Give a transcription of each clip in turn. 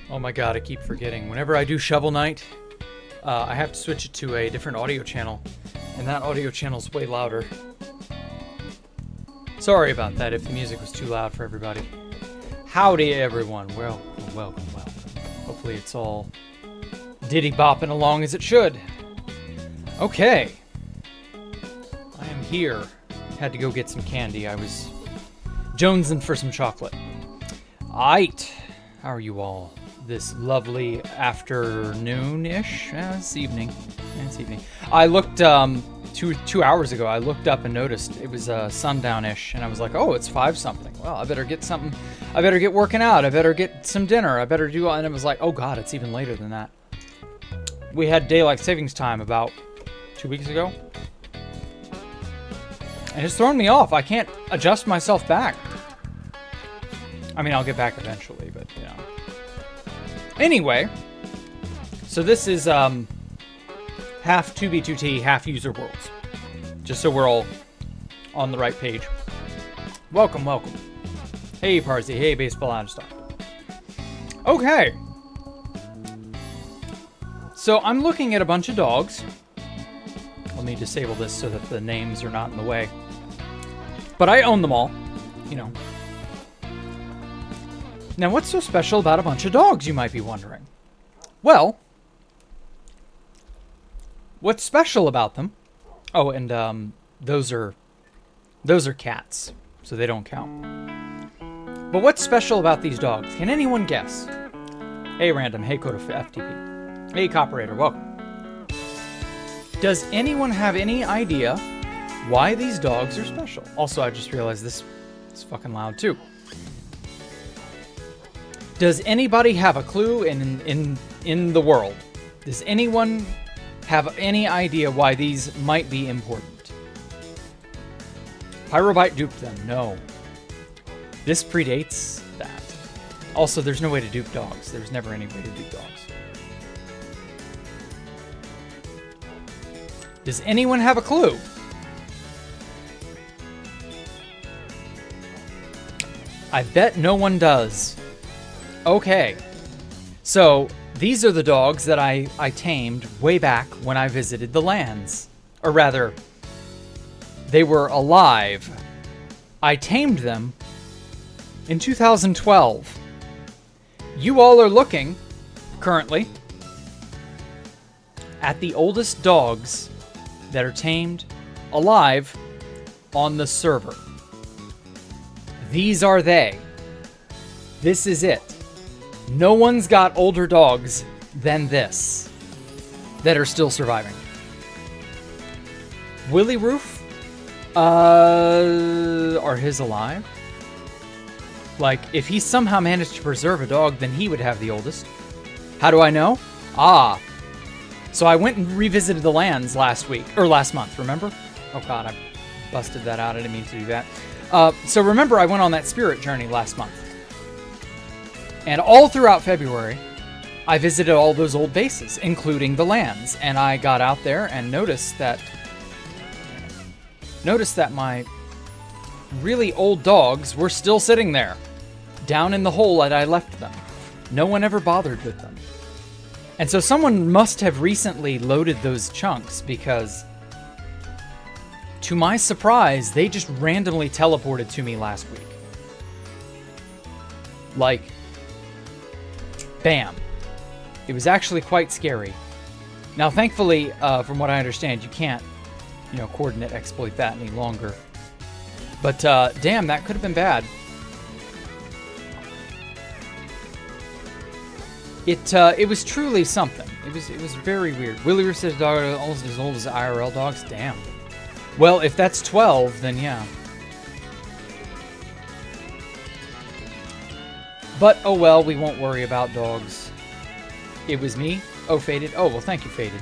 Oh my god, I keep forgetting. Whenever I do Shovel Knight, I have to switch it to a different audio channel. And that audio channel's way louder. Sorry about that if the music was too loud for everybody. Howdy everyone. Welcome. Hopefully it's all diddy bopping along as it should. Okay. I am here. Had to go get some candy. I was jonesing for some chocolate. Aight. How are you all this lovely afternoon-ish? It's evening. It's evening. I looked two hours ago. I looked up and noticed it was sundown-ish, and I was like, oh, it's 5-something. Well, I better get something. I better get working out. I better get some dinner. I better do. And it was like, oh god, it's even later than that. We had daylight savings time about 2 weeks ago, and it's thrown me off. I can't adjust myself back. I mean, I'll get back eventually, but yeah. Anyway, so this is half 2B2T, half User Worlds. Just so we're all on the right page. Welcome. Hey, Parsi. Hey, Baseball Out-of-Stock. Okay. So I'm looking at a bunch of dogs. Let me disable this so that the names are not in the way. But I own them all, you know. Now, what's so special about a bunch of dogs, you might be wondering? Well, what's special about them? Oh, and those are cats, so they don't count. But what's special about these dogs? Can anyone guess? Hey, Random. Hey, Code of FTP. Hey, Copperator. Welcome. Does anyone have any idea why these dogs are special? Also, I just realized this is fucking loud, too. Does anybody have a clue in the world? Does anyone have any idea why these might be important? Pyrobite duped them. No. This predates that. Also, there's no way to dupe dogs. There's never any way to dupe dogs. Does anyone have a clue? I bet no one does. Okay, so these are the dogs that I tamed way back when I visited the lands. Or rather, they were alive. I tamed them in 2012. You all are looking, currently, at the oldest dogs that are tamed alive on the server. These are they. This is it. No one's got older dogs than this that are still surviving. Willie Roof? Are his alive? Like, if he somehow managed to preserve a dog, then he would have the oldest. How do I know? So I went and revisited the lands last month, remember? Oh god, I busted that out. I didn't mean to do that. So remember, I went on that spirit journey last month. And all throughout February, I visited all those old bases, including the lands. And I got out there and noticed that my really old dogs were still sitting there, down in the hole that I left them. No one ever bothered with them. And so someone must have recently loaded those chunks, because to my surprise, they just randomly teleported to me last week. Like, bam. It was actually quite scary. Now, thankfully, from what I understand, you can't, coordinate exploit that any longer. But, damn, that could have been bad. It was truly something. It was very weird. Willie Roof says dog are almost as old as IRL dogs. Damn. Well, if that's 12, then yeah. But, oh well, we won't worry about dogs. It was me? Oh, Faded? Oh, well, thank you, Faded.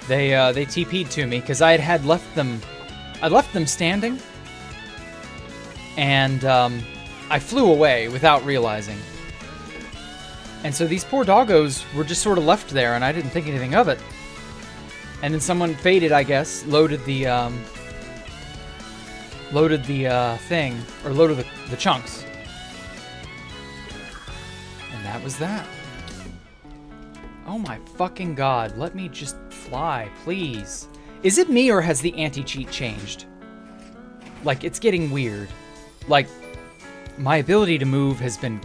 They TP'd to me, because I left them standing, and I flew away without realizing. And so these poor doggos were just sort of left there, and I didn't think anything of it. And then someone, Faded, I guess, loaded the thing, or loaded the chunks. And that was that. Oh my fucking god. Let me just fly, please. Is it me or has the anti-cheat changed? Like, it's getting weird. Like, my ability to move has been...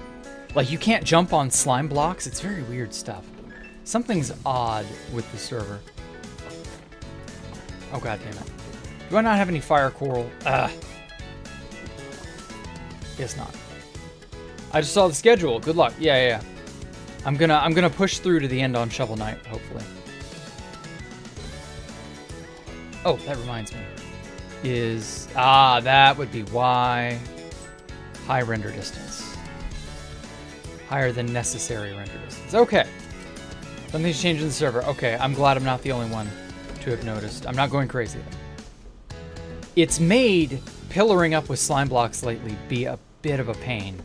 Like, you can't jump on slime blocks. It's very weird stuff. Something's odd with the server. Oh, god damn it. Do I not have any fire coral? Guess not. I just saw the schedule. Good luck. Yeah. I'm gonna push through to the end on Shovel Knight, hopefully. Oh, that reminds me. That would be why. High render distance. Higher than necessary render distance. Okay. Something's changed in the server. Okay, I'm glad I'm not the only one to have noticed. I'm not going crazy though. It's made pillaring up with slime blocks lately be a bit of a pain.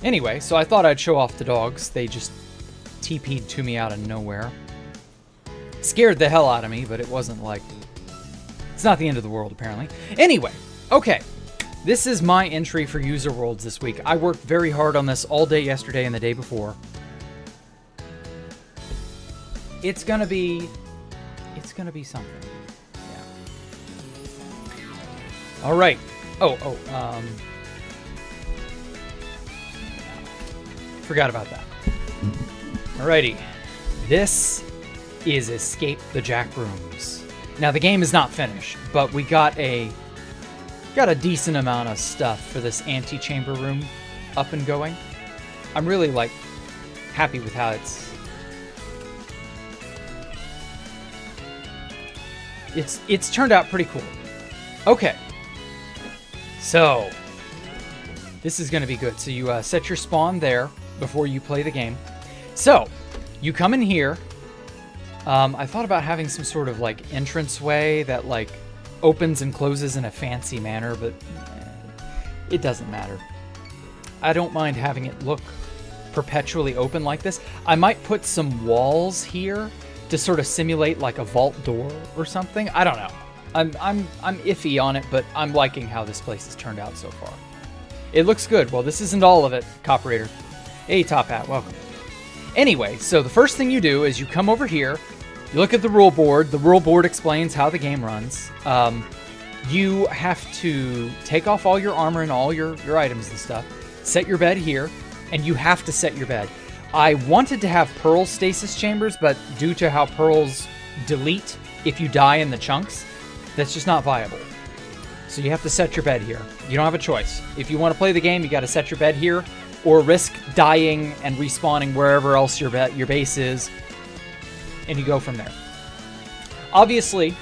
Anyway, so I thought I'd show off the dogs. They just TP'd to me out of nowhere. Scared the hell out of me, but it wasn't like... It's not the end of the world, apparently. Anyway, okay. This is my entry for User Worlds this week. I worked very hard on this all day yesterday and the day before. It's gonna be something. Yeah. All right. Forgot about that. Alrighty. This is Escape the Jack Rooms. Now the game is not finished, but we got a decent amount of stuff for this antechamber room up and going. I'm really like happy with how it's turned out pretty cool. Okay. So this is going to be good. So you set your spawn there before you play the game. So you come in here. I thought about having some sort of like entranceway that like opens and closes in a fancy manner, but it doesn't matter. I don't mind having it look perpetually open like this. I might put some walls here to sort of simulate like a vault door or something. I don't know. I'm iffy on it, but I'm liking how this place has turned out so far. It looks good. Well, this isn't all of it, Copperator. Hey, Top Hat, welcome. Anyway, so the first thing you do is you come over here, you look at the rule board. The rule board explains how the game runs. You have to take off all your armor and all your items and stuff, set your bed here, and you have to set your bed. I wanted to have pearl stasis chambers, but due to how pearls delete if you die in the chunks, that's just not viable. So you have to set your bed here. You don't have a choice. If you want to play the game, you got to set your bed here, or risk dying and respawning wherever else your base is, and you go from there. Obviously,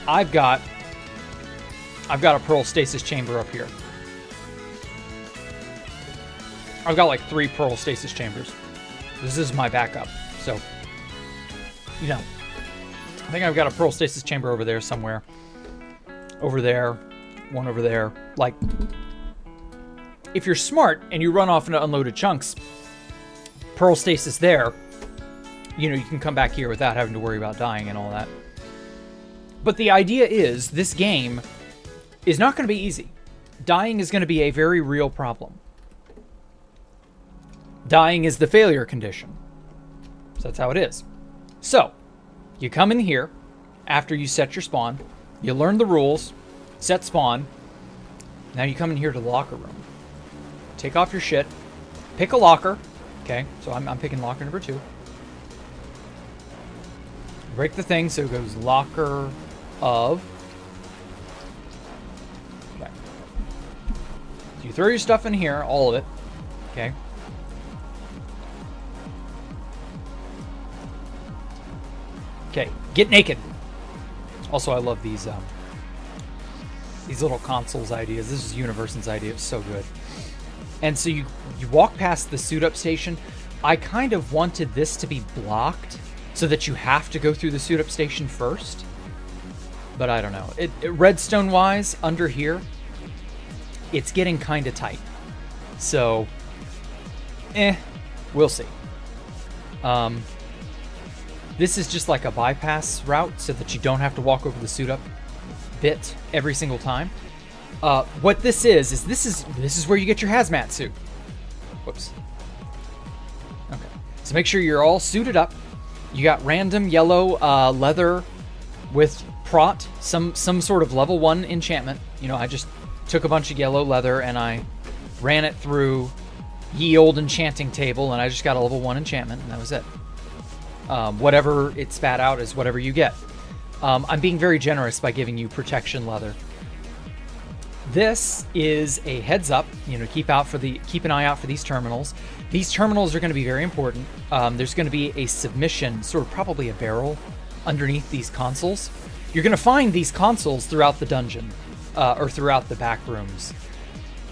I've got a pearl stasis chamber up here. I've got like 3 pearl stasis chambers. This is my backup. So, you know, I think I've got a pearl stasis chamber over there somewhere. Over there, one over there. Like, if you're smart and you run off into unloaded chunks, pearl stasis there, you know, you can come back here without having to worry about dying and all that. But the idea is, this game is not going to be easy. Dying is going to be a very real problem. Dying is the failure condition. So that's how it is. So, you come in here after you set your spawn, you learn the rules, set spawn, now you come in here to the locker room. Take off your shit, pick a locker, okay, so I'm picking locker number 2. Break the thing, so it goes locker of. Okay. So you throw your stuff in here, all of it, okay. Okay, get naked. Also, I love these little consoles ideas. This is Universon's idea. It's so good. And so you walk past the suit up station. I kind of wanted this to be blocked so that you have to go through the suit up station first. But I don't know. Redstone wise, under here, it's getting kind of tight. So, we'll see. This is just like a bypass route so that you don't have to walk over the suit up bit every single time. What this is this is where you get your hazmat suit. Whoops. Okay. So So make sure you're all suited up. You got random yellow leather with prot, some sort of level 1 enchantment. You know, I just took a bunch of yellow leather and I ran it through ye old enchanting table, and I just got a level 1 enchantment, and that was it. Whatever it spat out is whatever you get. I'm being very generous by giving you protection leather. This is a heads up, you know, keep an eye out for these terminals. These terminals are going to be very important. There's going to be a submission, sort of probably a barrel, underneath these consoles. You're going to find these consoles throughout the dungeon, or throughout the back rooms.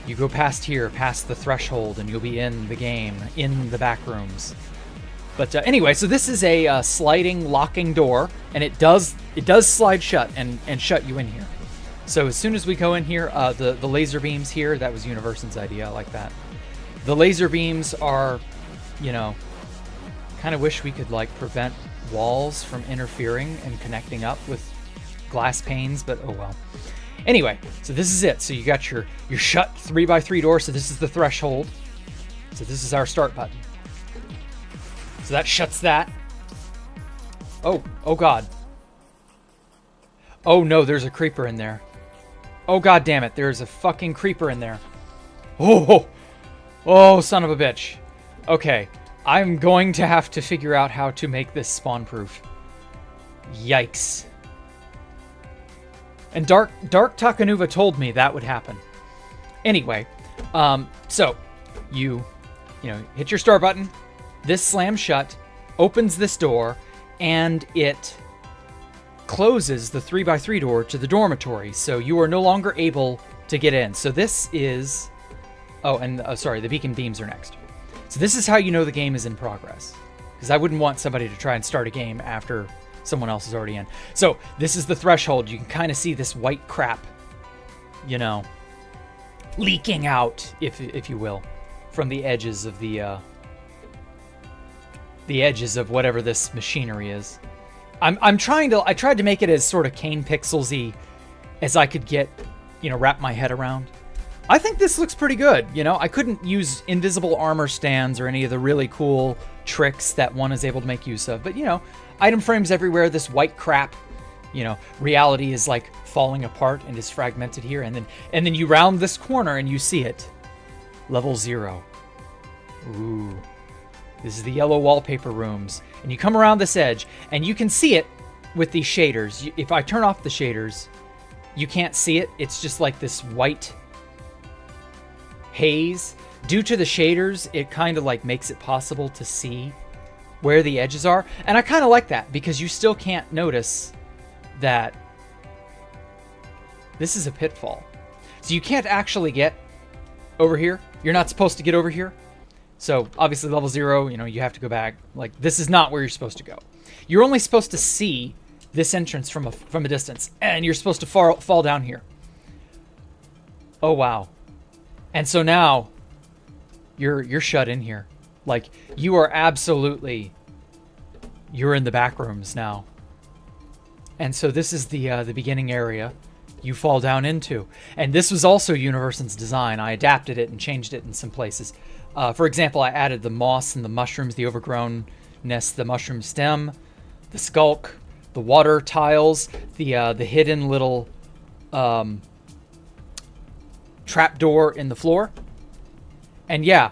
You go past here, past the threshold, and you'll be in the game, in the back rooms. But anyway, so this is a sliding, locking door, and it does slide shut and shut you in here. So as soon as we go in here, the laser beams here, that was Universon's idea, I like that. The laser beams are, you know, kind of wish we could like prevent walls from interfering and connecting up with glass panes, but oh well. Anyway, so this is it. So you got your shut 3x3 door, so this is the threshold. So this is our start button. So that shuts that. Oh god. Oh no, there's a creeper in there. Oh god damn it, there's a fucking creeper in there. Oh, son of a bitch. Okay, I'm going to have to figure out how to make this spawn-proof. Yikes. And Dark Takanuva told me that would happen. Anyway, so you know, hit your start button. This slams shut, opens this door, and it closes the 3x3 door to the dormitory. So you are no longer able to get in. So this is... Oh, and sorry, the beacon beams are next. So this is how you know the game is in progress. Because I wouldn't want somebody to try and start a game after someone else is already in. So this is the threshold. You can kind of see this white crap, you know, leaking out, if you will, from the edges of the edges of whatever this machinery is. I tried to make it as sort of Kane Pixels-y as I could get, you know, wrap my head around. I think this looks pretty good, you know. I couldn't use invisible armor stands or any of the really cool tricks that one is able to make use of, but you know, item frames everywhere, this white crap, you know, reality is like falling apart and is fragmented here, and then you round this corner and you see it. Level 0. Ooh. This is the yellow wallpaper rooms, and you come around this edge and you can see it with these shaders. If I turn off the shaders, you can't see it. It's just like this white haze. Due to the shaders, it kind of like makes it possible to see where the edges are, and I kind of like that because you still can't notice that this is a pitfall. So you can't actually get over here. You're not supposed to get over here. So obviously level 0, you know, you have to go back. Like, this is not where you're supposed to go. You're only supposed to see this entrance from a distance, and you're supposed to fall down here. Oh wow. And so now you're shut in here. Like, you are absolutely, you're in the back rooms now. And so this is the beginning area you fall down into. And this was also Universon's design. I adapted it and changed it in some places. For example, I added the moss and the mushrooms, the overgrownness, the mushroom stem, the skulk, the water tiles, the hidden little trapdoor in the floor. And yeah,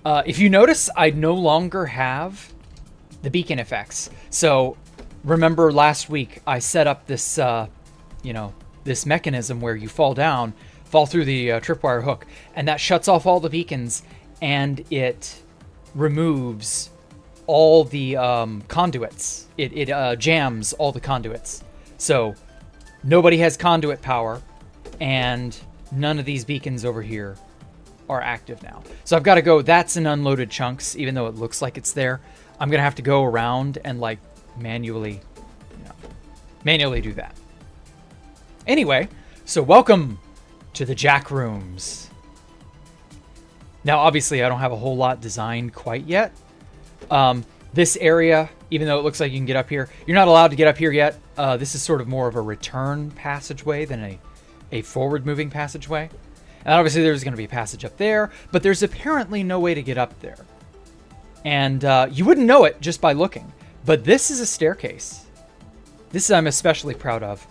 if you notice, I no longer have the beacon effects. So remember last week I set up this, this mechanism where you fall through the tripwire hook, and that shuts off all the beacons, and it removes all the conduits. It jams all the conduits. So nobody has conduit power, and none of these beacons over here are active now. So I've got to go, that's in unloaded chunks, even though it looks like it's there. I'm going to have to go around and like manually do that. Anyway, so welcome to the Jack Rooms. Now, obviously, I don't have a whole lot designed quite yet. This area, even though it looks like you can get up here, you're not allowed to get up here yet. This is sort of more of a return passageway than a forward-moving passageway. And obviously, there's going to be a passage up there, but there's apparently no way to get up there. And you wouldn't know it just by looking. But this is a staircase. This I'm especially proud of.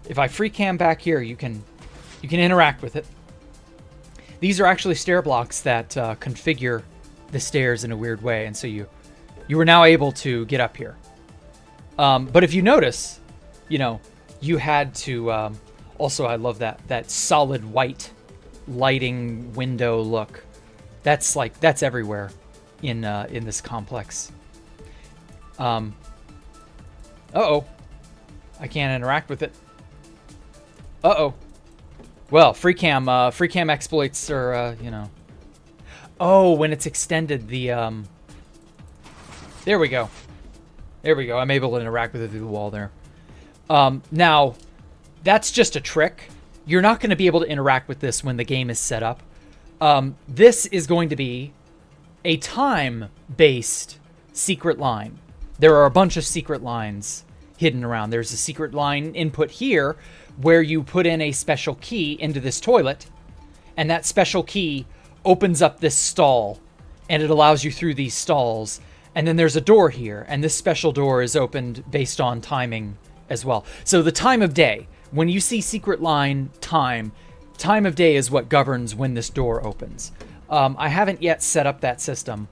If I free cam back here, you can interact with it. These are actually stair blocks that configure the stairs in a weird way, and so you are now able to get up here. But if you notice, you know, you had to also, I love that solid white lighting window look. That's everywhere in this complex. Uh-oh. I can't interact with it. Uh-oh. Well, free cam exploits are, you know. Oh, when it's extended, the, there we go. There we go. I'm able to interact with it through the wall there. Now, that's just a trick. You're not going to be able to interact with this when the game is set up. This is going to be a time-based secret line. There are a bunch of secret lines hidden around. There's a secret line input here where you put in a special key into this toilet, and that special key opens up this stall, and it allows you through these stalls. And then there's a door here, and this special door is opened based on timing as well. So the time of day, when you see secret line time of day is what governs when this door opens. I haven't yet set up that system.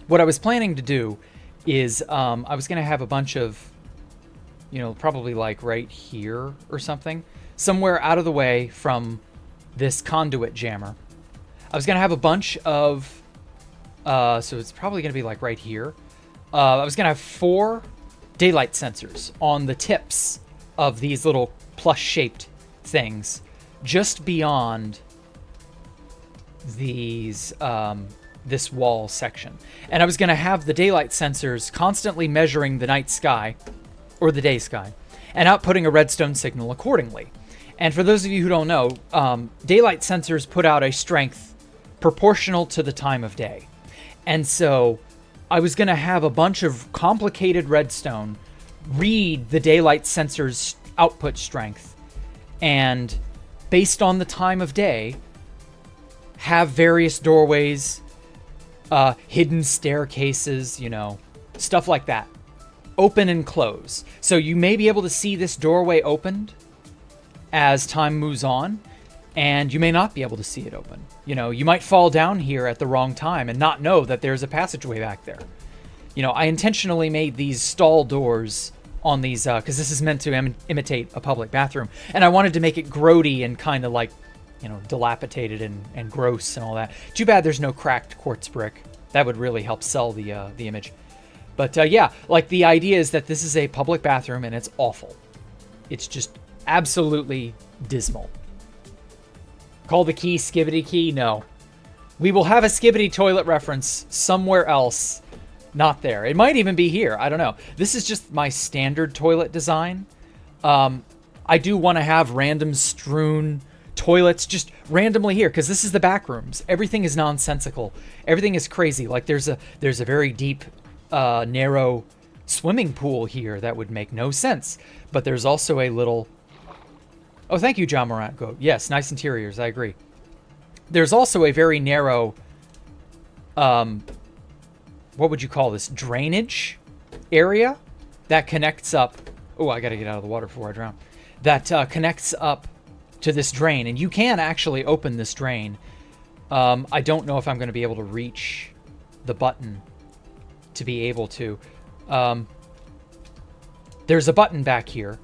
What I was planning to do is I was going to have a bunch of, you know, probably like right here or something, somewhere out of the way from this conduit jammer. I was going to have a bunch of, so it's probably going to be like right here. I was going to have 4 daylight sensors on the tips of these little plush-shaped things, just beyond these this wall section. And I was going to have the daylight sensors constantly measuring the night sky, or the day sky, and outputting a redstone signal accordingly. And for those of you who don't know, daylight sensors put out a strength proportional to the time of day. And so I was going to have a bunch of complicated redstone read the daylight sensor's output strength, and based on the time of day, have various doorways, hidden staircases, you know, stuff like that, open and close. So you may be able to see this doorway opened as time moves on, and you may not be able to see it open. You know, you might fall down here at the wrong time and not know that there's a passageway back there. You know, I intentionally made these stall doors on these, because this is meant to imitate a public bathroom, and I wanted to make it grody and kind of like, you know, dilapidated and gross and all that. Too bad there's no cracked quartz brick. That would really help sell the image. But yeah, like the idea is that this is a public bathroom and it's awful. It's just absolutely dismal. Call the key Skibidi Key? No. We will have a Skibidi toilet reference somewhere else. Not there. It might even be here. I don't know. This is just my standard toilet design. I do want to have random strewn toilets just randomly here, because this is the back rooms. Everything is nonsensical. Everything is crazy. Like there's a very deep, narrow swimming pool here that would make no sense. But there's also a little... Oh, thank you, John Morant Goat. Yes, nice interiors. I agree. There's also a very narrow, what would you call this? Drainage area that connects up. Oh, I got to get out of the water before I drown. That connects up to this drain, and you can actually open this drain. I don't know if I'm going to be able to reach the button to be able to. There's a button back here.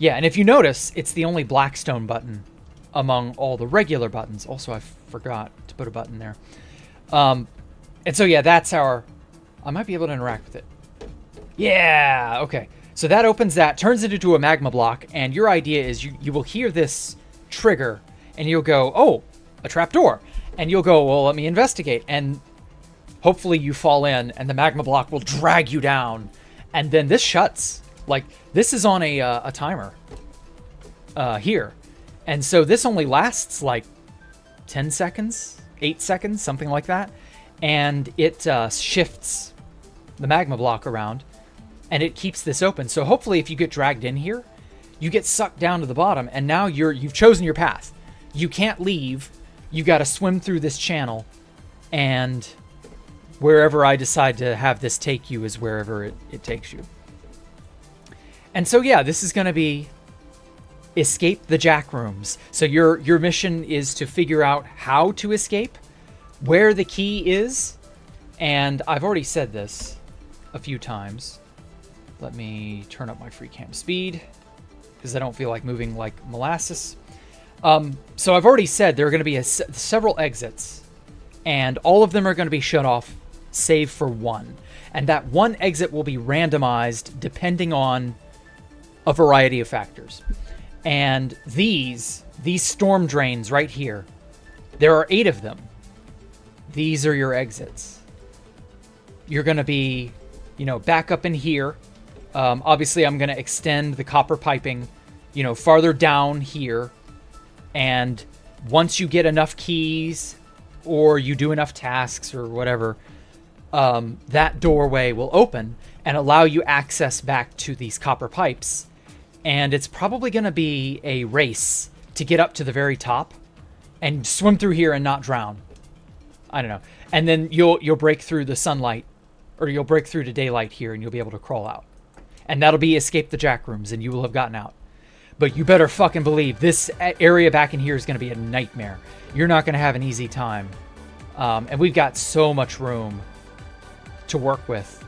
Yeah, and if you notice, it's the only Blackstone button among all the regular buttons. Also, I forgot to put a button there. And so, yeah, that's our... I might be able to interact with it. Yeah, okay. So that opens that, turns it into a magma block, and your idea is you will hear this trigger, and you'll go, oh, a trapdoor. And you'll go, well, let me investigate. And hopefully you fall in, and the magma block will drag you down. And then this shuts. Like, this is on a timer here. And so this only lasts like 10 seconds, 8 seconds, something like that. And it shifts the magma block around, and it keeps this open. So hopefully if you get dragged in here, you get sucked down to the bottom, and now you've chosen your path. You can't leave. You got to swim through this channel and wherever I decide to have this take you is wherever it takes you. And so, yeah, this is going to be escape the Jack rooms. So your mission is to figure out how to escape, where the key is, and I've already said this a few times. Let me turn up my free cam speed because I don't feel like moving like molasses. So I've already said there are going to be several exits, and all of them are going to be shut off save for one. And that one exit will be randomized depending on a variety of factors. And these storm drains right here, there are 8 of them. These are your exits. You're going to be, back up in here. Obviously, I'm going to extend the copper piping, farther down here. And once you get enough keys or you do enough tasks or whatever, that doorway will open and allow you access back to these copper pipes. And it's probably going to be a race to get up to the very top and swim through here and not drown. I don't know. And then you'll break through the sunlight, or you'll break through to daylight here, and you'll be able to crawl out. And that'll be escape the Jack rooms, and you will have gotten out. But you better fucking believe this area back in here is going to be a nightmare. You're not going to have an easy time. And we've got so much room to work with.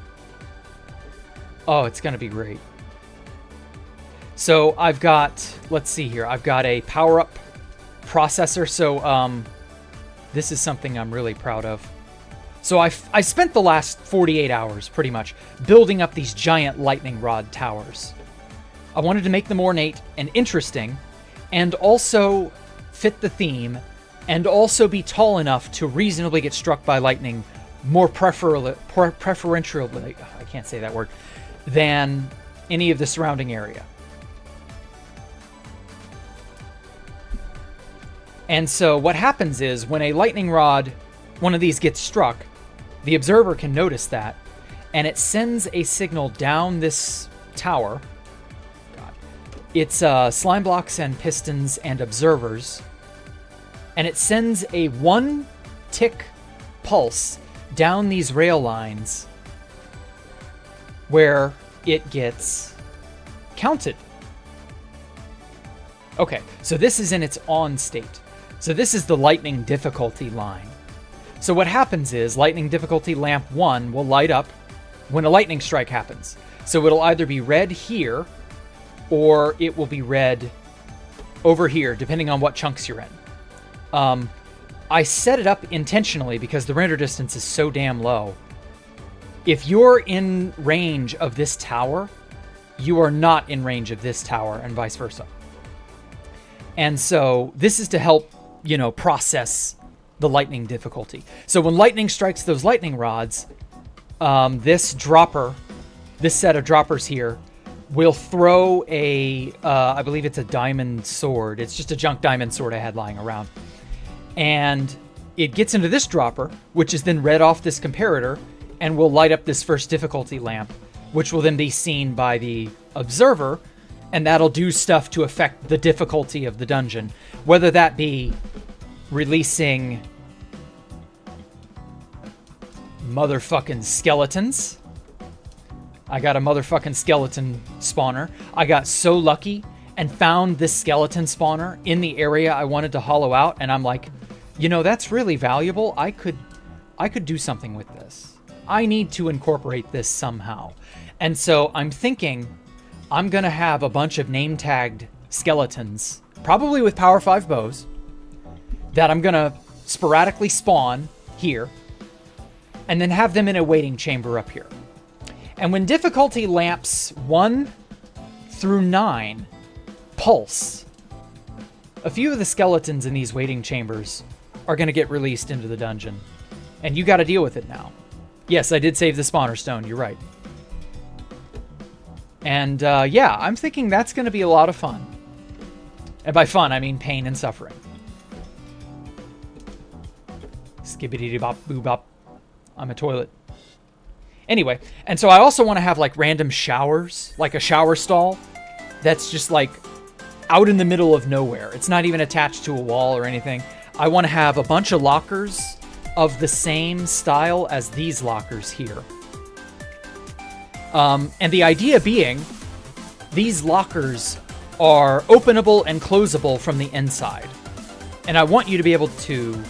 Oh, it's going to be great. So I've got, let's see here. I've got a power-up processor. So this is something I'm really proud of. So I spent the last 48 hours, pretty much, building up these giant lightning rod towers. I wanted to make them ornate and interesting, and also fit the theme, and also be tall enough to reasonably get struck by lightning more preferentially, I can't say that word, than any of the surrounding area. And so what happens is when a lightning rod, one of these gets struck, the observer can notice that, and it sends a signal down this tower. God. It's slime blocks and pistons and observers, and it sends a 1-tick pulse down these rail lines where it gets counted. Okay, so this is in its on state. So this is the lightning difficulty line. So what happens is lightning difficulty lamp 1 will light up when a lightning strike happens. So it'll either be red here or it will be red over here, depending on what chunks you're in. I set it up intentionally because the render distance is so damn low. If you're in range of this tower, you are not in range of this tower and vice versa. And so this is to help, process the lightning difficulty. So when lightning strikes those lightning rods, this set of droppers here will throw I believe it's a diamond sword. It's just a junk diamond sword I had lying around. And it gets into this dropper, which is then read off this comparator and will light up this first difficulty lamp, which will then be seen by the observer, and that'll do stuff to affect the difficulty of the dungeon, whether that be releasing motherfucking skeletons. I got a motherfucking skeleton spawner. I got so lucky and found this skeleton spawner in the area I wanted to hollow out, and I'm like, that's really valuable. I could do something with this. I need to incorporate this somehow. And so I'm thinking I'm going to have a bunch of name-tagged skeletons, probably with Power 5 bows, that I'm going to sporadically spawn here, and then have them in a waiting chamber up here. And when difficulty lamps 1 through 9 pulse, a few of the skeletons in these waiting chambers are going to get released into the dungeon. And you got to deal with it now. Yes, I did save the spawner stone, you're right. And yeah, I'm thinking that's going to be a lot of fun. And by fun, I mean pain and suffering. Skibbity-bop-boo-bop. I'm a toilet. Anyway, and so I also want to have like random showers, like a shower stall that's just like out in the middle of nowhere. It's not even attached to a wall or anything. I want to have a bunch of lockers of the same style as these lockers here. And the idea being, these lockers are openable and closable from the inside. And I want you to be able to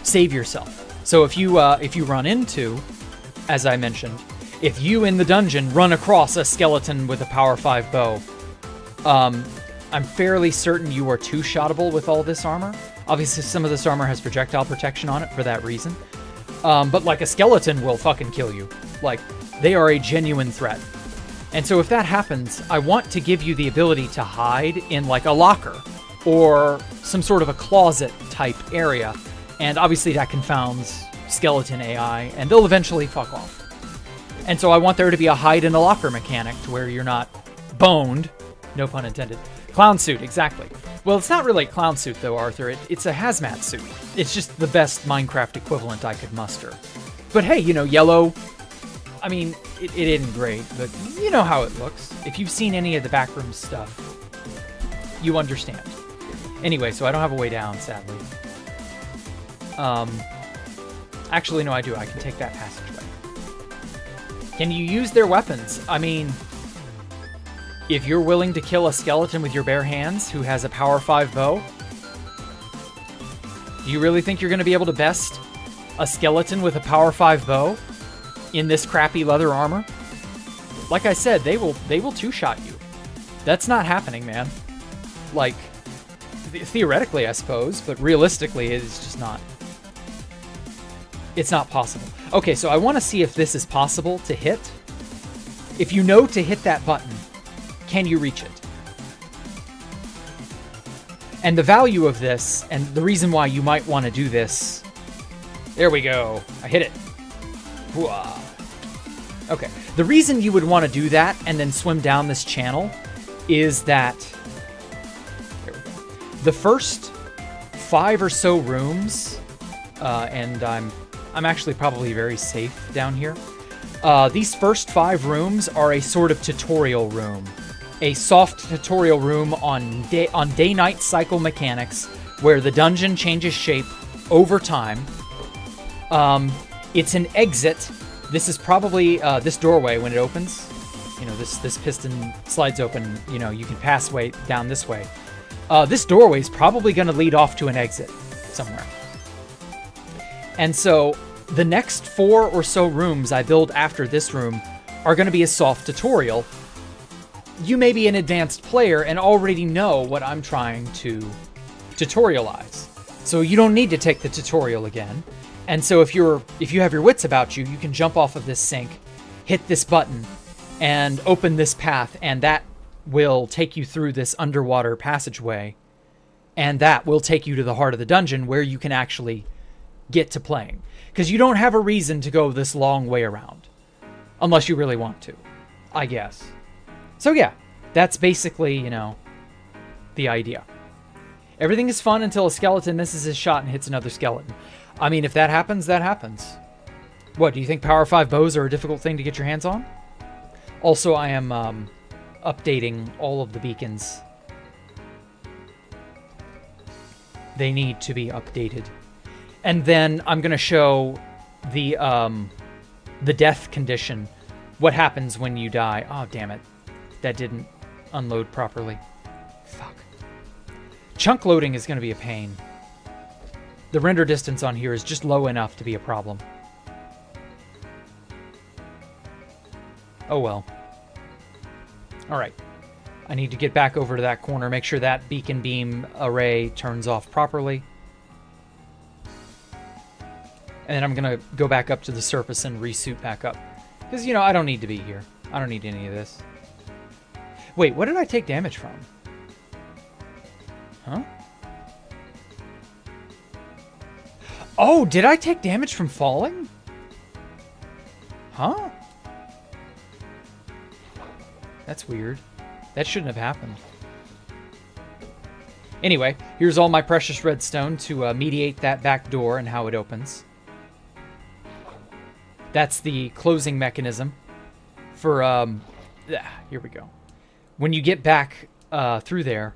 save yourself. So if you run into, as I mentioned, if you in the dungeon run across a skeleton with a power 5 bow, I'm fairly certain you are two-shottable with all this armor. Obviously, some of this armor has projectile protection on it for that reason. But like a skeleton will fucking kill you. Like, they are a genuine threat. And so if that happens, I want to give you the ability to hide in like a locker or some sort of a closet type area. And obviously that confounds skeleton AI, and they'll eventually fuck off. And so I want there to be a hide in a locker mechanic to where you're not boned, no pun intended. Clown suit, exactly. Well, it's not really a clown suit though, Arthur. It's a hazmat suit. It's just the best Minecraft equivalent I could muster. But hey, you know, yellow, I mean, it isn't great, but you know how it looks. If you've seen any of the backroom stuff, you understand. Anyway, so I don't have a way down, sadly. Actually, no, I do. I can take that passageway. Can you use their weapons? I mean, if you're willing to kill a skeleton with your bare hands who has a power 5 bow, do you really think you're going to be able to best a skeleton with a power 5 bow in this crappy leather armor? Like I said, they will two-shot you. That's not happening, man. Like, theoretically, I suppose, but realistically, it's just not. It's not possible. Okay, so I want to see if this is possible to hit. If you know to hit that button, can you reach it? And the value of this, and the reason why you might want to do this... There we go. I hit it. Whoa. Okay. The reason you would want to do that and then swim down this channel is that... There we go. The first 5 or so rooms, and I'm actually probably very safe down here. These first 5 rooms are a sort of tutorial room. A soft tutorial room on day-night cycle mechanics where the dungeon changes shape over time. It's an exit. This is probably this doorway when it opens. You know, this piston slides open. You know, you can pass way down this way. This doorway is probably going to lead off to an exit somewhere. And so the next 4 or so rooms I build after this room are going to be a soft tutorial. You may be an advanced player and already know what I'm trying to tutorialize. So you don't need to take the tutorial again. And so if you have your wits about you, you can jump off of this sink, hit this button, and open this path, and that will take you through this underwater passageway. And that will take you to the heart of the dungeon where you can actually get to playing. Because you don't have a reason to go this long way around. Unless you really want to, I guess. So yeah, that's basically, you know, the idea. Everything is fun until a skeleton misses his shot and hits another skeleton. I mean, if that happens, that happens. What, do you think Power 5 bows are a difficult thing to get your hands on? Also, I am updating all of the beacons. They need to be updated. And then I'm going to show the death condition. What happens when you die. Oh, damn it. That didn't unload properly. Fuck. Chunk loading is going to be a pain. The render distance on here is just low enough to be a problem. Oh well. Alright. I need to get back over to that corner, make sure that beacon beam array turns off properly. And then I'm going to go back up to the surface and resuit back up. Because, you know, I don't need to be here. I don't need any of this. Wait, what did I take damage from? Huh? Oh, did I take damage from falling? Huh? That's weird. That shouldn't have happened. Anyway, here's all my precious redstone to mediate that back door and how it opens. That's the closing mechanism for, here we go. When you get back through there,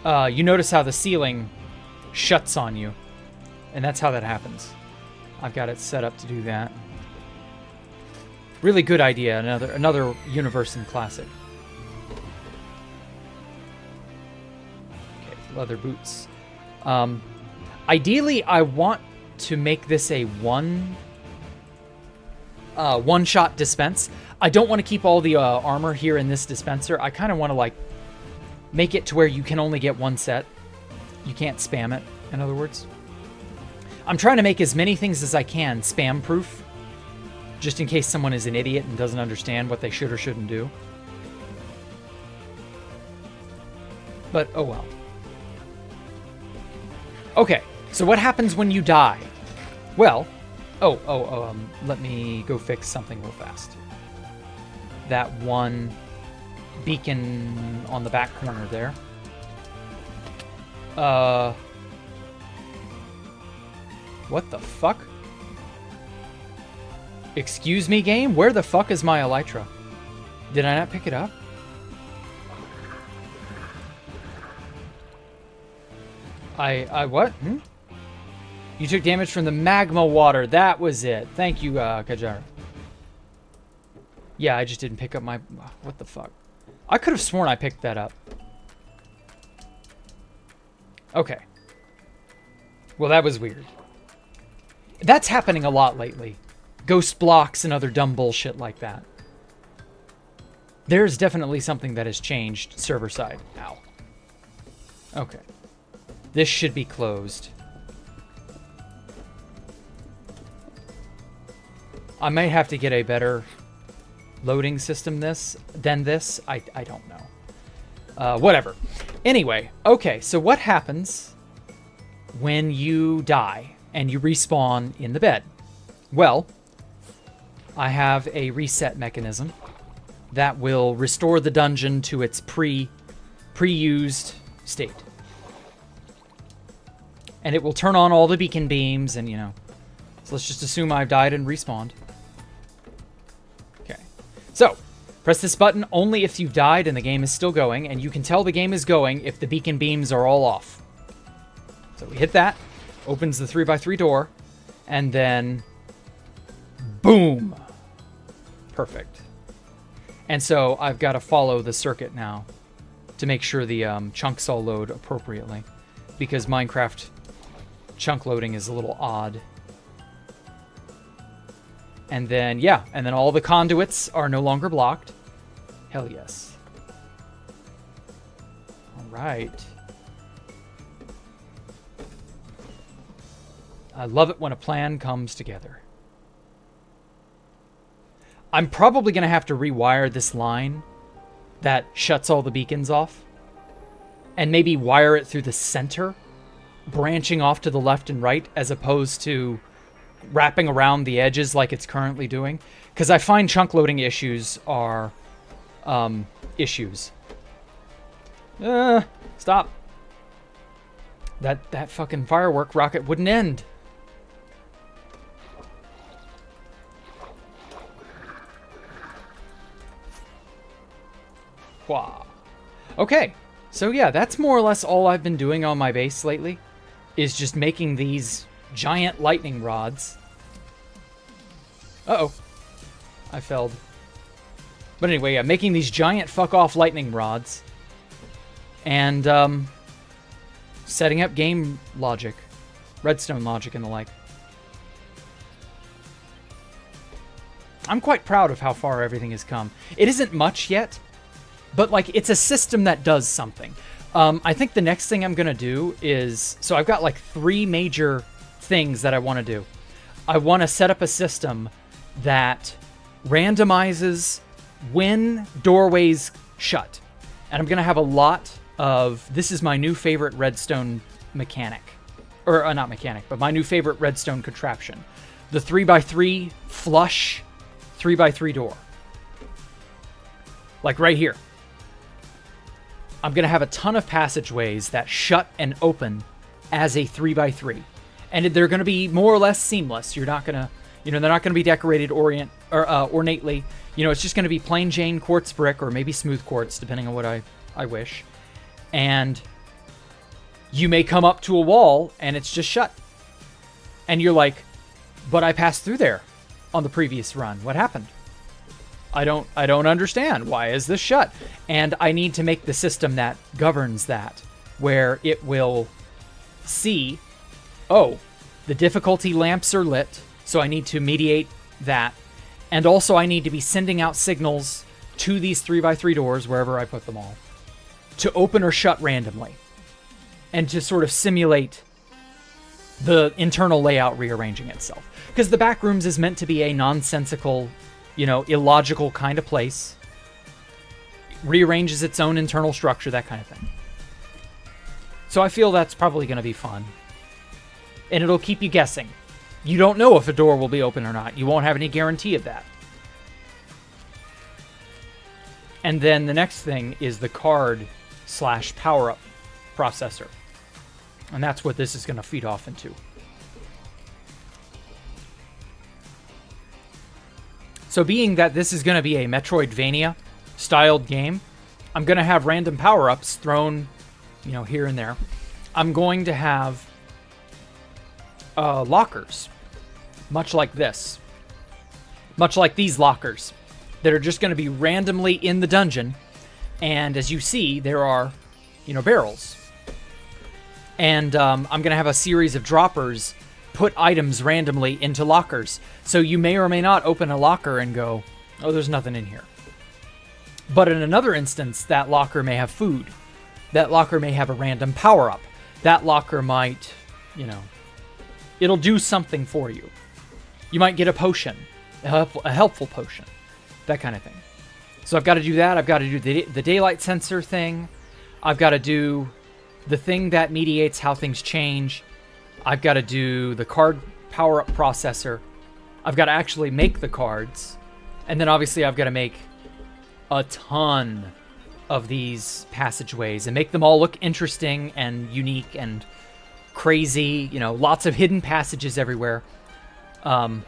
you notice how the ceiling shuts on you. And that's how that happens. I've got it set up to do that. Really good idea. Another universe in classic. Okay, leather boots. Ideally, I want to make this a one-shot dispense. I don't want to keep all the armor here in this dispenser. I kind of want to like make it to where you can only get one set. You can't spam it, in other words. I'm trying to make as many things as I can spam-proof, just in case someone is an idiot and doesn't understand what they should or shouldn't do. But, oh well. Okay, so what happens when you die? Well, let me go fix something real fast. That one beacon on the back corner there. What the fuck? Excuse me, game? Where the fuck is my elytra? Did I not pick it up? I what? You took damage from the magma water. That was it. Thank you, Gizer. Yeah, I just didn't pick up my... What the fuck? I could have sworn I picked that up. Okay. Well, that was weird. That's happening a lot lately. Ghost blocks and other dumb bullshit like that. There's definitely something that has changed server side. Ow. Okay. This should be closed. I may have to get a better loading system than this. I don't know. Whatever. Anyway, okay, so what happens when you die and you respawn in the bed? Well, I have a reset mechanism that will restore the dungeon to its pre-used state. And it will turn on all the beacon beams and, you know. So let's just assume I've died and respawned. Okay. So, press this button only if you've died and the game is still going, and you can tell the game is going if the beacon beams are all off. So we hit that, opens the 3x3 door, and then boom. Perfect. And so I've got to follow the circuit now to make sure the chunks all load appropriately, because Minecraft chunk loading is a little odd. And then, yeah, and then all the conduits are no longer blocked. Hell yes. All right. I love it when a plan comes together. I'm probably going to have to rewire this line that shuts all the beacons off. And maybe wire it through the center, branching off to the left and right, as opposed to wrapping around the edges like it's currently doing. Because I find chunk loading issues are issues. Stop. That fucking firework rocket wouldn't end. Wow. Okay, so yeah, that's more or less all I've been doing on my base lately, is just making these giant lightning rods. Uh-oh. I failed. But anyway, yeah, making these giant fuck-off lightning rods. And, setting up game logic. Redstone logic and the like. I'm quite proud of how far everything has come. It isn't much yet, but, like, it's a system that does something. I think the next thing I'm going to do is... So I've got, like, 3 major things that I want to do. I want to set up a system that randomizes when doorways shut. And I'm going to have a lot of... This is my new favorite redstone mechanic. Or, not mechanic, but my new favorite redstone contraption. The 3x3 flush 3x3 door. Like right here. I'm going to have a ton of passageways that shut and open as a 3x3. And they're going to be more or less seamless. You're not going to, you know, they're not going to be decorated ornately. You know, it's just going to be plain Jane quartz brick or maybe smooth quartz, depending on what I wish. And You may come up to a wall and it's just shut. And you're like, but I passed through there on the previous run. What happened? I don't understand. Why is this shut? And I need to make the system that governs that, where it will see, oh, the difficulty lamps are lit, so I need to mediate that. And also I need to be sending out signals to these 3x3 doors, wherever I put them all, to open or shut randomly. And to sort of simulate the internal layout rearranging itself. Because the back rooms is meant to be a nonsensical, illogical kind of place. Rearranges its own internal structure, that kind of thing. So I feel that's probably going to be fun. And it'll keep you guessing. You don't know if a door will be open or not. You won't have any guarantee of that. And then the next thing is the card/power-up processor. And that's what this is going to feed off into. So being that this is going to be a Metroidvania-styled game, I'm going to have random power-ups thrown, here and there. I'm going to have lockers, much like this. Much like these lockers, that are just going to be randomly in the dungeon. And as you see, there are, barrels. And I'm going to have a series of droppers put items randomly into lockers. So you may or may not open a locker and go, oh, there's nothing in here. But in another instance, that locker may have food. That locker may have a random power-up. That locker might, it'll do something for you. You might get a potion, a helpful potion, that kind of thing. So I've got to do that. I've got to do the daylight sensor thing. I've got to do the thing that mediates how things change. I've got to do the card power-up processor. I've got to actually make the cards. And then obviously I've got to make a ton of these passageways and make them all look interesting and unique and crazy. Lots of hidden passages everywhere. Because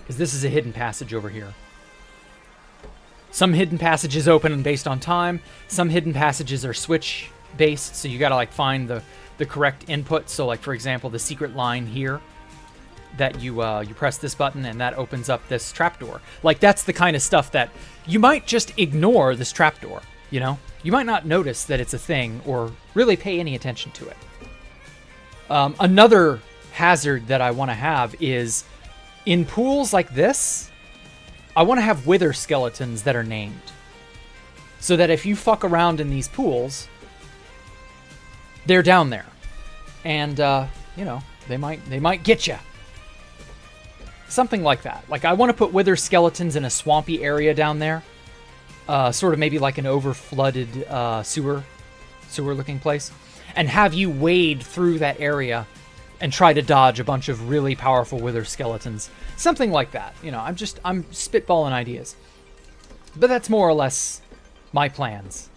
this is a hidden passage over here. Some hidden passages open based on time. Some hidden passages are switch based, so you gotta find the correct input. So for example, the secret line here, that you press this button and that opens up this trapdoor. That's the kind of stuff that you might just ignore this trapdoor, You might not notice that it's a thing or really pay any attention to it. Another hazard that I want to have is in pools like this, I want to have wither skeletons that are named. So that if you fuck around in these pools, they're down there. And, they might get you. Something like that. I want to put wither skeletons in a swampy area down there. Sort of maybe like an over-flooded sewer-looking place. And have you wade through that area and try to dodge a bunch of really powerful wither skeletons. Something like that. I'm spitballing ideas. But that's more or less my plans.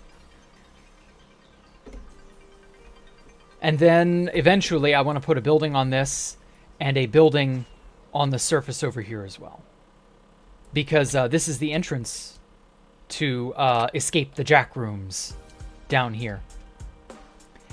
And then eventually I want to put a building on this and a building on the surface over here as well. Because this is the entrance to escape the jack rooms down here.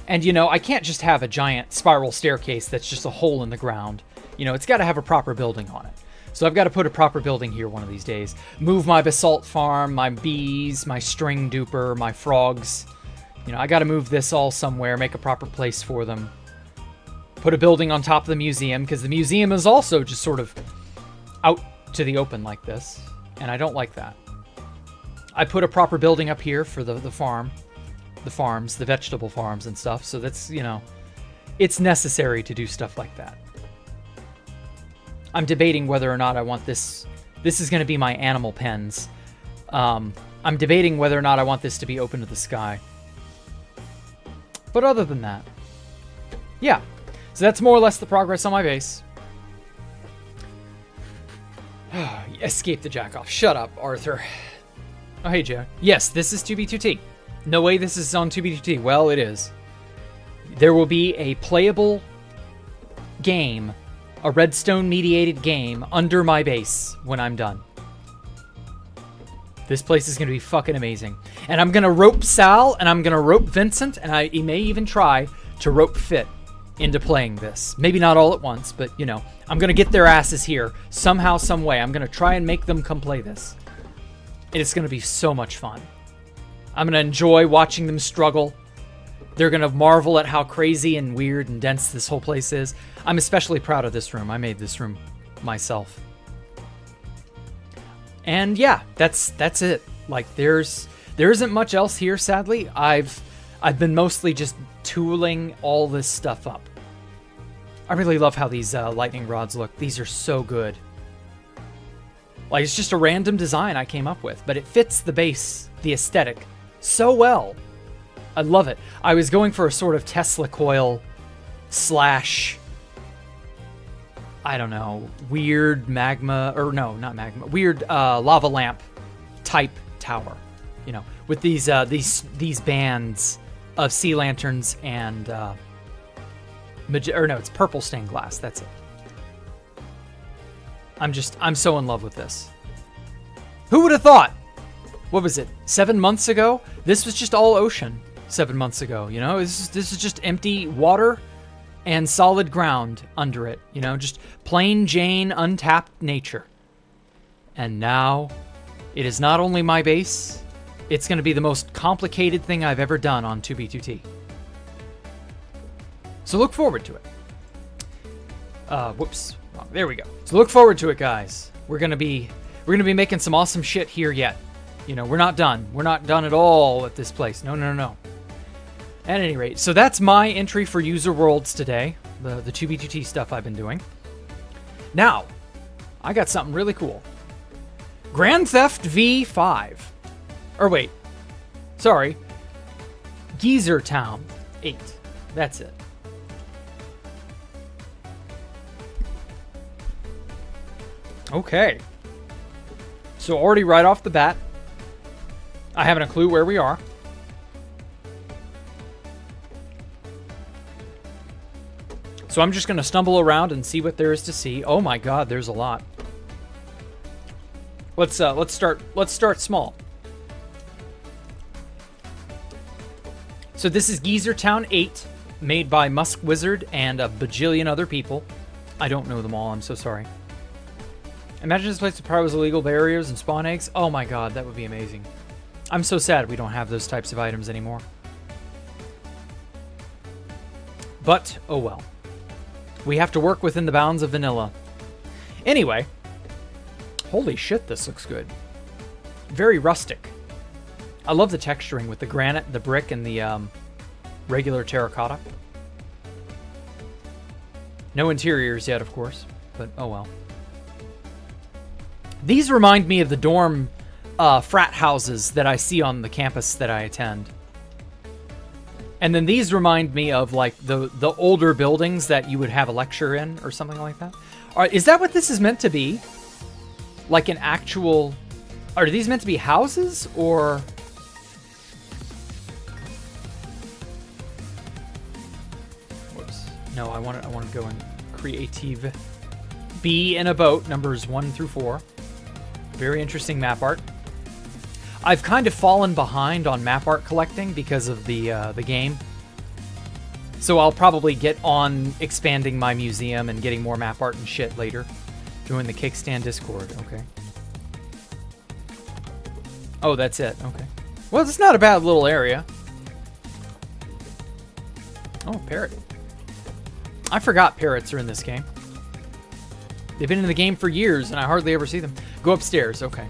And, I can't just have a giant spiral staircase that's just a hole in the ground. It's got to have a proper building on it. So I've got to put a proper building here one of these days. Move my basalt farm, my bees, my string duper, my frogs. I got to move this all somewhere, make a proper place for them. Put a building on top of the museum, because the museum is also just sort of out to the open like this. And I don't like that. I put a proper building up here for the farm. The farms, the vegetable farms and stuff. So that's, it's necessary to do stuff like that. I'm debating whether or not I want this. This is going to be my animal pens. I'm debating whether or not I want this to be open to the sky. But other than that, yeah. So that's more or less the progress on my base. Escape the jack-off. Shut up, Arthur. Oh, hey, Jack. Yes, this is 2B2T. No way this is on 2B2T. Well, it is. There will be a playable game, a redstone-mediated game, under my base when I'm done. This place is going to be fucking amazing. And I'm going to rope Sal, and I'm going to rope Vincent, and I may even try to rope fit into playing this. Maybe not all at once, but, you know, I'm going to get their asses here somehow, some way. I'm going to try and make them come play this. It's going to be so much fun. I'm going to enjoy watching them struggle. They're going to marvel at how crazy and weird and dense this whole place is. I'm especially proud of this room. I made this room myself. And yeah, that's it. Like, there isn't much else here, sadly. I've been mostly just tooling all this stuff up. I really love how these lightning rods look. These are so good. Like, it's just a random design I came up with, but it fits the base, the aesthetic, so well. I love it. I was going for a sort of Tesla coil slash, I don't know, weird magma, or no, not magma, weird lava lamp type tower, you know, with these bands of sea lanterns and it's purple stained glass. That's it. I'm so in love with this. Who would have thought? What was it? 7 months ago? This was just all ocean 7 months ago, you know? This is just empty water and solid ground under it, you know? Just plain Jane, untapped nature. And now, it is not only my base, it's going to be the most complicated thing I've ever done on 2B2T. So look forward to it. Whoops. Oh, there we go. So look forward to it, guys. We're gonna be making some awesome shit here yet. You know, we're not done. We're not done at all at this place. No. At any rate, so that's my entry for User Worlds today. The 2B2T stuff I've been doing. Now, I got something really cool. Grand Theft V5. Or wait. Sorry. Gizer Town 8. That's it. Okay. So already right off the bat, I haven't a clue where we are. So I'm just going to stumble around and see what there is to see. Oh my god, there's a lot. Let's start small. So this is Gizer Town 8, made by Musk Wizard and a bajillion other people. I don't know them all, I'm so sorry. Imagine this place with probably illegal barriers and spawn eggs. Oh my god, that would be amazing. I'm so sad we don't have those types of items anymore. But, oh well. We have to work within the bounds of vanilla. Anyway. Holy shit, this looks good. Very rustic. I love the texturing with the granite, the brick, and the regular terracotta. No interiors yet, of course. But, oh well. These remind me of the dorm frat houses that I see on the campus that I attend. And then these remind me of like the older buildings that you would have a lecture in or something like that. All right, is that what this is meant to be? Like an actual... Are these meant to be houses or... Whoops. No, I want to go in creative. Be in a boat, numbers 1 through 4. Very interesting map art. I've kind of fallen behind on map art collecting because of the game. So I'll probably get on expanding my museum and getting more map art and shit later. Join the Kickstand Discord, okay. Oh, that's it, okay. Well, it's not a bad little area. Oh, parrot. I forgot parrots are in this game. They've been in the game for years and I hardly ever see them. Go upstairs, okay.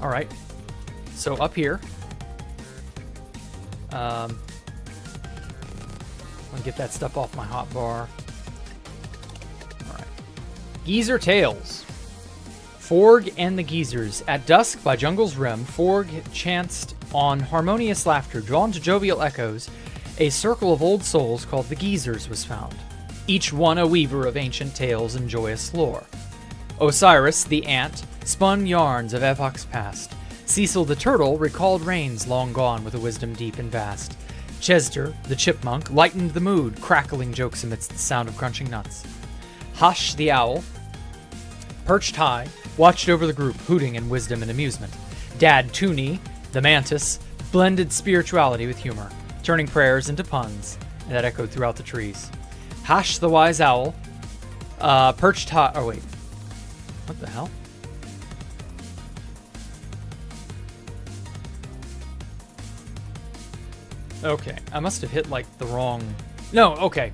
All right. So up here. I'm gonna get that stuff off my hot bar. All right. Gizer Tales. Forg and the Geezers. At dusk by Jungle's Rim, Forg chanced on harmonious laughter, drawn to jovial echoes. A circle of old souls called the Geezers was found, each one a weaver of ancient tales and joyous lore. Osiris, the ant, spun yarns of epochs past. Cecil the turtle recalled reigns long gone with a wisdom deep and vast. Chester, the chipmunk, lightened the mood, crackling jokes amidst the sound of crunching nuts. Hush, the owl, perched high, watched over the group, hooting in wisdom and amusement. Dad Tooney, the mantis, blended spirituality with humor. turning prayers into puns that echoed throughout the trees. Hash the wise owl perched high. Oh, wait. What the hell? Okay, I must have hit, like, the wrong... No, okay.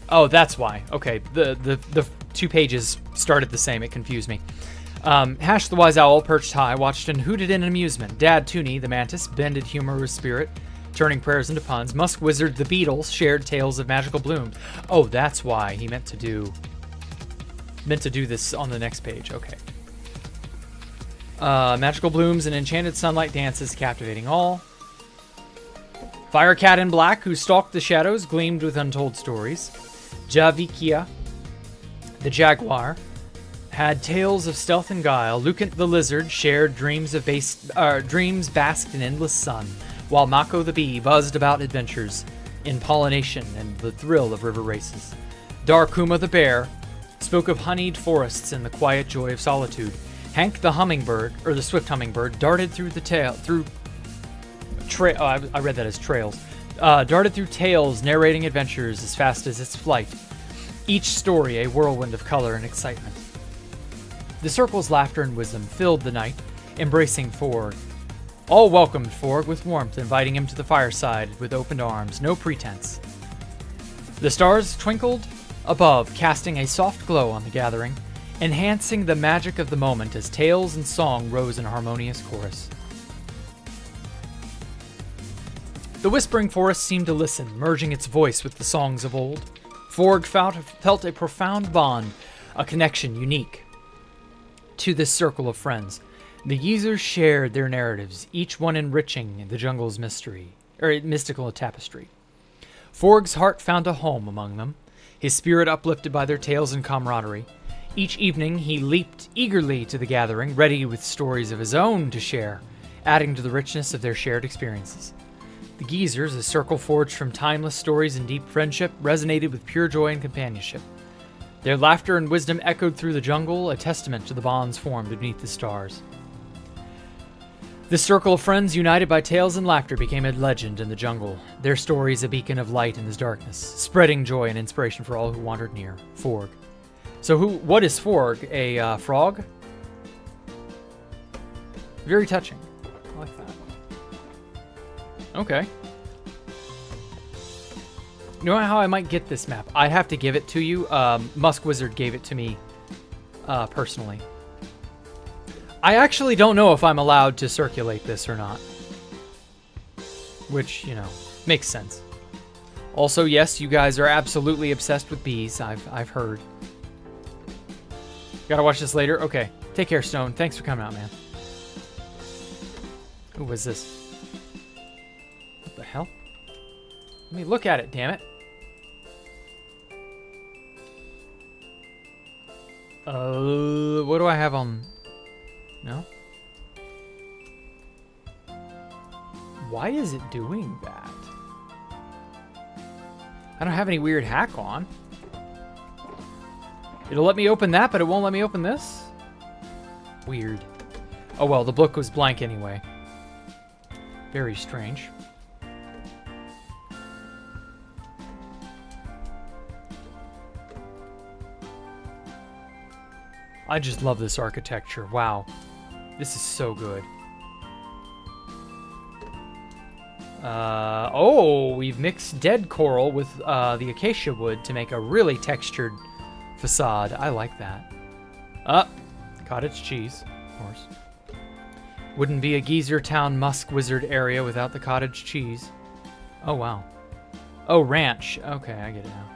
Oh, that's why. Okay, the 2 pages started the same. It confused me. Hash the wise owl, perched high, watched and hooted in amusement. Dad Toonie, the mantis, bended humorous spirit, turning prayers into puns. Musk Wizard, the beetle, shared tales of magical blooms. Oh, that's why he meant to do this on the next page. Okay. Magical blooms and enchanted sunlight dances, captivating all. Firecat in black, who stalked the shadows, gleamed with untold stories. Javikia, the jaguar, had tales of stealth and guile. Lucant the lizard shared dreams basked in endless sun, while Mako the bee buzzed about adventures in pollination and the thrill of river races. Darkuma the bear spoke of honeyed forests and the quiet joy of solitude. Hank the hummingbird, or the swift hummingbird, darted through I read that as trails. Darted through tales, narrating adventures as fast as its flight. Each story a whirlwind of color and excitement. The circle's laughter and wisdom filled the night, embracing Forg. All welcomed Forg with warmth, inviting him to the fireside with open arms, no pretense. The stars twinkled above, casting a soft glow on the gathering, enhancing the magic of the moment as tales and song rose in harmonious chorus. The whispering forest seemed to listen, merging its voice with the songs of old. Forg felt a profound bond, a connection unique to this circle of friends. The Gizers shared their narratives, each one enriching the jungle's mystical tapestry. Forg's heart found a home among them, his spirit uplifted by their tales and camaraderie. Each evening he leaped eagerly to the gathering, ready with stories of his own to share, adding to the richness of their shared experiences. The Gizers, a circle forged from timeless stories and deep friendship, resonated with pure joy and companionship. Their laughter and wisdom echoed through the jungle, a testament to the bonds formed beneath the stars. This circle of friends, united by tales and laughter, became a legend in the jungle, their stories a beacon of light in this darkness, spreading joy and inspiration for all who wandered near. Forg. So what is Forg? A frog? Very touching. I like that. Okay. You know how I might get this map? I have to give it to you. Musk Wizard gave it to me personally. I actually don't know if I'm allowed to circulate this or not. Which, you know, makes sense. Also, yes, you guys are absolutely obsessed with bees. I've heard. Gotta watch this later? Okay. Take care, Stone. Thanks for coming out, man. Who was this? What the hell? Let me look at it, damn it. What do I have on... No? Why is it doing that? I don't have any weird hack on. It'll let me open that, but it won't let me open this? Weird. Oh well, the book was blank anyway. Very strange. I just love this architecture. Wow. This is so good. Oh, we've mixed dead coral with the acacia wood to make a really textured facade. I like that. Cottage cheese, of course. Wouldn't be a Gizer Town Musk Wizard area without the cottage cheese. Oh, wow. Oh, ranch. Okay, I get it now.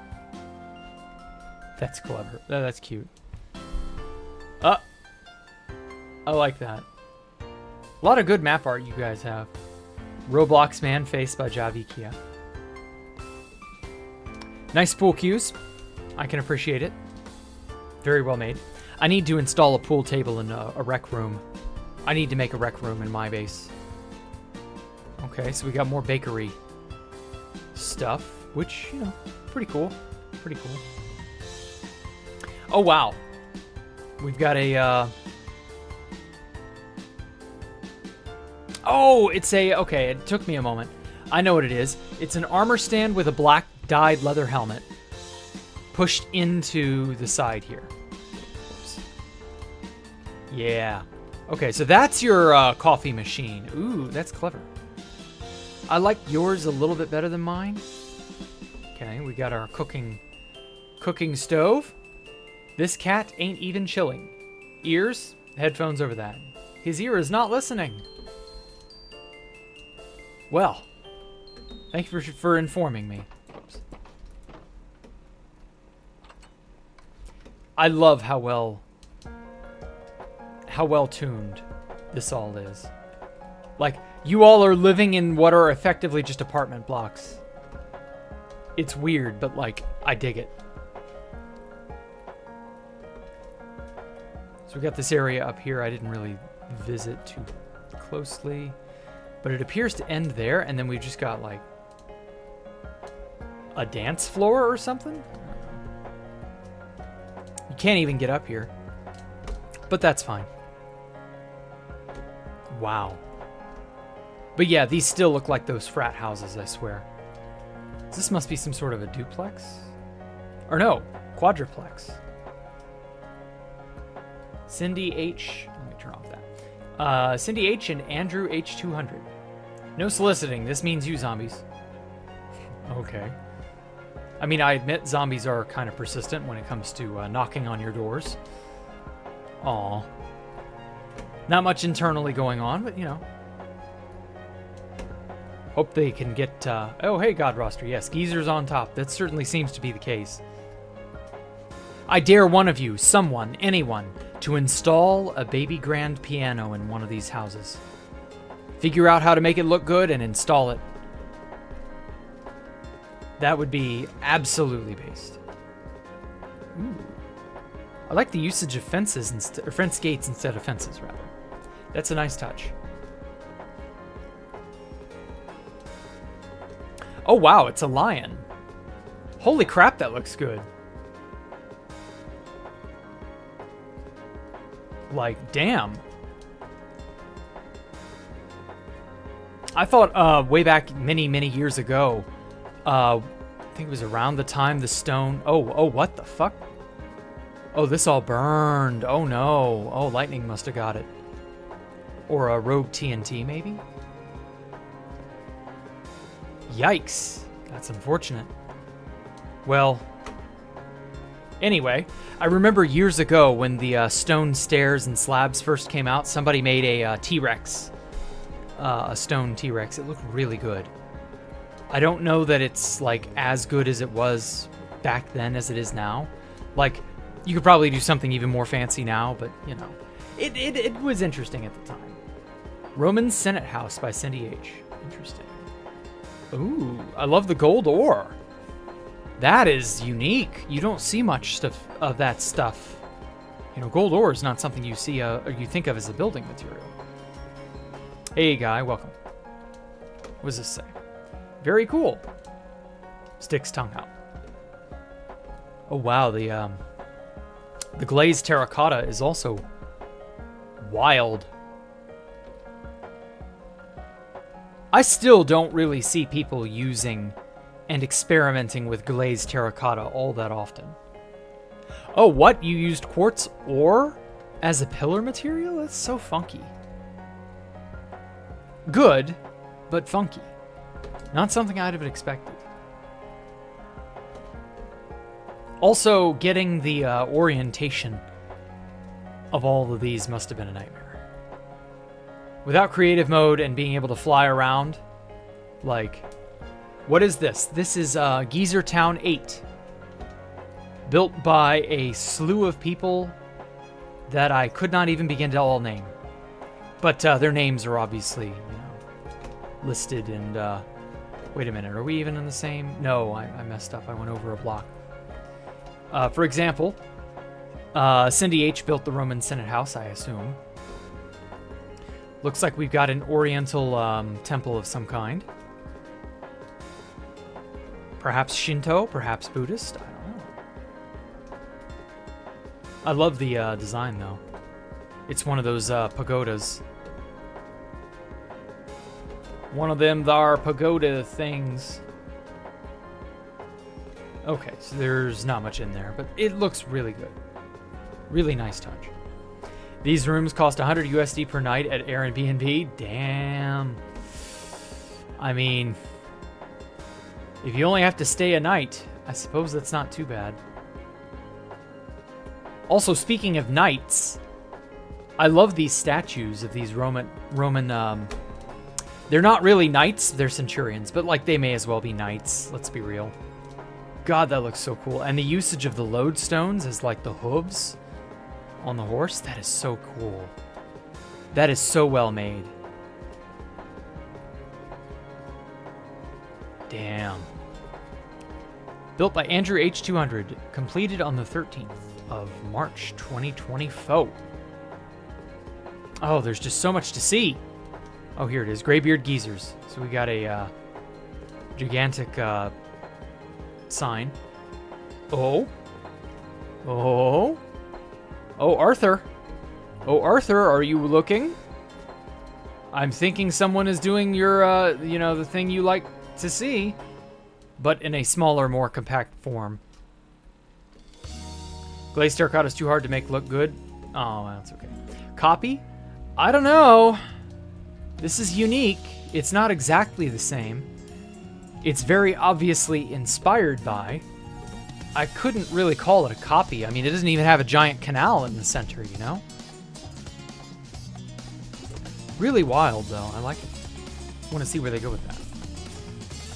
That's clever. That's cute. I like that. A lot of good map art you guys have. Roblox Man Face by Javikia. Nice pool cues. I can appreciate it. Very well made. I need to install a pool table in a rec room. I need to make a rec room in my base. Okay, so we got more bakery stuff, which, you know, pretty cool. Pretty cool. Oh, wow. We've got a, Oh, it's a... Okay, it took me a moment. I know what it is. It's an armor stand with a black dyed leather helmet pushed into the side here. Oops. Yeah. Okay, so that's your coffee machine. Ooh, that's clever. I like yours a little bit better than mine. Okay, we got our cooking stove. This cat ain't even chilling. Ears, headphones over that. His ear is not listening. Well, thank you for informing me. Oops. I love how well tuned this all is. Like, you all are living in what are effectively just apartment blocks. It's weird, but like, I dig it. So we got this area up here I didn't really visit too closely, but it appears to end there, and then we've just got like a dance floor or something. You can't even get up here, but that's fine. Wow. But yeah, these still look like those frat houses, I swear. This must be some sort of a duplex? Or no, quadruplex. Cindy H. Let me turn off that. Cindy H. and Andrew H. 200. No soliciting. This means you zombies. Okay. I mean, I admit zombies are kind of persistent when it comes to knocking on your doors. Aw. Not much internally going on, but you know. Hope they can get, oh, hey, God Roster. Yes, Gizer's on top. That certainly seems to be the case. I dare one of you, someone, anyone, to install a baby grand piano in one of these houses. Figure out how to make it look good and install it. That would be absolutely based. Ooh. I like the usage of fences, or fence gates instead of fences, rather. That's a nice touch. Oh wow, it's a lion. Holy crap, that looks good. Like, damn. I thought way back many years ago, I think it was around the time the stone... Oh, what the fuck? Oh, this all burned. Oh no. Oh, lightning must have got it. Or a rogue TNT, maybe? Yikes. That's unfortunate. Well, anyway, I remember years ago when the stone stairs and slabs first came out, somebody made a T-Rex. A stone T-Rex. It looked really good. I don't know that it's like as good as it was back then as it is now. Like, you could probably do something even more fancy now, but you know, it was interesting at the time. Roman Senate House by Cindy H. Interesting. Ooh, I love the gold ore. That is unique. You don't see much stuff of that stuff. You know, gold ore is not something you see or you think of as a building material. Hey, guy, welcome. What does this say? Very cool. Sticks tongue out. Oh wow, the glazed terracotta is also wild. I still don't really see people using and experimenting with glazed terracotta all that often. Oh, what? You used quartz ore as a pillar material? That's so funky. Good, but funky. Not something I'd have expected. Also, getting the orientation of all of these must have been a nightmare. Without creative mode and being able to fly around, like, what is this? This is Gizer Town 8. Built by a slew of people that I could not even begin to all name. But their names are obviously, you know, listed and, wait a minute, are we even in the same? No, I messed up. I went over a block. For example, Cindy H. built the Roman Senate House, I assume. Looks like we've got an Oriental temple of some kind. Perhaps Shinto, perhaps Buddhist, I don't know. I love the design, though. It's one of those pagodas. One of them thar pagoda things. Okay, so there's not much in there, but it looks really good. Really nice touch. These rooms cost 100 USD per night at Airbnb. Damn. I mean, if you only have to stay a night, I suppose that's not too bad. Also, speaking of knights, I love these statues of these Roman. They're not really knights; they're centurions, but like they may as well be knights. Let's be real. God, that looks so cool. And the usage of the lodestones as like the hooves on the horse, that is so cool. That is so well made. Damn. Built by Andrew H200, completed on the 13th of March 2024. Oh, there's just so much to see. Oh, here it is, Graybeard Geezers. So we got a gigantic sign. Oh, Arthur. Oh, Arthur, are you looking? I'm thinking someone is doing your, the thing you like to see, but in a smaller, more compact form. Glazed terracotta is too hard to make look good. Oh, that's okay. Copy? I don't know. This is unique. It's not exactly the same. It's very obviously inspired by. I couldn't really call it a copy. I mean, it doesn't even have a giant canal in the center, you know? Really wild, though. I like it. I want to see where they go with that.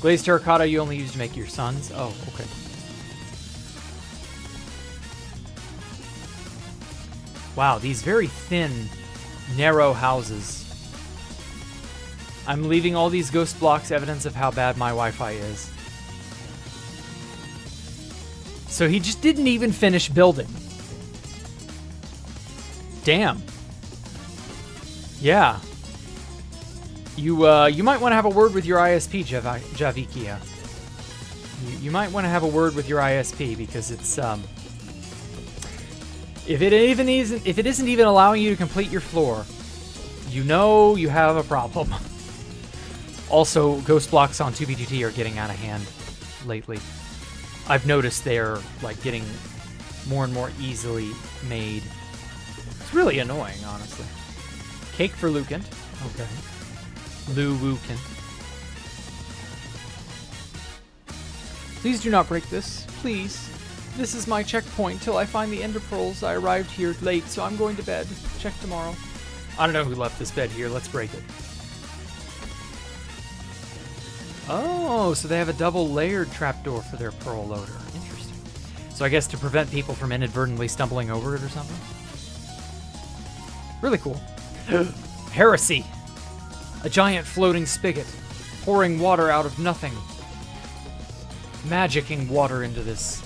Glazed terracotta you only use to make your sons? Oh, okay. Wow, these very thin, narrow houses. I'm leaving all these ghost blocks evidence of how bad my Wi-Fi is. So he just didn't even finish building. Damn. Yeah. You might want to have a word with your ISP, Javikia. You might want to have a word with your ISP because it's if it isn't even allowing you to complete your floor, you know you have a problem. Also, ghost blocks on 2B2T are getting out of hand lately. I've noticed they're like getting more and more easily made. It's really annoying, honestly. Cake for Lukent. Okay. Lukent. Please do not break this. Please. This is my checkpoint till I find the ender pearls. I arrived here late, so I'm going to bed. Check tomorrow. I don't know who left this bed here. Let's break it. Oh, so they have a double layered trapdoor for their pearl loader. Interesting. So I guess to prevent people from inadvertently stumbling over it or something? Really cool. Heresy. A giant floating spigot, pouring water out of nothing. Magicking water into this.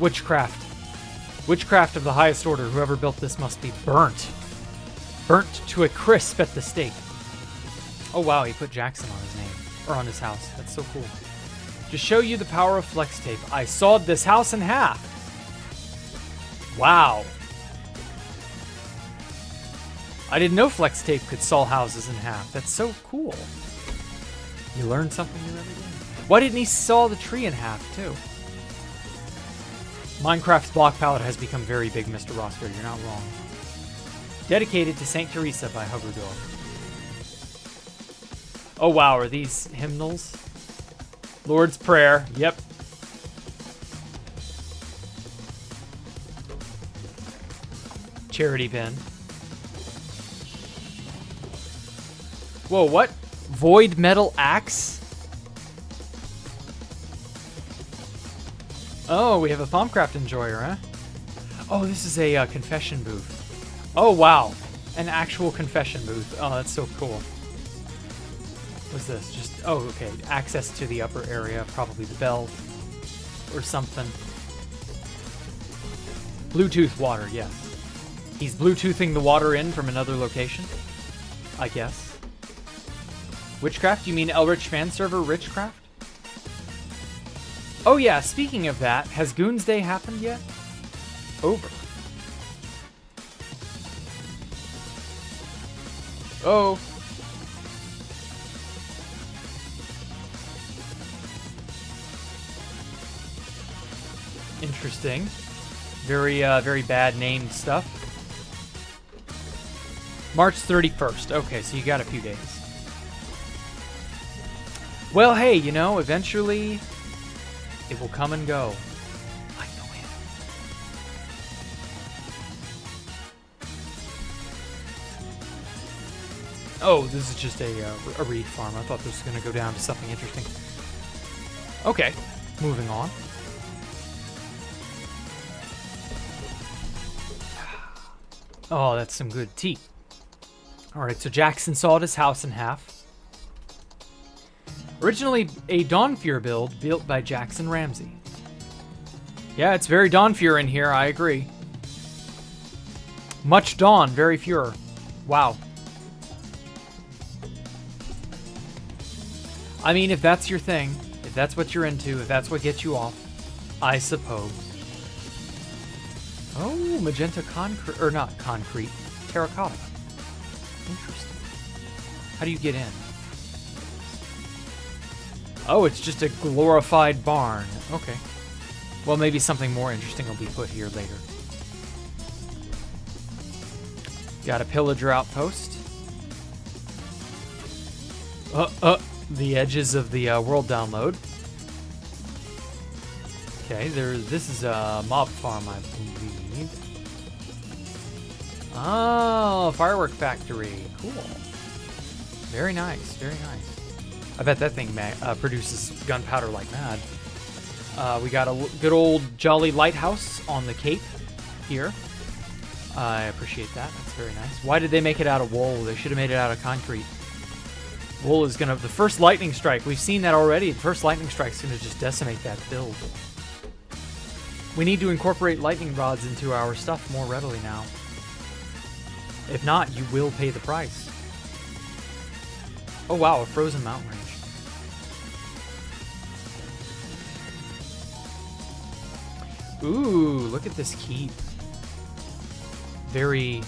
Witchcraft. Witchcraft of the highest order. Whoever built this must be burnt. Burnt to a crisp at the stake. Oh wow, he put Jackson on his name. Or on his house. That's so cool. To show you the power of flex tape, I sawed this house in half. Wow. I didn't know flex tape could saw houses in half. That's so cool. You learn something new every day. Why didn't he saw the tree in half, too? Minecraft's block palette has become very big, Mr. Roscoe. You're not wrong. Dedicated to St. Teresa by Huggerdorf. Oh, wow. Are these hymnals? Lord's Prayer. Yep. Charity bin. Whoa, what? Void metal axe? Oh, we have a Thaumcraft enjoyer, huh? Oh, this is a confession booth. Oh, wow. An actual confession booth. Oh, that's so cool. What's this? Just, oh, okay. Access to the upper area, probably the bell or something. Bluetooth water, yes. He's Bluetoothing the water in from another location, I guess. Witchcraft? You mean Elrich fan server Richcraft? Oh yeah, speaking of that, has Goons Day happened yet? Over. Oh. Interesting. Very, very bad named stuff. March 31st. Okay, so you got a few days. Well, hey, you know, eventually it will come and go. Like the wind. Oh, this is just a reed farm. I thought this was going to go down to something interesting. Okay, moving on. Oh, that's some good tea. All right, so Jackson sawed his house in half. Originally a Dawnfear build built by Jackson Ramsey. Yeah, it's very Dawnfear in here, I agree. Much Dawn, very Fure. Wow. I mean, if that's your thing, if that's what you're into, if that's what gets you off, I suppose. Oh, magenta concrete, or not concrete, terracotta. Interesting. How do you get in? Oh, it's just a glorified barn. Okay. Well, maybe something more interesting will be put here later. Got a pillager outpost. The edges of the world download. Okay, this is a mob farm, I believe. Oh, firework factory. Cool. Very nice, very nice. I bet that thing produces gunpowder like mad. We got a good old jolly lighthouse on the cape here. I appreciate that. That's very nice. Why did they make it out of wool? They should have made it out of concrete. Wool is gonna... The first lightning strike, we've seen that already. The first lightning strike's gonna just decimate that build. We need to incorporate lightning rods into our stuff more readily now. If not, you will pay the price. Oh wow, a frozen mountain range. Ooh, look at this keep. Very...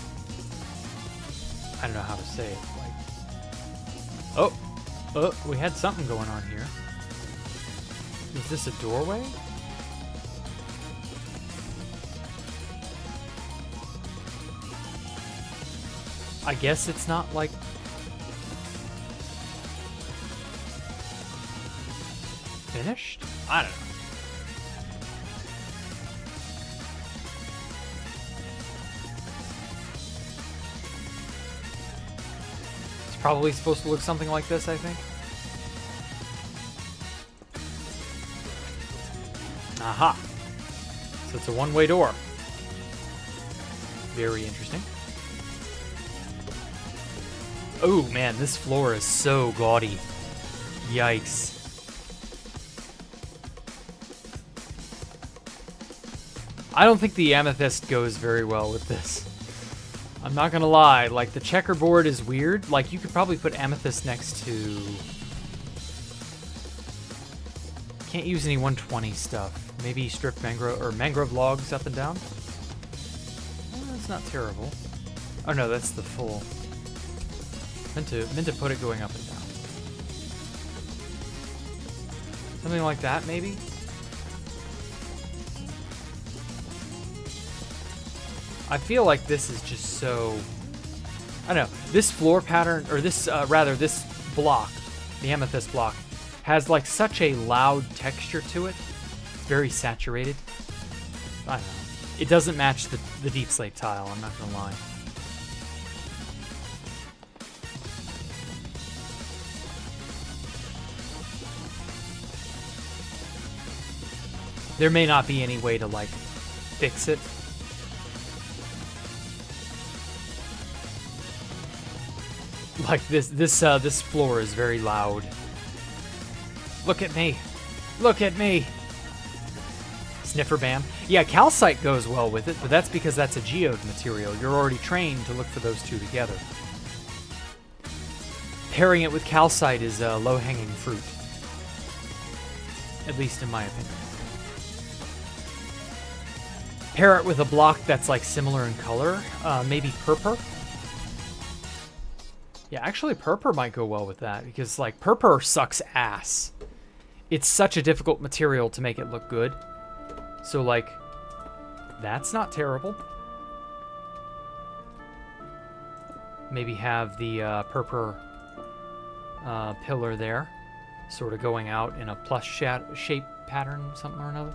I don't know how to say it. Like... Oh, we had something going on here. Is this a doorway? I guess it's not like... finished? I don't know. It's probably supposed to look something like this, I think. Aha! So it's a one-way door. Very interesting. Oh man, this floor is so gaudy. Yikes. I don't think the amethyst goes very well with this. I'm not gonna lie, like the checkerboard is weird. Like you could probably put amethyst next to... Can't use any 120 stuff. Maybe strip mangrove logs up and down. Well, that's not terrible. Oh no, that's the full. Meant to put it going up and down. Something like that, maybe? I feel like this is just so... I don't know. This floor pattern, or this, this block, the amethyst block, has like such a loud texture to it. Very saturated. I don't know. It doesn't match the deep slate tile, I'm not gonna lie. There may not be any way to, like, fix it. Like, this floor is very loud. Look at me. Look at me. Sniffer Bam. Yeah, calcite goes well with it, but that's because that's a geode material. You're already trained to look for those two together. Pairing it with calcite is low-hanging fruit. At least in my opinion. Pair it with a block that's like similar in color. Maybe purpur. Yeah, actually purpur might go well with that because like purpur sucks ass. It's such a difficult material to make it look good. So like That's not terrible. Maybe have the purple pillar there, sort of going out in a plus shape pattern, something or another.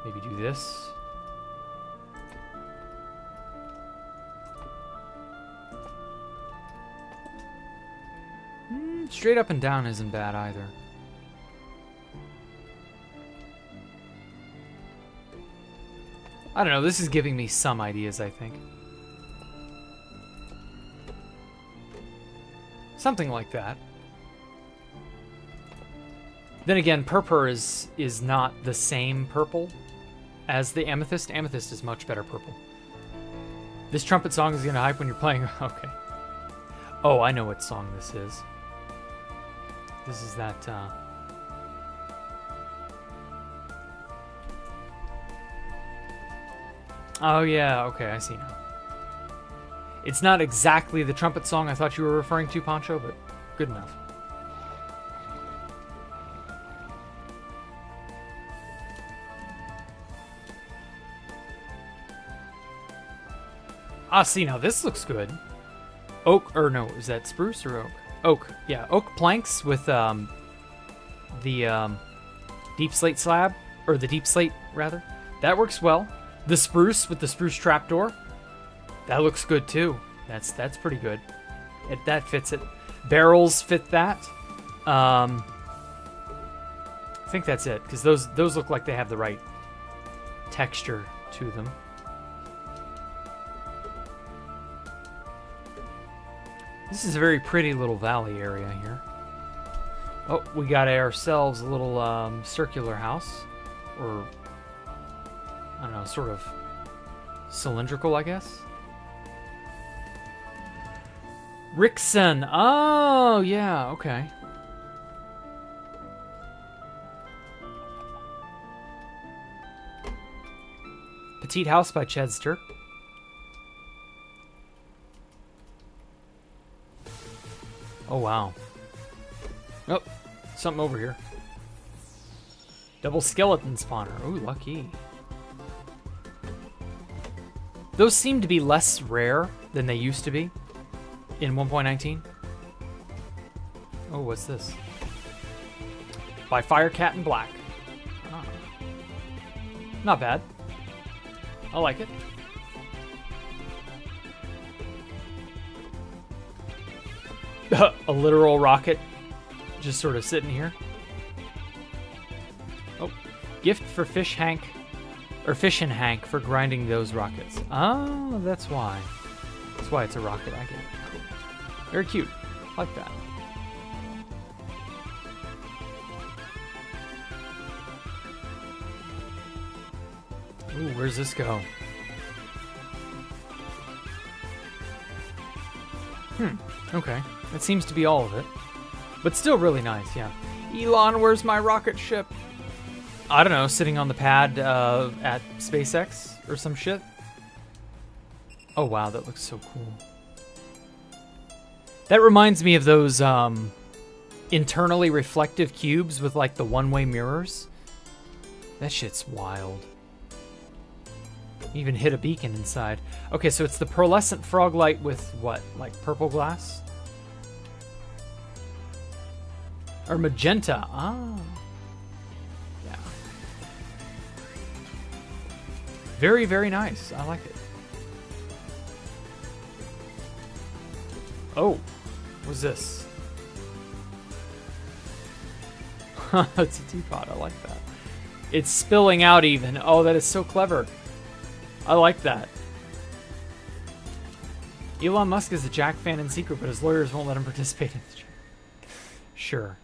Maybe do this. Straight up and down isn't bad either. I don't know, this is giving me some ideas, I think. Something like that. Then again, purple is not the same purple as the amethyst. Amethyst is much better purple. This trumpet song is gonna hype when you're playing. Okay. Oh, I know what song this is. This is that, Oh, yeah, okay, I see now. It's not exactly the trumpet song I thought you were referring to, Poncho, but good enough. Ah, see, now this looks good. Oak, or no, is that spruce or oak? Oak, yeah, oak planks with the deep slate slab, or the deep slate, rather. That works well. The spruce with the spruce trapdoor, that looks good too. That's pretty good. That fits it. Barrels fit that. I think that's it, because those look like they have the right texture to them. This is a very pretty little valley area here. Oh, we got ourselves a little circular house, or I don't know, sort of cylindrical, I guess. Rickson. Oh, yeah, okay. Petite House by Chedster. Oh, wow. Oh, something over here. Double skeleton spawner. Ooh, lucky. Those seem to be less rare than they used to be in 1.19. Oh, what's this? By Firecat in Black. Oh. Not bad. I like it. A literal rocket just sort of sitting here. Oh, gift for Fish Hank, or Fish and Hank for grinding those rockets. Oh, that's why. That's why it's a rocket, I get it. Very cute. Like that. Ooh, where's this go? Okay. That seems to be all of it. But still really nice, yeah. Elon, where's my rocket ship? I don't know, sitting on the pad at SpaceX or some shit. Oh, wow, that looks so cool. That reminds me of those internally reflective cubes with, like, the one-way mirrors. That shit's wild. Even hit a beacon inside. Okay, so it's the pearlescent frog light with what? Like purple glass? Or magenta. Ah. Yeah. Very, very nice. I like it. Oh. What's this? It's a teapot. I like that. It's spilling out even. Oh, that is so clever. I like that. Elon Musk is a Jack fan in secret, but his lawyers won't let him participate in the Jack. Sure.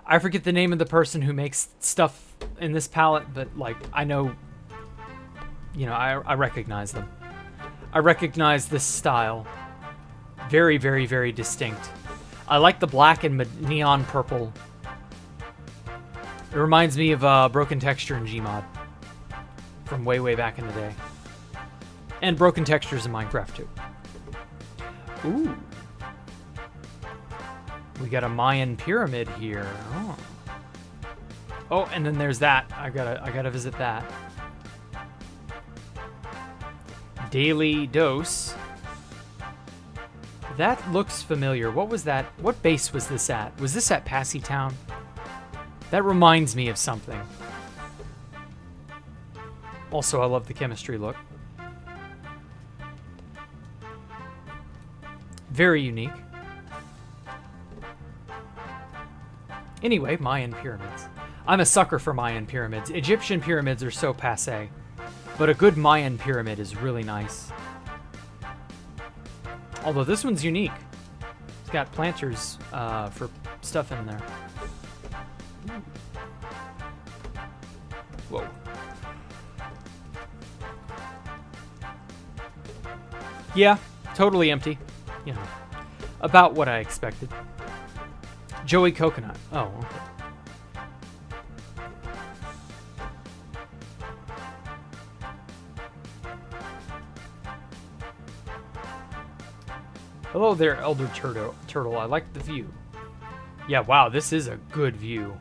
I forget the name of the person who makes stuff in this palette, but like I know, you know, I recognize them. I recognize this style. Very, very, very distinct. I like the black and neon purple. It reminds me of Broken Texture in Gmod. From way, way back in the day. And Broken Textures in Minecraft, too. Ooh. We got a Mayan pyramid here. Oh. Oh, and then there's that. I gotta visit that. Daily Dose. That looks familiar. What was that? What base was this at? Was this at Passy Town? That reminds me of something. Also, I love the chemistry look. Very unique. Anyway, Mayan pyramids. I'm a sucker for Mayan pyramids. Egyptian pyramids are so passé, but a good Mayan pyramid is really nice. Although this one's unique. It's got planters for stuff in there. Whoa. Yeah, totally empty. You know, about what I expected. Joey Coconut. Oh, okay. Hello there, Elder Turtle. I like the view. Yeah, wow, this is a good view.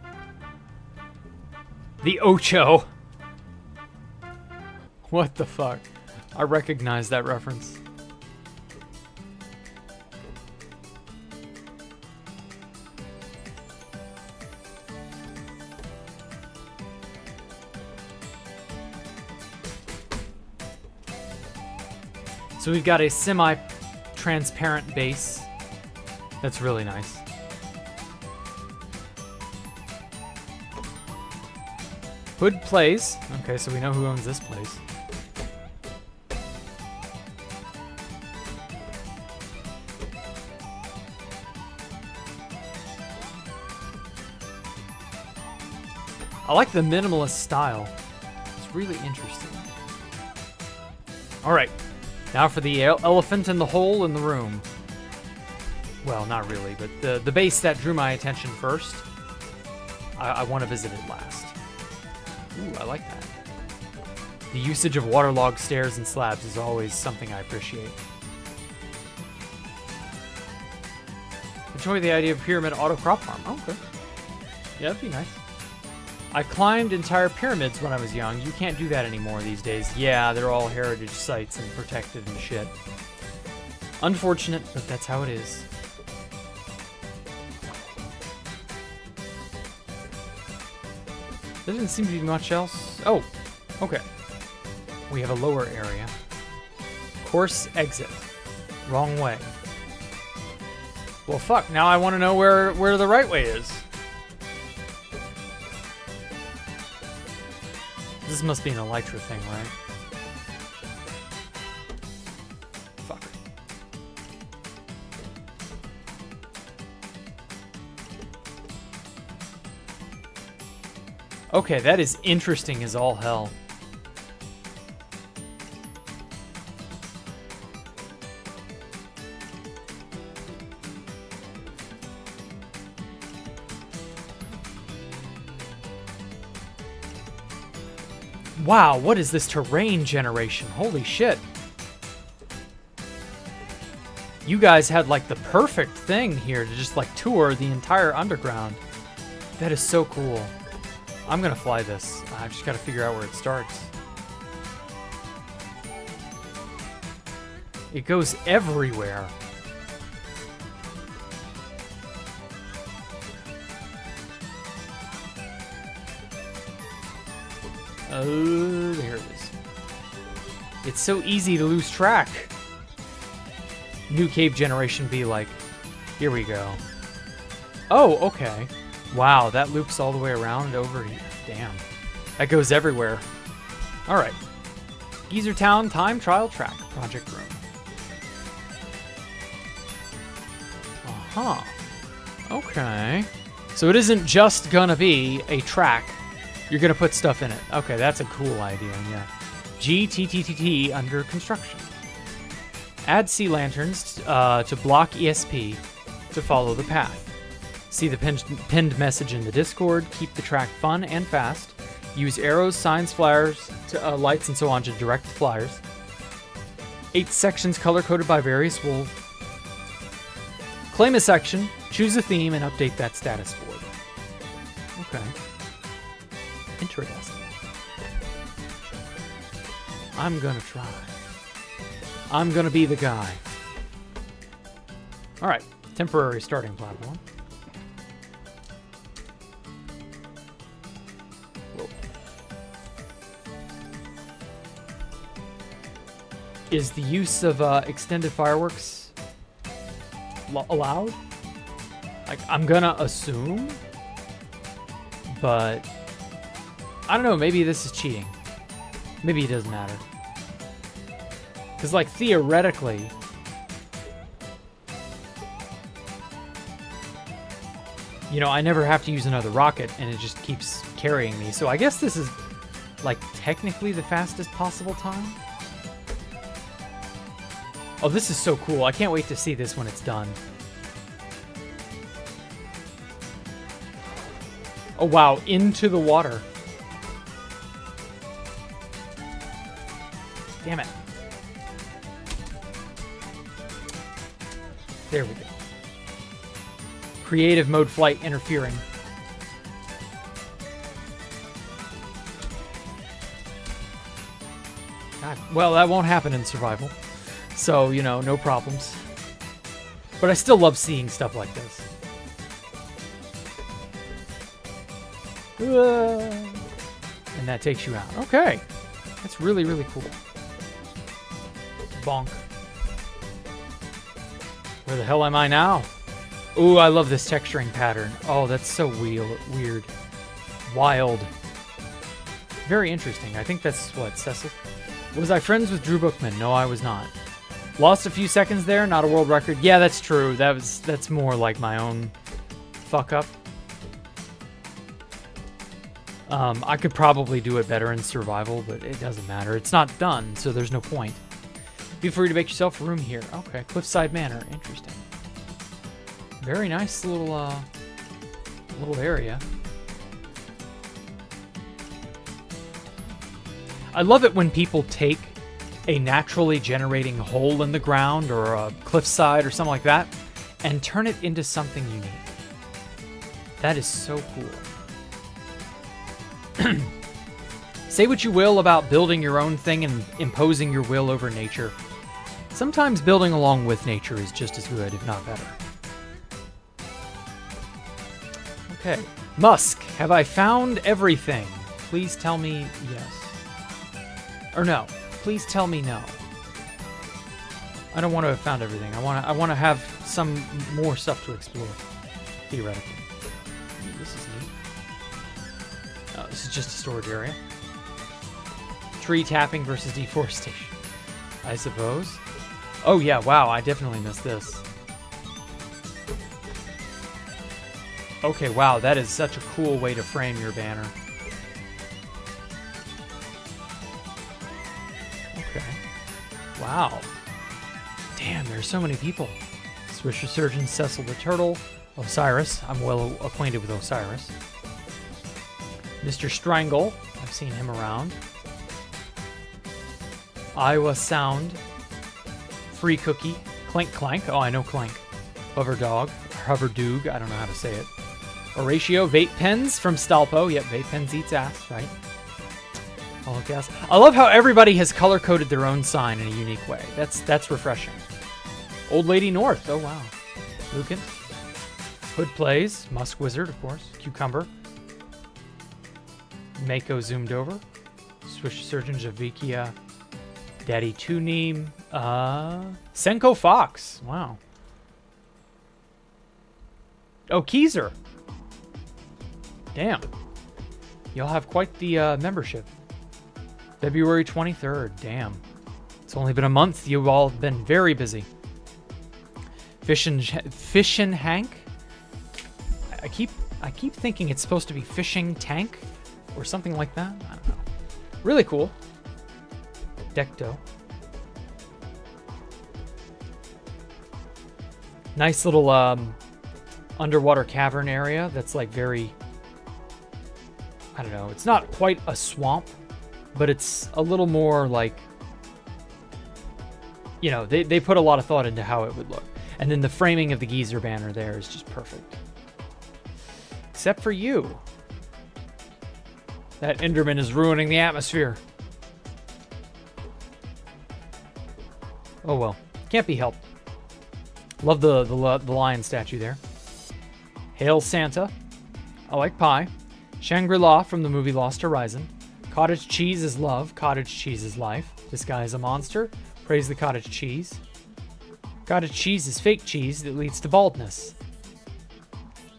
The Ocho. What the fuck? I recognize that reference. So we've got a semi-transparent base. That's really nice. Hood Plays. Okay, so we know who owns this place. I like the minimalist style. It's really interesting. All right. Now for the elephant in the hole in the room. Well, not really, but the base that drew my attention first. I want to visit it last. Ooh, I like that. The usage of waterlogged stairs and slabs is always something I appreciate. Enjoy the idea of pyramid auto crop farm. Oh, okay. Yeah, that'd be nice. I climbed entire pyramids when I was young. You can't do that anymore these days. Yeah, they're all heritage sites and protected and shit. Unfortunate, but that's how it is. There doesn't seem to be much else. Oh, okay. We have a lower area. Course exit. Wrong way. Well, fuck. Now I want to know where the right way is. This must be an Elytra thing, right? Fuck. Okay, that is interesting as all hell. Wow, what is this terrain generation? Holy shit. You guys had like the perfect thing here to just like tour the entire underground. That is so cool. I'm gonna fly this. I've just gotta figure out where it starts. It goes everywhere. Oh, there it is. It's so easy to lose track. New cave generation be like, here we go. Oh, okay. Wow, that loops all the way around over here. Damn. That goes everywhere. All right. Gizer Town Time Trial Track Project Room. Uh-huh. Okay. So it isn't just gonna be a track. You're gonna put stuff in it. Okay, that's a cool idea, yeah. GTTTT under construction. Add sea lanterns to block ESP to follow the path. See the pinned message in the Discord. Keep the track fun and fast. Use arrows, signs, flyers, lights, and so on to direct the flyers. 8 sections color-coded by various wolves. Claim a section, choose a theme, and update that status board. Okay. Interesting. I'm gonna try. I'm gonna be the guy. Alright, temporary starting platform. Whoa. Is the use of extended fireworks allowed? Like, I'm gonna assume, but I don't know, maybe this is cheating. Maybe it doesn't matter. Because, like, theoretically, you know, I never have to use another rocket, and it just keeps carrying me. So I guess this is, like, technically the fastest possible time. Oh, this is so cool. I can't wait to see this when it's done. Oh, wow. Into the water. Damn it. There we go. Creative mode flight interfering. God, well, that won't happen in survival. So, you know, no problems. But I still love seeing stuff like this. And that takes you out. Okay. That's really, really cool. Bonk. Where the hell am I now? Ooh, I love this texturing pattern. Oh, that's so weird. Wild. Very interesting. I think that's what, Cecil? Was I friends with Drew Bookman? No, I was not. Lost a few seconds there, not a world record. Yeah, that's true. That's more like my own fuck up. I could probably do it better in survival, but it doesn't matter. It's not done, so there's no point. Feel free to make yourself a room here. Okay, Cliffside Manor. Interesting. Very nice little area. I love it when people take a naturally generating hole in the ground or a cliffside or something like that and turn it into something unique. That is so cool. Say what you will about building your own thing and imposing your will over nature. Sometimes building along with nature is just as good, if not better. Okay. Musk, have I found everything? Please tell me yes. Or no. Please tell me no. I don't want to have found everything. I want to have some more stuff to explore, theoretically. Ooh, this is neat. Oh, this is just a storage area. Tree tapping versus deforestation, I suppose. Oh yeah, wow, I definitely missed this. Okay, wow, that is such a cool way to frame your banner. Okay. Wow. Damn, there's so many people. Swisher Surgeon, Cecil the Turtle, Osiris. I'm well acquainted with Osiris. Mr. Strangle. I've seen him around. Iowa Sound. Free Cookie. Clank Clank. Oh, I know Clank. Hover Dog. Hover Doog. I don't know how to say it. Horatio. Vape Pens from Stalpo. Yep, Vape Pens eats ass, right? Oh, gas. I love how everybody has color-coded their own sign in a unique way. That's refreshing. Old Lady North. Oh, wow. Lucan. Hood Plays. Musk Wizard, of course. Cucumber. Mako zoomed over. Swish Surgeon Javikia. Daddy Tuneem. Senko Fox. Wow. Oh, Gizer. Damn. Y'all have quite the membership. February 23rd. Damn. It's only been a month. You've all been very busy. Fishin' Hank. I keep thinking it's supposed to be Fishing Tank or something like that. I don't know. Really cool. Decto. Nice little underwater cavern area that's like very, I don't know, it's not quite a swamp, but it's a little more like, you know, they put a lot of thought into how it would look. And then the framing of the Gizer banner there is just perfect. Except for you. That Enderman is ruining the atmosphere. Oh well. Can't be helped. Love the lion statue there. Hail Santa. I like pie. Shangri-La from the movie Lost Horizon. Cottage cheese is love. Cottage cheese is life. This guy is a monster. Praise the cottage cheese. Cottage cheese is fake cheese that leads to baldness.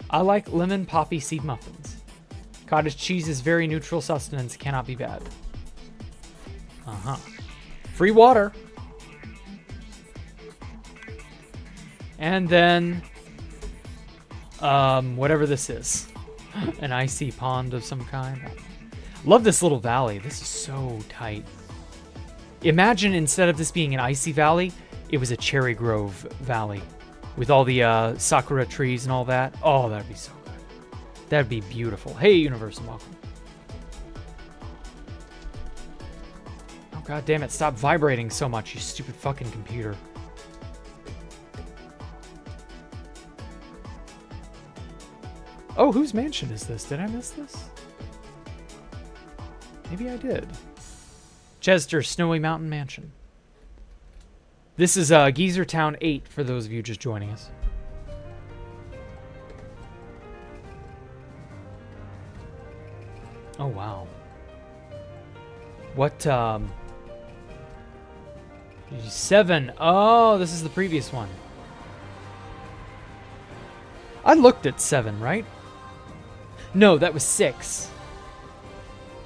I like lemon poppy seed muffins. Cottage cheese is very neutral sustenance. Cannot be bad. Free water. And then, whatever this is. An icy pond of some kind. Love this little valley. This is so tight. Imagine instead of this being an icy valley, it was a cherry grove valley with all the sakura trees and all that. Oh, that'd be so good. That'd be beautiful. Hey, universe, and welcome. Oh, god damn it. Stop vibrating so much, you stupid fucking computer. Oh, whose mansion is this? Did I miss this? Maybe I did. Chester Snowy Mountain Mansion. This is Gizer Town 8 for those of you just joining us. Oh, wow. What, 7. Oh, this is the previous one. I looked at 7, right? No, that was 6.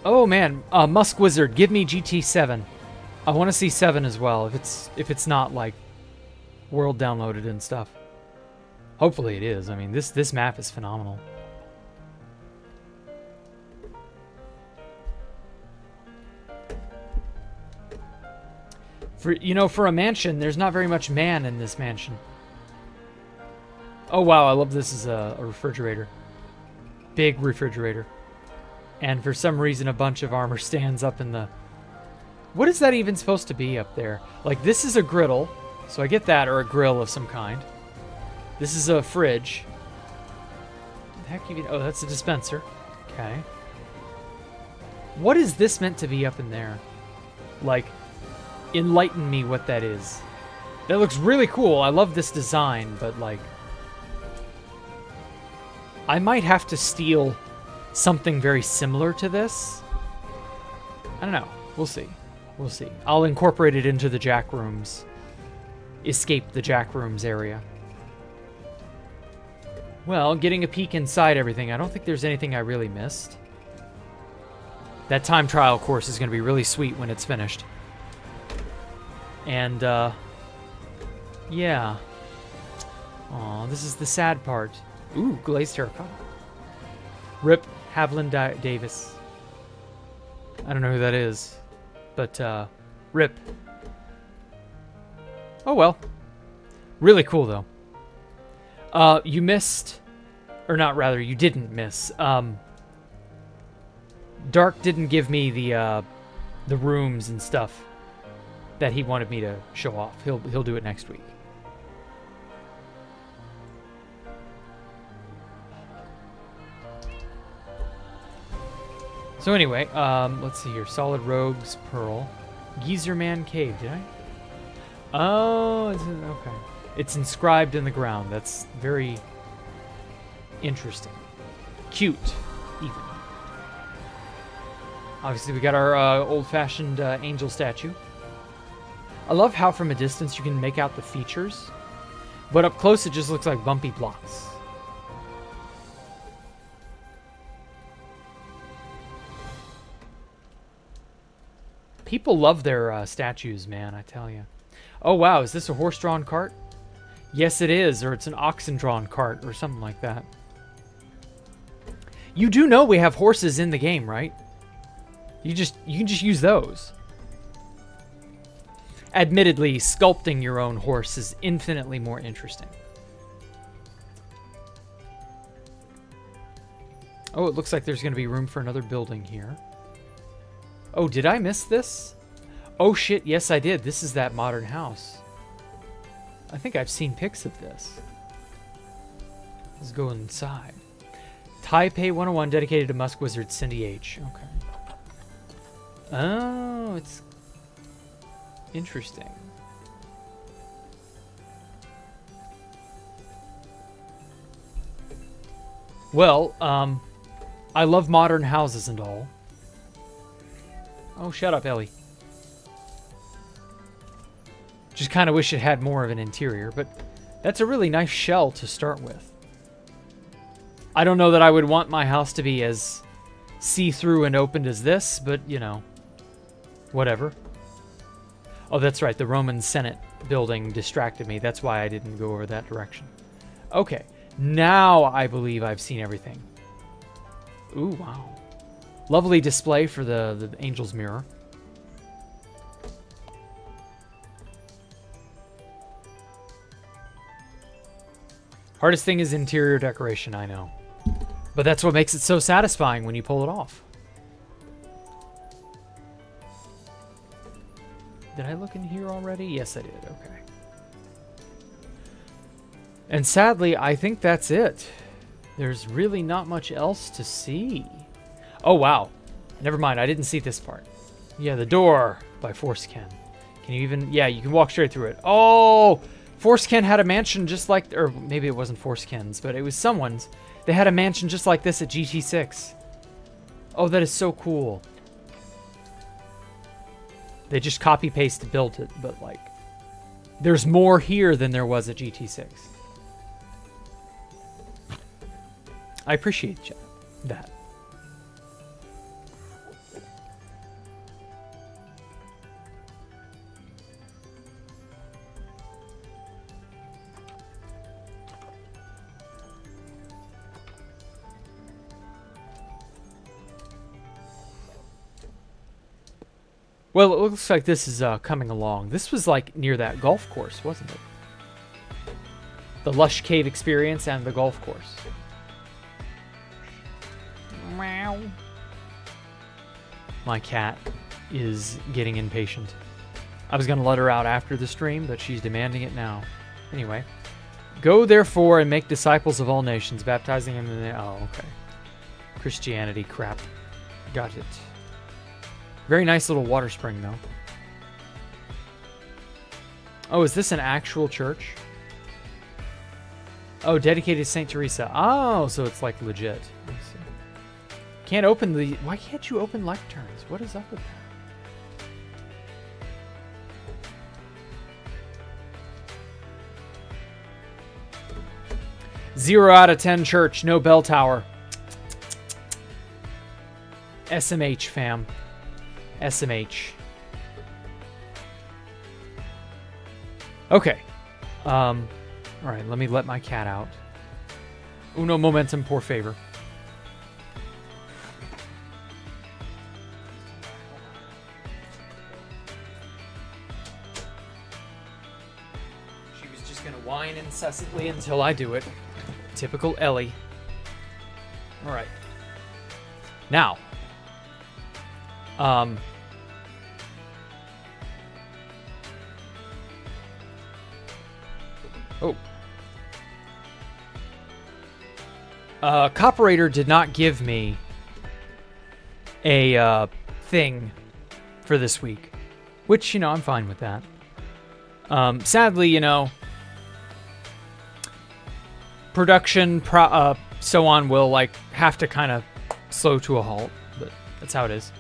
Oh man, Musk Wizard, give me GT7. I want to see 7 as well. If it's not like world downloaded and stuff. Hopefully it is. I mean, this map is phenomenal. For a mansion, there's not very much man in this mansion. Oh wow, I love this as a refrigerator. Big refrigerator. And for some reason a bunch of armor stands up in the... What is that even supposed to be up there? Like, this is a griddle, so I get that, or a grill of some kind. This is a fridge. What the heck even... Oh, that's a dispenser. Okay. What is this meant to be up in there? Like, enlighten me what that is. That looks really cool. I love this design, but like... I might have to steal something very similar to this. I don't know. We'll see. We'll see. I'll incorporate it into the Jack Rooms. Escape the Jack Rooms area. Well, getting a peek inside everything, I don't think there's anything I really missed. That time trial course is going to be really sweet when it's finished. And, yeah. Aw, this is the sad part. Ooh, glazed terracotta. Rip Haviland Davis. I don't know who that is. But, rip. Oh well. Really cool, though. You missed... Or not, rather, you didn't miss. Dark didn't give me the rooms and stuff that he wanted me to show off. He'll do it next week. So anyway, let's see here. Solid Rogues Pearl. Geezer Man Cave, did I? Oh, okay. It's inscribed in the ground. That's very interesting. Cute, even. Obviously, we got our old-fashioned angel statue. I love how from a distance you can make out the features, but up close it just looks like bumpy blocks. People love their statues, man, I tell you. Oh, wow, is this a horse-drawn cart? Yes, it is, or it's an oxen-drawn cart, or something like that. You do know we have horses in the game, right? You can just use those. Admittedly, sculpting your own horse is infinitely more interesting. Oh, it looks like there's going to be room for another building here. Oh, did I miss this? Oh shit, yes I did. This is that modern house. I think I've seen pics of this. Let's go inside. Taipei 101 dedicated to Musk Wizard Cindy H. Okay. Oh, it's interesting. Well, I love modern houses and all. Oh, shut up, Ellie. Just kind of wish it had more of an interior, but that's a really nice shell to start with. I don't know that I would want my house to be as see-through and opened as this, but, you know, whatever. Oh, that's right, the Roman Senate building distracted me. That's why I didn't go over that direction. Okay, now I believe I've seen everything. Ooh, wow. Lovely display for the Angel's Mirror. Hardest thing is interior decoration, I know. But that's what makes it so satisfying when you pull it off. Did I look in here already? Yes, I did. Okay. And sadly, I think that's it. There's really not much else to see. Oh, wow. Never mind. I didn't see this part. Yeah, the door by Forcecan. Can you even... Yeah, you can walk straight through it. Oh! Forcecan had a mansion just like... Or maybe it wasn't Forcecan's, but it was someone's. They had a mansion just like this at GT6. Oh, that is so cool. They just copy-paste built it, but like... There's more here than there was at GT6. I appreciate that. Well, it looks like this is coming along. This was like near that golf course, wasn't it? The Lush Cave experience and the golf course. Meow. My cat is getting impatient. I was going to let her out after the stream, but she's demanding it now. Anyway. Go therefore and make disciples of all nations, baptizing them in the... Oh, okay. Christianity crap. Got it. Very nice little water spring, though. Oh, is this an actual church? Oh, dedicated to St. Teresa. Oh, so it's like legit. I see. Can't open the... Why can't you open lecterns? What is up with that? 0 out of 10 church. No bell tower. SMH, fam. SMH. Okay. All right, let me let my cat out. Uno momentum por favor. She was just gonna whine incessantly until I do it. Typical Ellie. All right. Now. Oh. Copperator did not give me a thing for this week, which, you know, I'm fine with that. Sadly, you know, production, so on will like have to kind of slow to a halt, but that's how it is.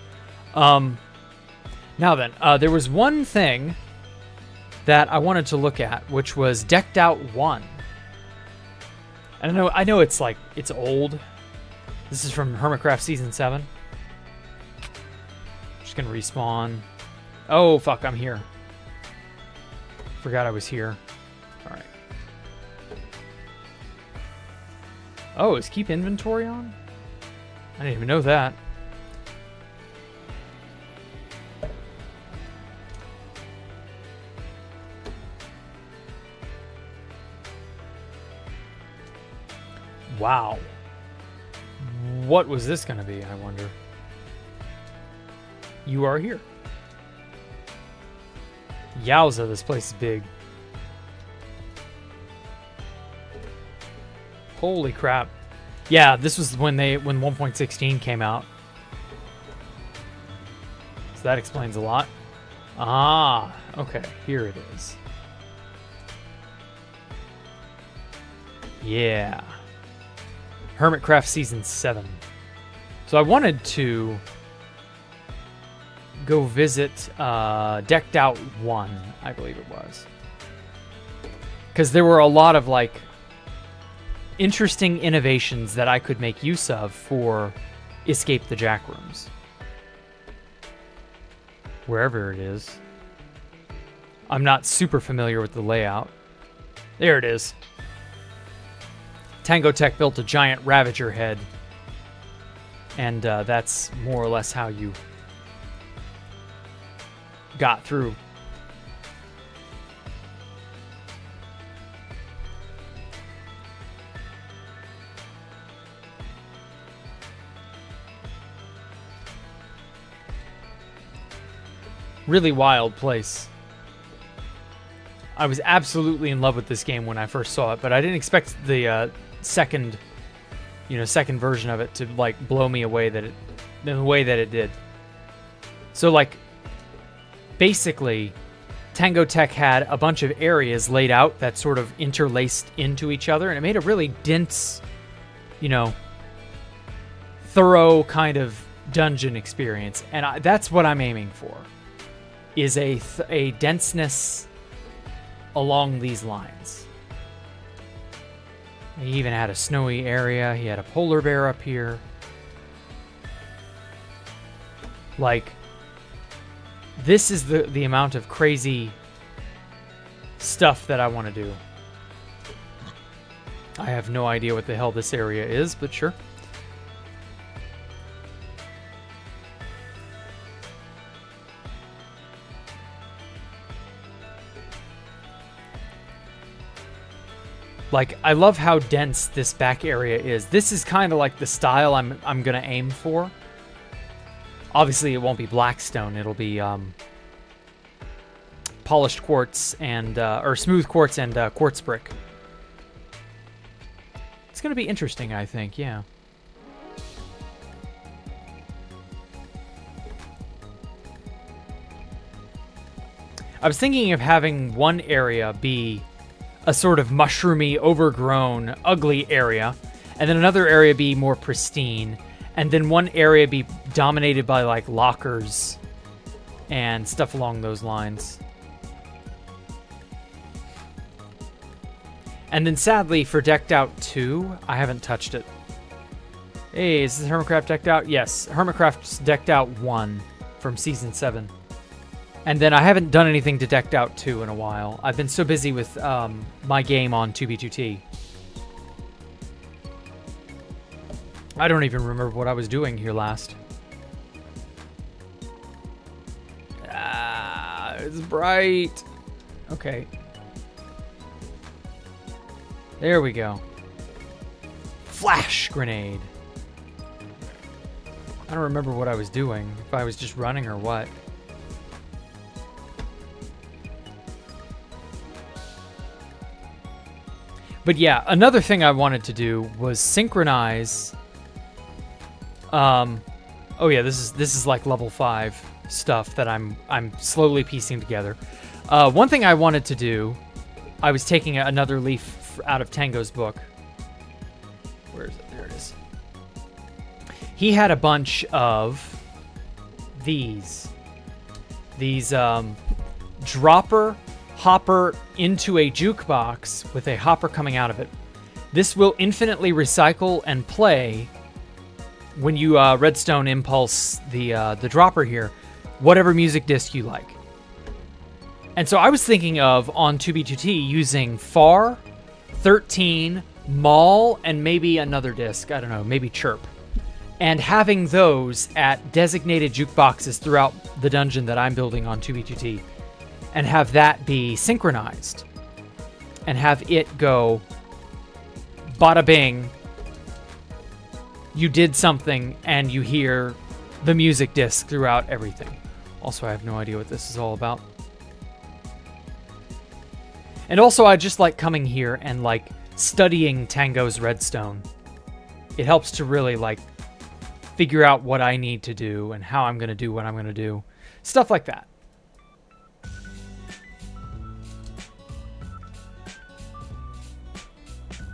Now then, there was one thing that I wanted to look at, which was Decked Out 1. And I know it's like, it's old. This is from Hermitcraft Season 7. Just gonna respawn. Oh, fuck, I'm here. Forgot I was here. Alright. Oh, is keep inventory on? I didn't even know that. Wow. What was this going to be, I wonder? You are here. Yowza, this place is big. Holy crap. Yeah, this was when 1.16 came out. So that explains a lot. Ah, okay, here it is. Yeah. Hermitcraft Season 7. So I wanted to go visit Decked Out 1, I believe it was. Because there were a lot of, like, interesting innovations that I could make use of for Escape the Jack Rooms. Wherever it is. I'm not super familiar with the layout. There it is. Tango Tech built a giant Ravager head. And that's more or less how you got through. Really wild place. I was absolutely in love with this game when I first saw it, but I didn't expect the second version of it to like blow me away in the way that it did. So like basically Tango Tech had a bunch of areas laid out that sort of interlaced into each other, and it made a really dense, thorough kind of dungeon experience. And that's what I'm aiming for, is a denseness along these lines. He even had a snowy area. He had a polar bear up here. Like, this is the amount of crazy stuff that I want to do. I have no idea what the hell this area is, but sure. Like, I love how dense this back area is. This is kind of like the style I'm gonna aim for. Obviously, it won't be blackstone. It'll be polished quartz and or smooth quartz and quartz brick. It's gonna be interesting, I think. Yeah. I was thinking of having one area be a sort of mushroomy, overgrown, ugly area, and then another area be more pristine, and then one area be dominated by like lockers and stuff along those lines. And then sadly for Decked Out 2, I haven't touched it. Hey, is this Hermitcraft Decked Out? Yes, Hermitcraft's Decked Out 1 from Season 7. And then I haven't done anything to Decked Out 2 in a while. I've been so busy with my game on 2B2T. I don't even remember what I was doing here last. Ah, it's bright. Okay. There we go. Flash grenade. I don't remember what I was doing. If I was just running or what. But yeah, another thing I wanted to do was synchronize. Oh yeah, this is like level 5 stuff that I'm slowly piecing together. One thing I wanted to do, I was taking another leaf out of Tango's book. Where is it? There it is. He had a bunch of these dropper hopper into a jukebox with a hopper coming out of it. This will infinitely recycle and play when you redstone impulse the dropper here, whatever music disc you like. And so I was thinking of on 2B2T using FAR, 13, Mall, and maybe another disc, I don't know, maybe Chirp, and having those at designated jukeboxes throughout the dungeon that I'm building on 2B2T. And have that be synchronized. And have it go, bada bing, you did something, and you hear the music disc throughout everything. Also, I have no idea what this is all about. And also, I just like coming here and like studying Tango's redstone. it helps to really like figure out what I need to do and how I'm going to do what I'm going to do. Stuff like that.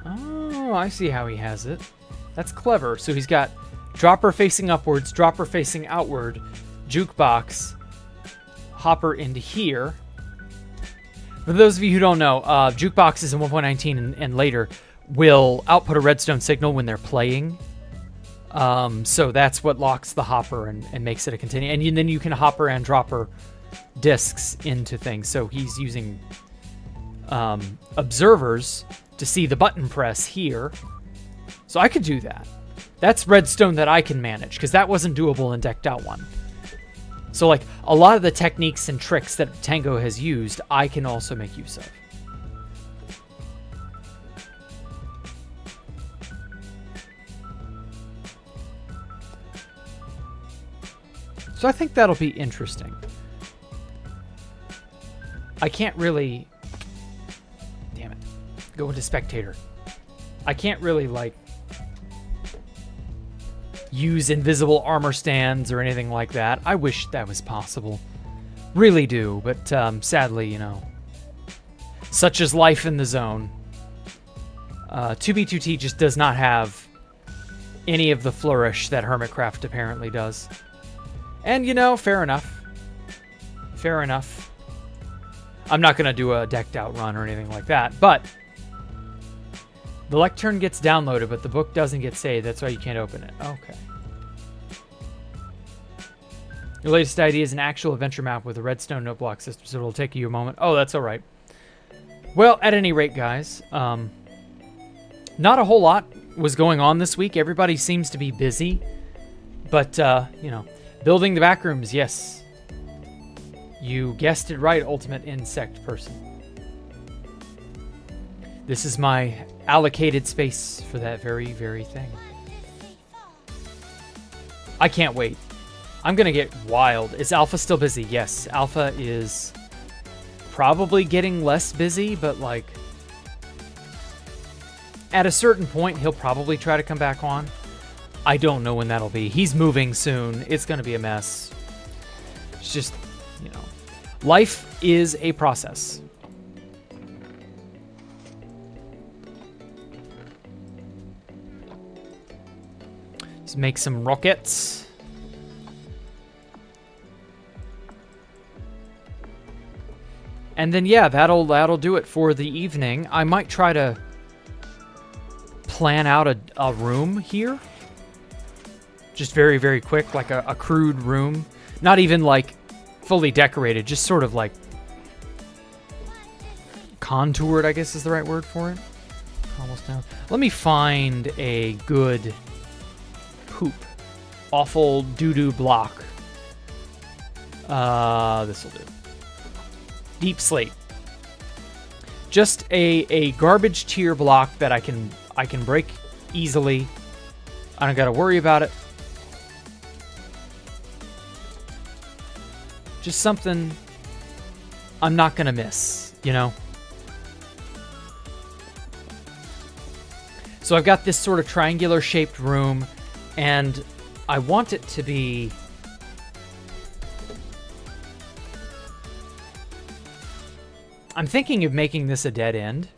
Oh, I see how he has it. That's clever. So he's got dropper facing upwards, dropper facing outward, jukebox, hopper into here. For those of you who don't know, jukeboxes in 1.19 and later will output a redstone signal when they're playing. So that's what locks the hopper and makes it a continue. And then you can hopper and dropper discs into things. So he's using observers to see the button press here. So I could do that. That's redstone that I can manage, because that wasn't doable in Decked Out 1. So like a lot of the techniques and tricks that Tango has used, I can also make use of. So I think that'll be interesting. I can't really... Damn it. Go into spectator. I can't really, like, use invisible armor stands or anything like that. I wish that was possible. Really do, but sadly, you know, such is life in the zone. 2B2T just does not have any of the flourish that Hermitcraft apparently does. And, you know, fair enough. Fair enough. I'm not going to do a Decked Out run or anything like that, but the lectern gets downloaded, but the book doesn't get saved. That's why you can't open it. Okay. Your latest idea is an actual adventure map with a redstone note block system, so it'll take you a moment. Oh, that's all right. Well, at any rate, guys, not a whole lot was going on this week. Everybody seems to be busy, but, you know, building the back rooms, yes. You guessed it right, Ultimate Insect Person. This is my allocated space for that very, very thing. I can't wait. I'm going to get wild. Is Alpha still busy? Yes, Alpha is probably getting less busy, but like at a certain point, he'll probably try to come back on. I don't know when that'll be. He's moving soon. It's going to be a mess. It's just, you know, life is a process. Let's make some rockets. And then, yeah, that'll do it for the evening. I might try to plan out a room here. Just very, very quick, like a crude room. Not even, like, fully decorated. Just sort of, like, contoured, I guess is the right word for it. Almost down. Let me find a good poop. Awful doo-doo block. This'll do. Deep slate. Just a garbage tier block that I can break easily. I don't gotta worry about it. Just something I'm not gonna miss, you know? So I've got this sort of triangular shaped room, and I want it to be... I'm thinking of making this a dead end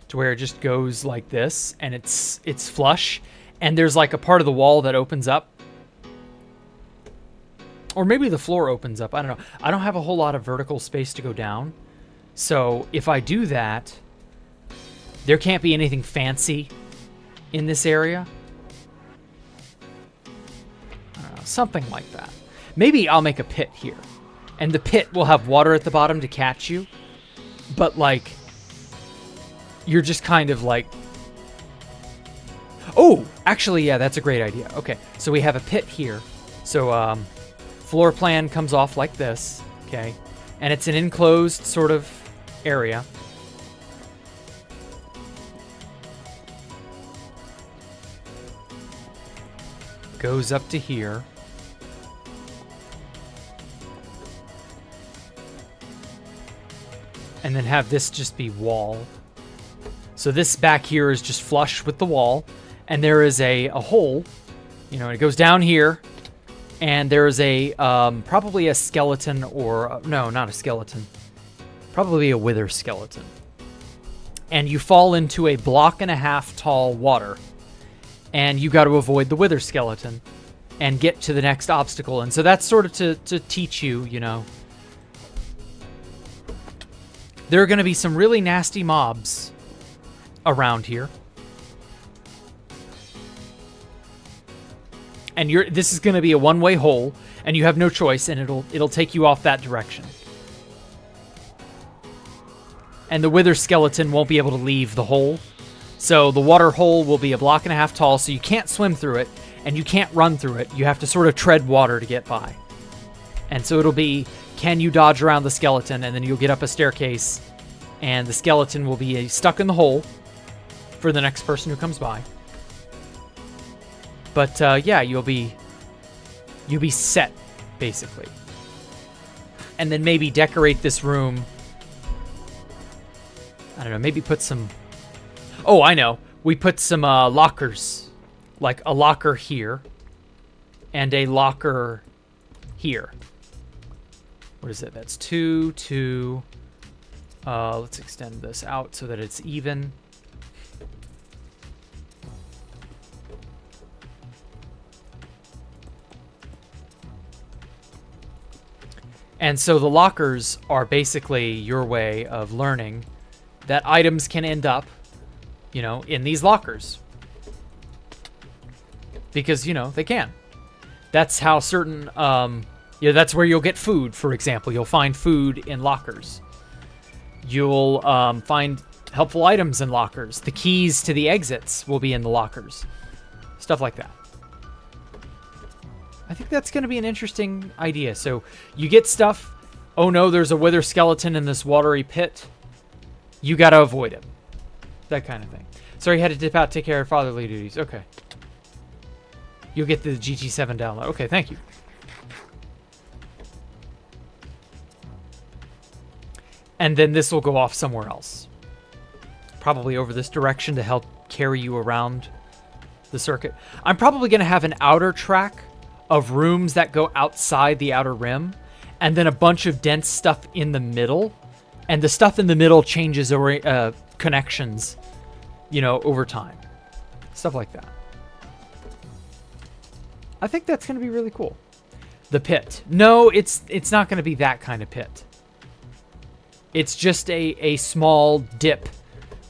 to where it just goes like this and it's flush and there's like a part of the wall that opens up. Or maybe the floor opens up. I don't know. I don't have a whole lot of vertical space to go down. So if I do that, there can't be anything fancy in this area. I don't know, something like that. Maybe I'll make a pit here. And the pit will have water at the bottom to catch you. But, like, you're just kind of like... Oh, actually, yeah, that's a great idea. Okay, so we have a pit here. So, floor plan comes off like this, okay? And it's an enclosed sort of area. Goes up to here. And then have this just be wall. So this back here is just flush with the wall. and there is a hole, you know, and it goes down here, and there is a probably a skeleton or no, not a skeleton, probably a wither skeleton, and you fall into a 1.5 block tall water, and you got to avoid the wither skeleton and get to the next obstacle. And so that's sort of to teach you, you know, there are going to be some really nasty mobs around here. And this is going to be a one-way hole, and you have no choice, and it'll take you off that direction. And the wither skeleton won't be able to leave the hole. So the water hole will be 1.5 block tall, so you can't swim through it, and you can't run through it. You have to sort of tread water to get by. And so it'll be, can you dodge around the skeleton, and then you'll get up a staircase, and the skeleton will be stuck in the hole for the next person who comes by. But yeah, you'll be set, basically. And then maybe decorate this room. I don't know, maybe put some... Oh, I know. We put some lockers. Like a locker here. And a locker here. What is it? That's 2, 2. Let's extend this out so that it's even. And so the lockers are basically your way of learning that items can end up, you know, in these lockers. Because, you know, they can. That's how certain, you know, that's where you'll get food, for example. You'll find food in lockers. You'll find helpful items in lockers. The keys to the exits will be in the lockers. Stuff like that. I think that's going to be an interesting idea. So you get stuff. Oh no, there's a wither skeleton in this watery pit. You got to avoid it. That kind of thing. Sorry, you had to dip out, take care of fatherly duties. Okay. You'll get the GT7 download. Okay, thank you. And then this will go off somewhere else. Probably over this direction to help carry you around the circuit. I'm probably going to have an outer track of rooms that go outside the outer rim, and then a bunch of dense stuff in the middle, and the stuff in the middle changes connections, you know, over time. Stuff like that. I think that's going to be really cool. The pit. No, it's not going to be that kind of pit. It's just a small dip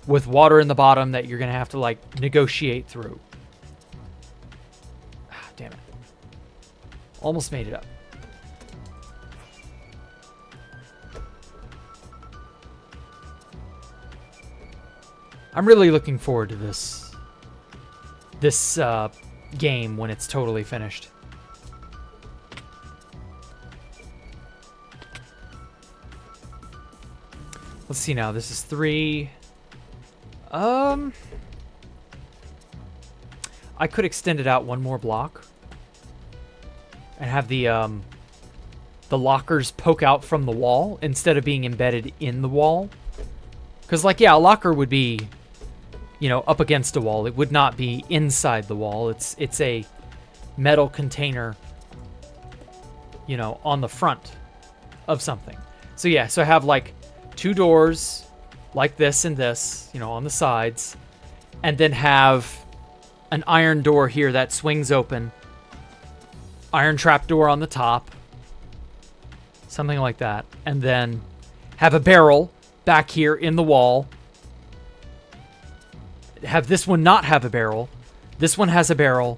with water in the bottom that you're going to have to, like, negotiate through. Ah, damn it. Almost made it up. I'm really looking forward to this game when it's totally finished. Let's see now. This is 3. I could extend it out one more block and have the lockers poke out from the wall instead of being embedded in the wall. Because, like, yeah, a locker would be, you know, up against a wall. It would not be inside the wall. It's a metal container, you know, on the front of something. So, yeah, so I have, like, 2 doors like this and this, you know, on the sides, and then have an iron door here that swings open, iron trap door on the top, something like that, and then have a barrel back here in the wall. Have this one not have a barrel. This one has a barrel.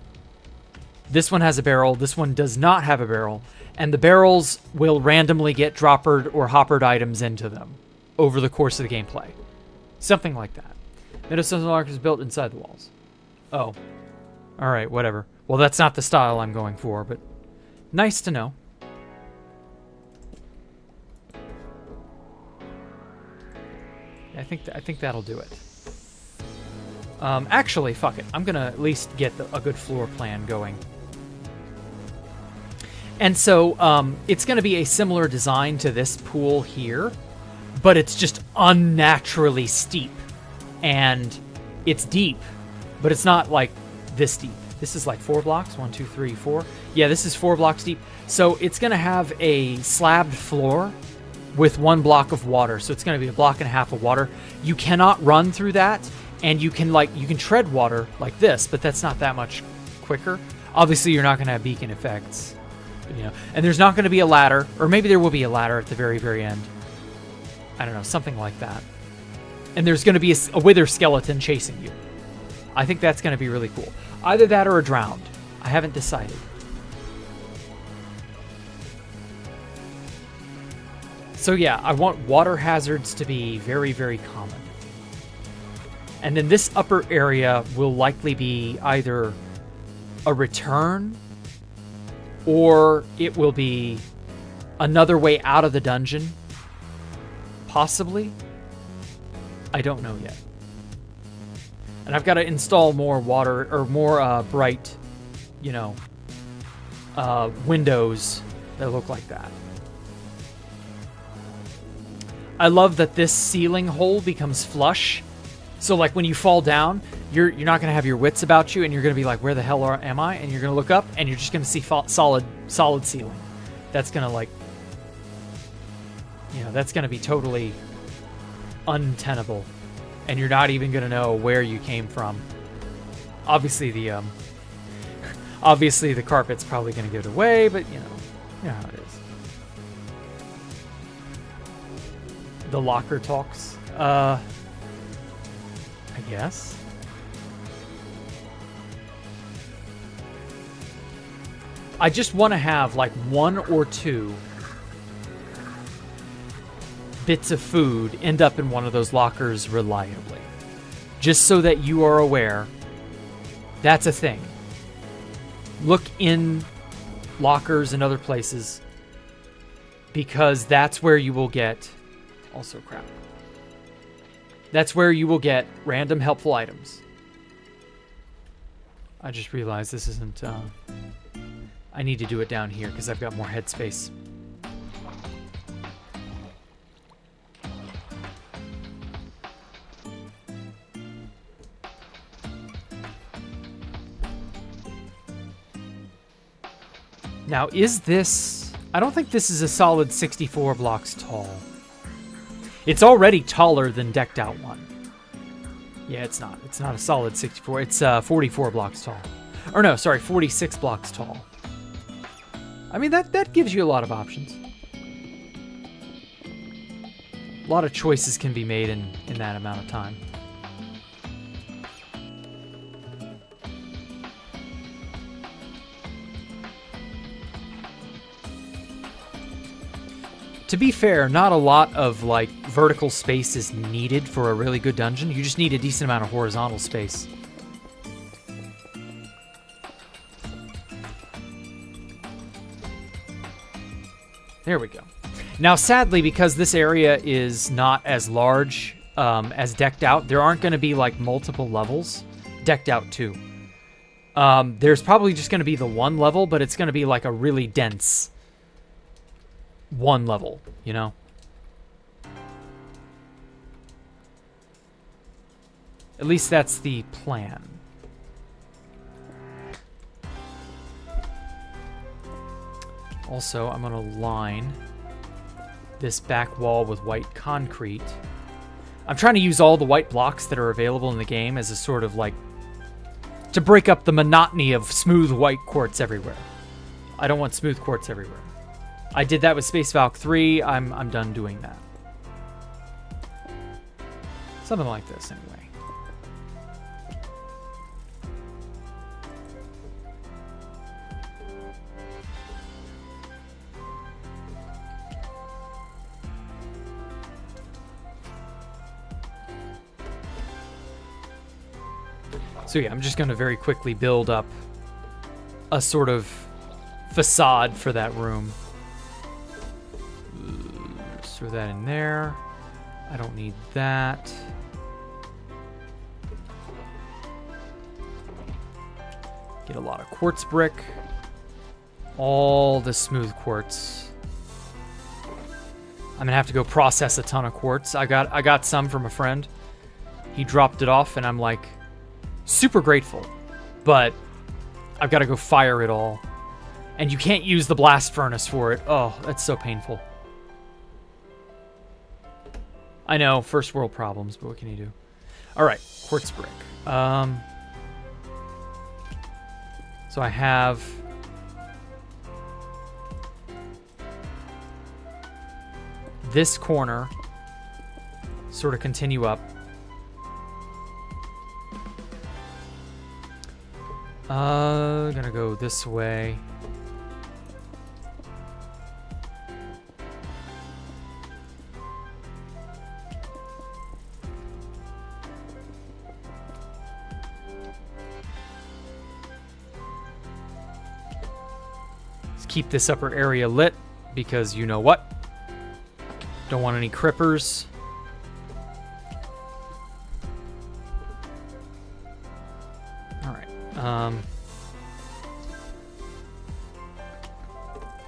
This one has a barrel. This one does not have a barrel. And the barrels will randomly get droppered or hoppered items into them over the course of the gameplay. Something like that. Meadowstone Locker is built inside the walls. Oh. Alright, whatever. Well, that's not the style I'm going for, but nice to know. I think that'll do it. Actually, fuck it. I'm gonna at least get a good floor plan going. And so, it's gonna be a similar design to this pool here, but it's just unnaturally steep. And it's deep, but it's not, like, this deep. This is like 4 blocks. 1, 2, 3, 4. Yeah, this is 4 blocks deep. So it's going to have a slabbed floor with 1 block of water. So it's going to be a block and a half of water. You cannot run through that, and you can tread water like this, but that's not that much quicker. Obviously, you're not going to have beacon effects, you know. And there's not going to be a ladder, or maybe there will be a ladder at the very, very end. I don't know, something like that. And there's going to be a wither skeleton chasing you. I think that's going to be really cool. Either that or a drowned. I haven't decided. So yeah, I want water hazards to be very, very common. And then this upper area will likely be either a return, or it will be another way out of the dungeon. Possibly. I don't know yet. And I've got to install more water, or more bright, you know, windows that look like that. I love that this ceiling hole becomes flush. So like when you fall down, you're not going to have your wits about you, and you're going to be like, where the hell am I? And you're going to look up, and you're just going to see solid ceiling. That's going to, like, you know, that's going to be totally untenable. And you're not even going to know where you came from. Obviously the carpet's probably going to give it away, but you know how it is. The locker talks. I guess. I just want to have like 1 or 2 bits of food end up in one of those lockers reliably. Just so that you are aware that's a thing. Look in lockers and other places, because that's where you will get... Also crap. That's where you will get random helpful items. I just realized this isn't... I need to do it down here because I've got more headspace. Now, is this... I don't think this is a solid 64 blocks tall. It's already taller than Decked Out one. Yeah, it's not. It's not a solid 64. It's 44 blocks tall. Or no, sorry, 46 blocks tall. I mean, that gives you a lot of options. A lot of choices can be made in that amount of time. To be fair, not a lot of like vertical space is needed for a really good dungeon. You just need a decent amount of horizontal space. There we go. Now, sadly, because this area is not as large as Decked Out, there aren't going to be like multiple levels. Decked Out 2. There's probably just going to be the one level, but it's going to be like a really dense one level, you know? At least that's the plan. Also, I'm going to line this back wall with white concrete. I'm trying to use all the white blocks that are available in the game as a sort of like... to break up the monotony of smooth white quartz everywhere. I don't want smooth quartz everywhere. I did that with Space Valk 3. I'm done doing that. Something like this, anyway. So yeah, I'm just going to very quickly build up a sort of facade for that room. Throw that in there. I don't need that. Get a lot of quartz brick. All the smooth quartz. I'm gonna have to go process a ton of quartz. I got some from a friend. He dropped it off, and I'm like super grateful. but I've got to go fire it all. And you can't use the blast furnace for it. Oh, that's so painful. I know, first world problems, but what can you do? All right, quartz brick. So I have this corner sort of continue up. Gonna go this way. Let's keep this upper area lit because you know what? Don't want any crippers.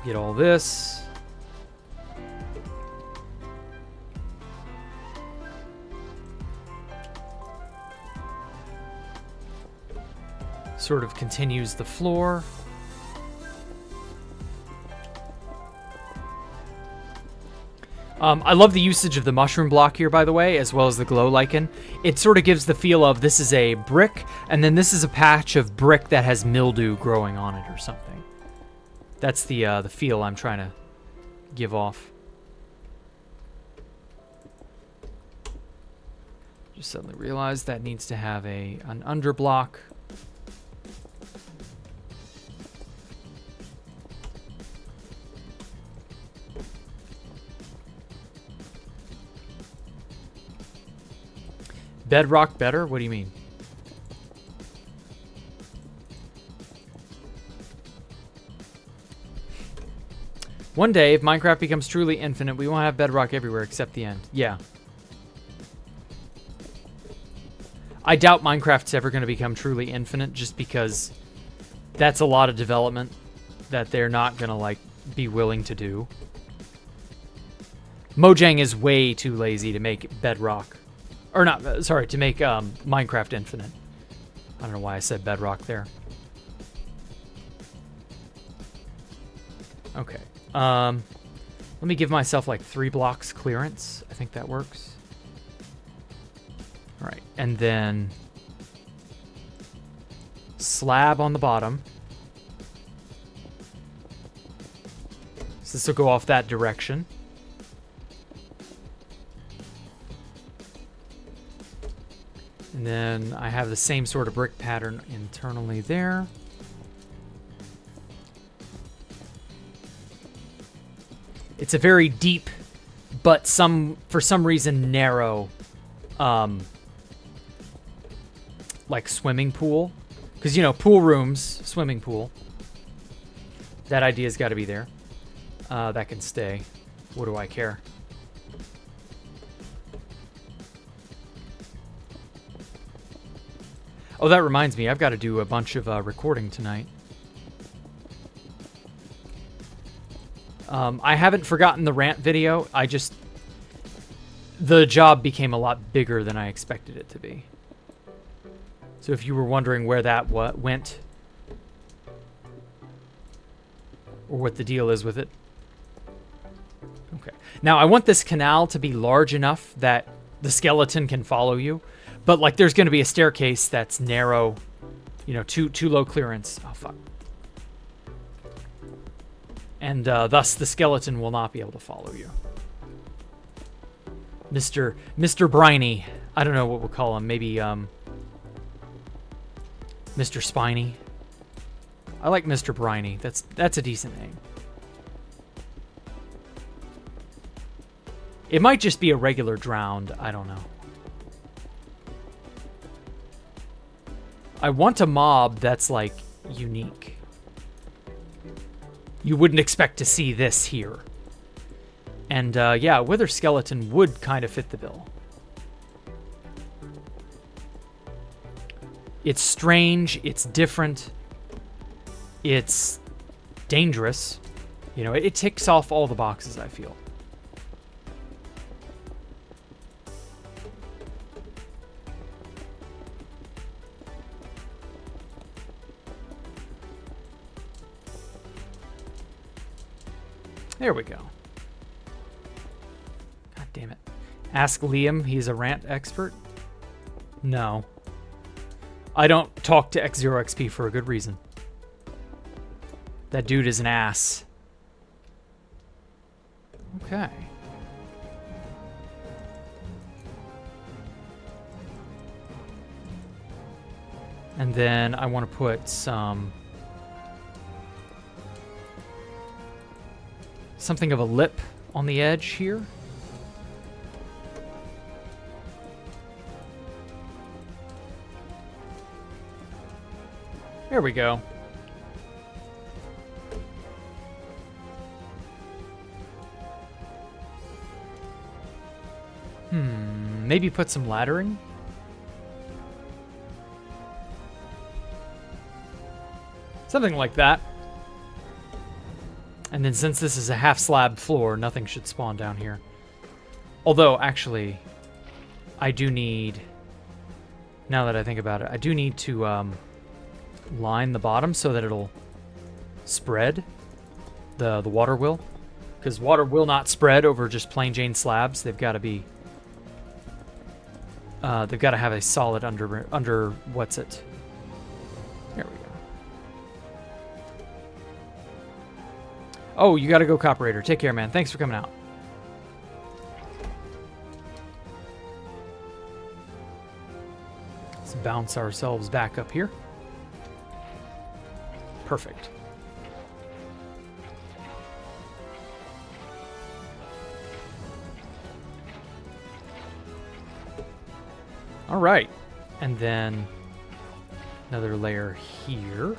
Get all this. Sort of continues the floor. I love the usage of the mushroom block here, by the way, as well as the glow lichen. It sort of gives the feel of this is a brick, and then this is a patch of brick that has mildew growing on it or something. That's the feel I'm trying to give off. Just suddenly realized that needs to have an underblock. Bedrock better? What do you mean? One day, if Minecraft becomes truly infinite, we won't have bedrock everywhere except the end. Yeah. I doubt Minecraft's ever going to become truly infinite just because that's a lot of development that they're not going to, like, be willing to do. Mojang is way too lazy to make bedrock. Or not, sorry, to make Minecraft infinite. I don't know why I said bedrock there. Okay. Let me give myself like 3 blocks clearance. I think that works. All right, and then slab on the bottom. So this will go off that direction. And then I have the same sort of brick pattern internally there. It's a very deep, but for some reason narrow, like swimming pool. Because, you know, pool rooms, swimming pool. That idea's got to be there. That can stay. What do I care? Oh, that reminds me. I've got to do a bunch of recording tonight. I haven't forgotten the rant video. The job became a lot bigger than I expected it to be. So if you were wondering where that went, or what the deal is with it. Okay. Now, I want this canal to be large enough that the skeleton can follow you. But, like, there's going to be a staircase that's narrow, you know, too low clearance. Oh, fuck. And thus, the skeleton will not be able to follow you. Mr. Briny. I don't know what we'll call him. Maybe, Mr. Spiny. I like Mr. Briny. That's a decent name. It might just be a regular drowned. I don't know. I want a mob that's, like, unique. You wouldn't expect to see this here. And, yeah, Wither Skeleton would kind of fit the bill. It's strange. It's different. It's dangerous. You know, it ticks off all the boxes, I feel. There we go. God damn it. Ask Liam, he's a rant expert? No. I don't talk to X0XP for a good reason. That dude is an ass. Okay. And then I want to put something of a lip on the edge here. There we go. Maybe put some laddering? Something like that. And then since this is a half slab floor, nothing should spawn down here. Although, actually, I do need, now that I think about it, I do need to line the bottom so that it'll spread. The water will. Because water will not spread over just plain Jane slabs. They've got to be, they've got to have a solid under what's it? There we go. Oh, you got to go, Copperator. Take care, man. Thanks for coming out. Let's bounce ourselves back up here. Perfect. All right. And then another layer here.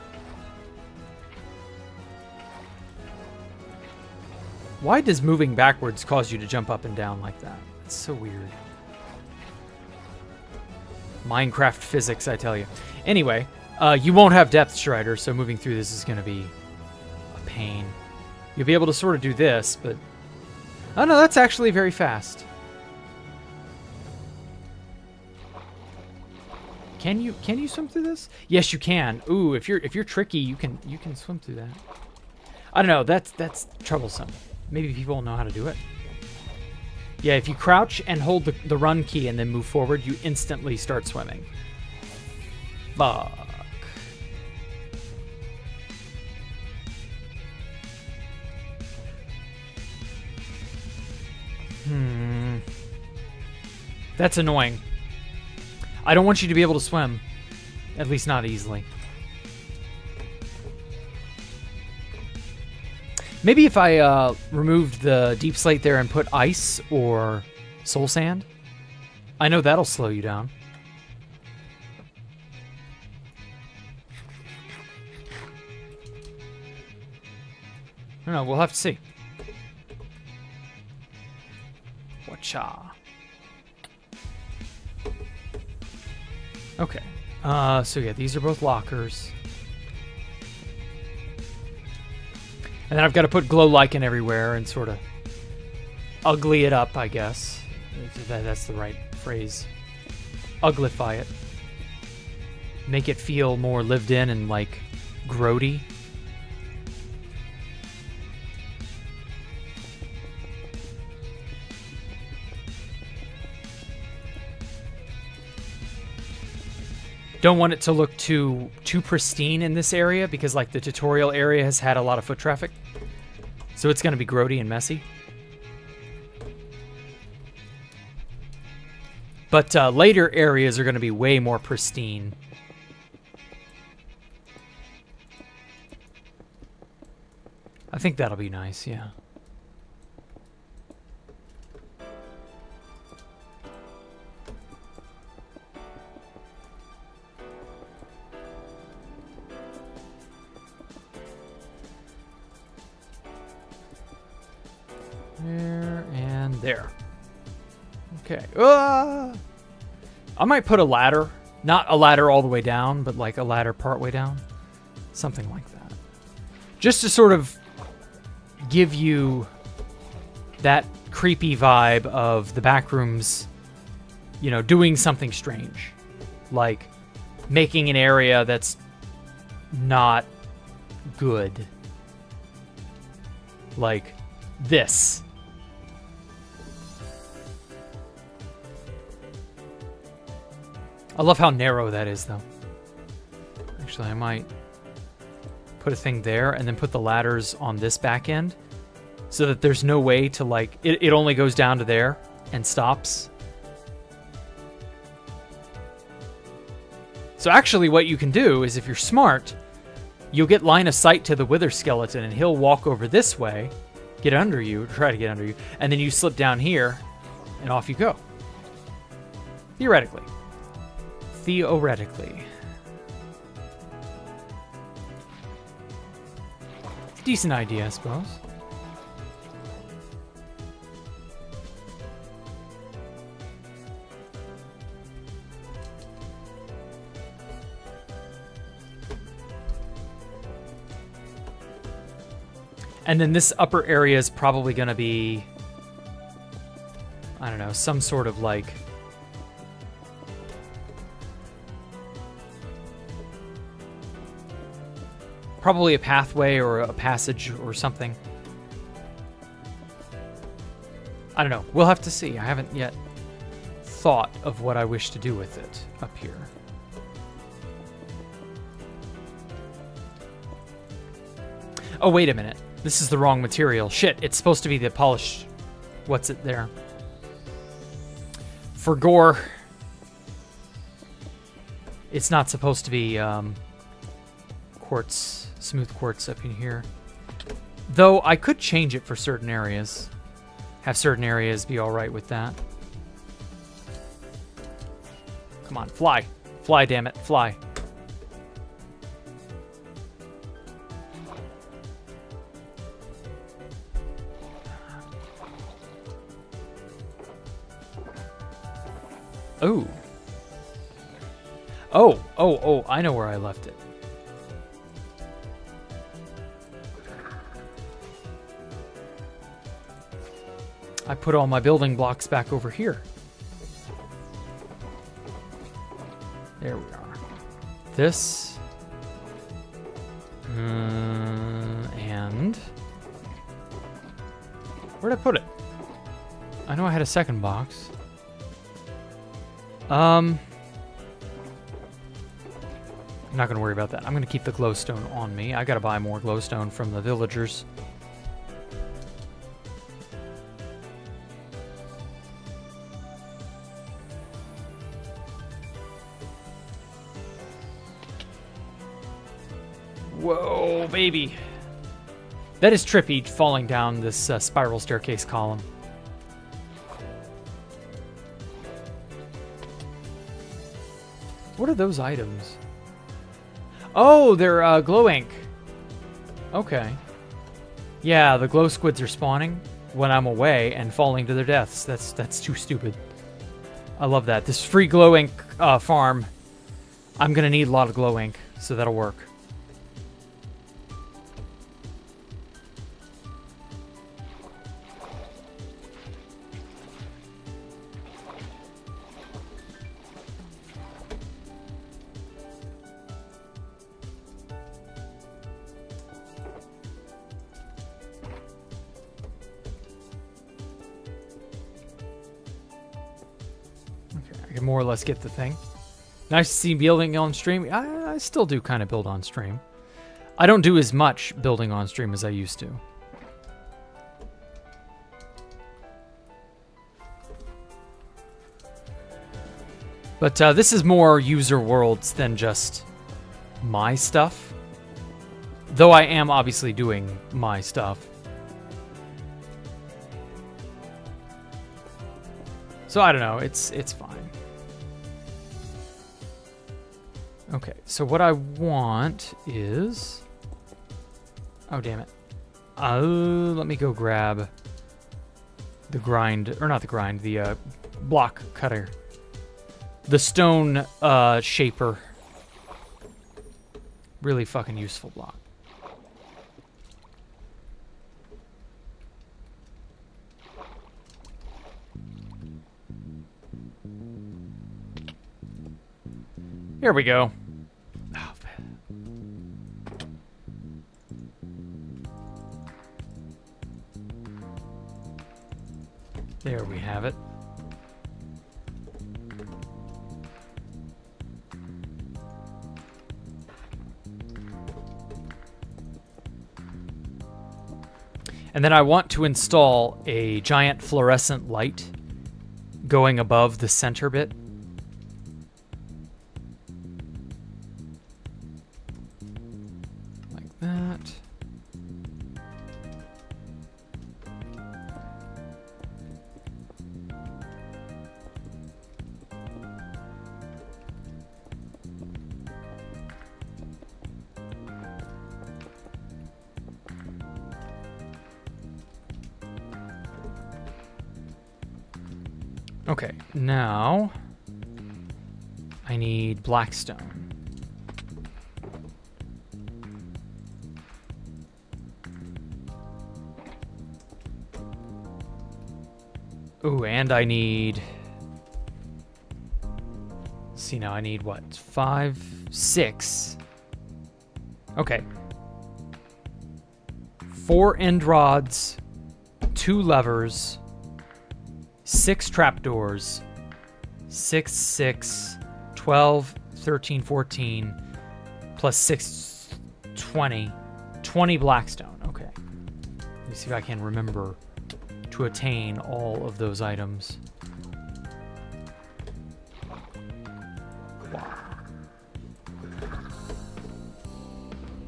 Why does moving backwards cause you to jump up and down like that? It's so weird. Minecraft physics, I tell you. Anyway, you won't have depth strider, so moving through this is going to be a pain. You'll be able to sort of do this, but... Oh no, that's actually very fast. Can you swim through this? Yes, you can. Ooh, if you're tricky, you can swim through that. I don't know. That's troublesome. Maybe people know how to do it. Yeah, if you crouch and hold the run key and then move forward, you instantly start swimming. Fuck. That's annoying. I don't want you to be able to swim. At least not easily. Maybe if I removed the deep slate there and put ice or soul sand. I know that'll slow you down. I don't know, we'll have to see. Watcha. Okay. So yeah, these are both lockers. And then I've got to put glow lichen everywhere and sort of ugly it up, I guess. If that's the right phrase. Uglify it. Make it feel more lived in and like grody. Don't want it to look too pristine in this area because like the tutorial area has had a lot of foot traffic. So it's going to be grody and messy. But later areas are going to be way more pristine. I think that'll be nice, yeah. There and there. Okay. I might put a ladder. Not a ladder all the way down, but like a ladder part way down. Something like that. Just to sort of give you that creepy vibe of the back rooms, you know, doing something strange. Like making an area that's not good. Like this. I love how narrow that is, though. Actually, I might put a thing there and then put the ladders on this back end so that there's no way to, like, it only goes down to there and stops. So actually what you can do is, if you're smart, you'll get line of sight to the wither skeleton and he'll walk over this way, get under you, try to get under you, and then you slip down here and off you go. Theoretically. Theoretically. Decent idea, I suppose. And then this upper area is probably going to be, I don't know, some sort of like probably a pathway or a passage or something. I don't know. We'll have to see. I haven't yet thought of what I wish to do with it up here. Oh, wait a minute. This is the wrong material. Shit, it's supposed to be the polished... What's it there? For gore. It's not supposed to be quartz, smooth quartz up in here. Though I could change it for certain areas. Have certain areas be alright with that. Come on, fly. Fly, damn it, fly. Oh. Oh, I know where I left it. I put all my building blocks back over here. There we are. This. And... where'd I put it? I know I had a second box. I'm not going to worry about that. I'm going to keep the glowstone on me. I got to buy more glowstone from the villagers. Whoa, baby. That is trippy, falling down this spiral staircase column. What are those items? Oh, they're glow ink. Okay. Yeah, the glow squids are spawning when I'm away and falling to their deaths. That's too stupid. I love that. This free glow ink farm, I'm gonna need a lot of glow ink, so that'll work. More or less get the thing. Nice to see building on stream. I still do kind of build on stream. I don't do as much building on stream as I used to. But this is more user worlds than just my stuff. Though I am obviously doing my stuff. So I don't know, it's fine. Okay, so what I want is... oh, damn it. Let me go grab the grind, or not the grind, the block cutter. The stone shaper. Really fucking useful block. Here we go. Oh, There we have it. And then I want to install a giant fluorescent light going above the center bit. Like that. Okay, now I need blackstone. Ooh, and I need... Let's see now, I need what? 5, 6. Okay. 4 end rods, 2 levers, 6 trapdoors, 6, 6, 12, 13, 14, plus 6, 20. 20 blackstone. Okay. Let me see if I can remember to attain all of those items.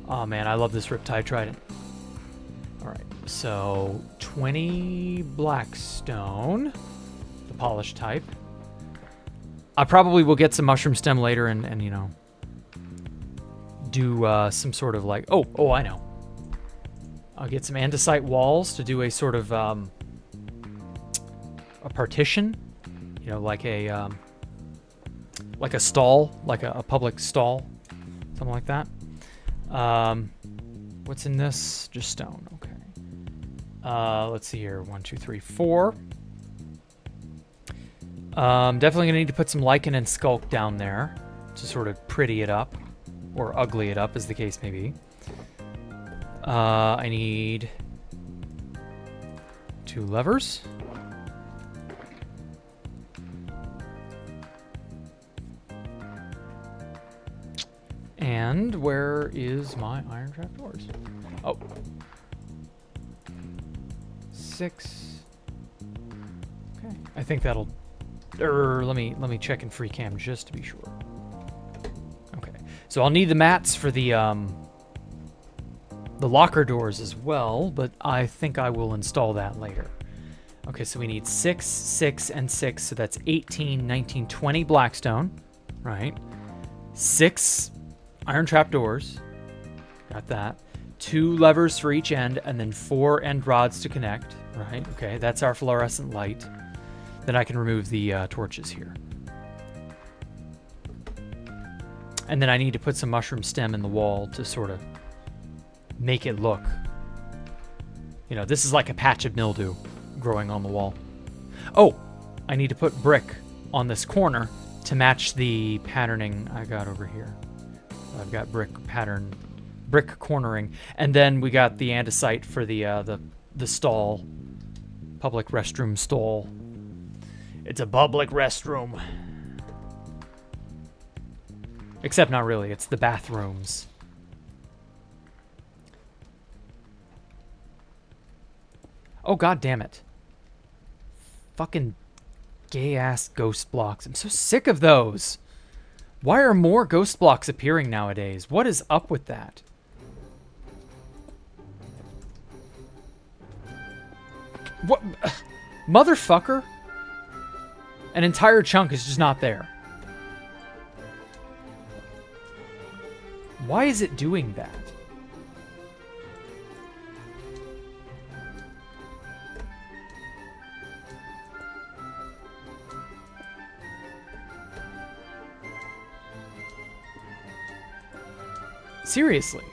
Oh man, I love this Riptide Trident. Alright, so 20 blackstone. The polished type. I probably will get some mushroom stem later and you know, do some sort of like, oh, I know. I'll get some andesite walls to do a sort of a partition, you know, like a stall, like a public stall, something like that. What's in this? Just stone. Okay. Let's see here. 1, 2, 3, 4. Definitely gonna need to put some lichen and skulk down there to sort of pretty it up, or ugly it up, as the case may be. I need 2 levers. And where is my iron trapdoors? Oh. 6. Okay. I think that'll... let me check in free cam just to be sure. Okay. So I'll need the mats for the locker doors as well, but I think I will install that later. Okay, so we need 6, 6, and 6, so that's 18, 19, 20 blackstone, right? 6 iron trapdoors, got that. 2 levers for each end, and then 4 end rods to connect, right? Okay, that's our fluorescent light. Then I can remove the torches here. And then I need to put some mushroom stem in the wall to sort of make it look, you know, this is like a patch of mildew growing on the wall. Oh, I need to put brick on this corner to match the patterning I got over here. I've got brick cornering, and then we got the andesite for the stall, public restroom stall. It's a public restroom, except not really. It's the bathrooms. Oh, god damn it. Fucking gay-ass ghost blocks. I'm so sick of those. Why are more ghost blocks appearing nowadays? What is up with that? What? Motherfucker? An entire chunk is just not there. Why is it doing that? Seriously,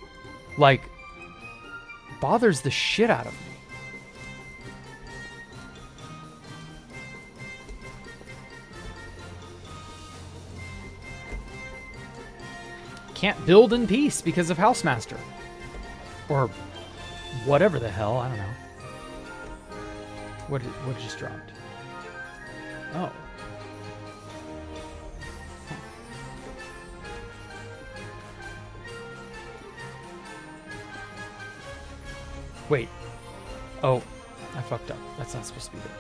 like, bothers the shit out of me. Can't build in peace because of Housemaster. Or whatever the hell, I don't know. What just dropped? Oh. Wait. Oh, I fucked up. That's not supposed to be there.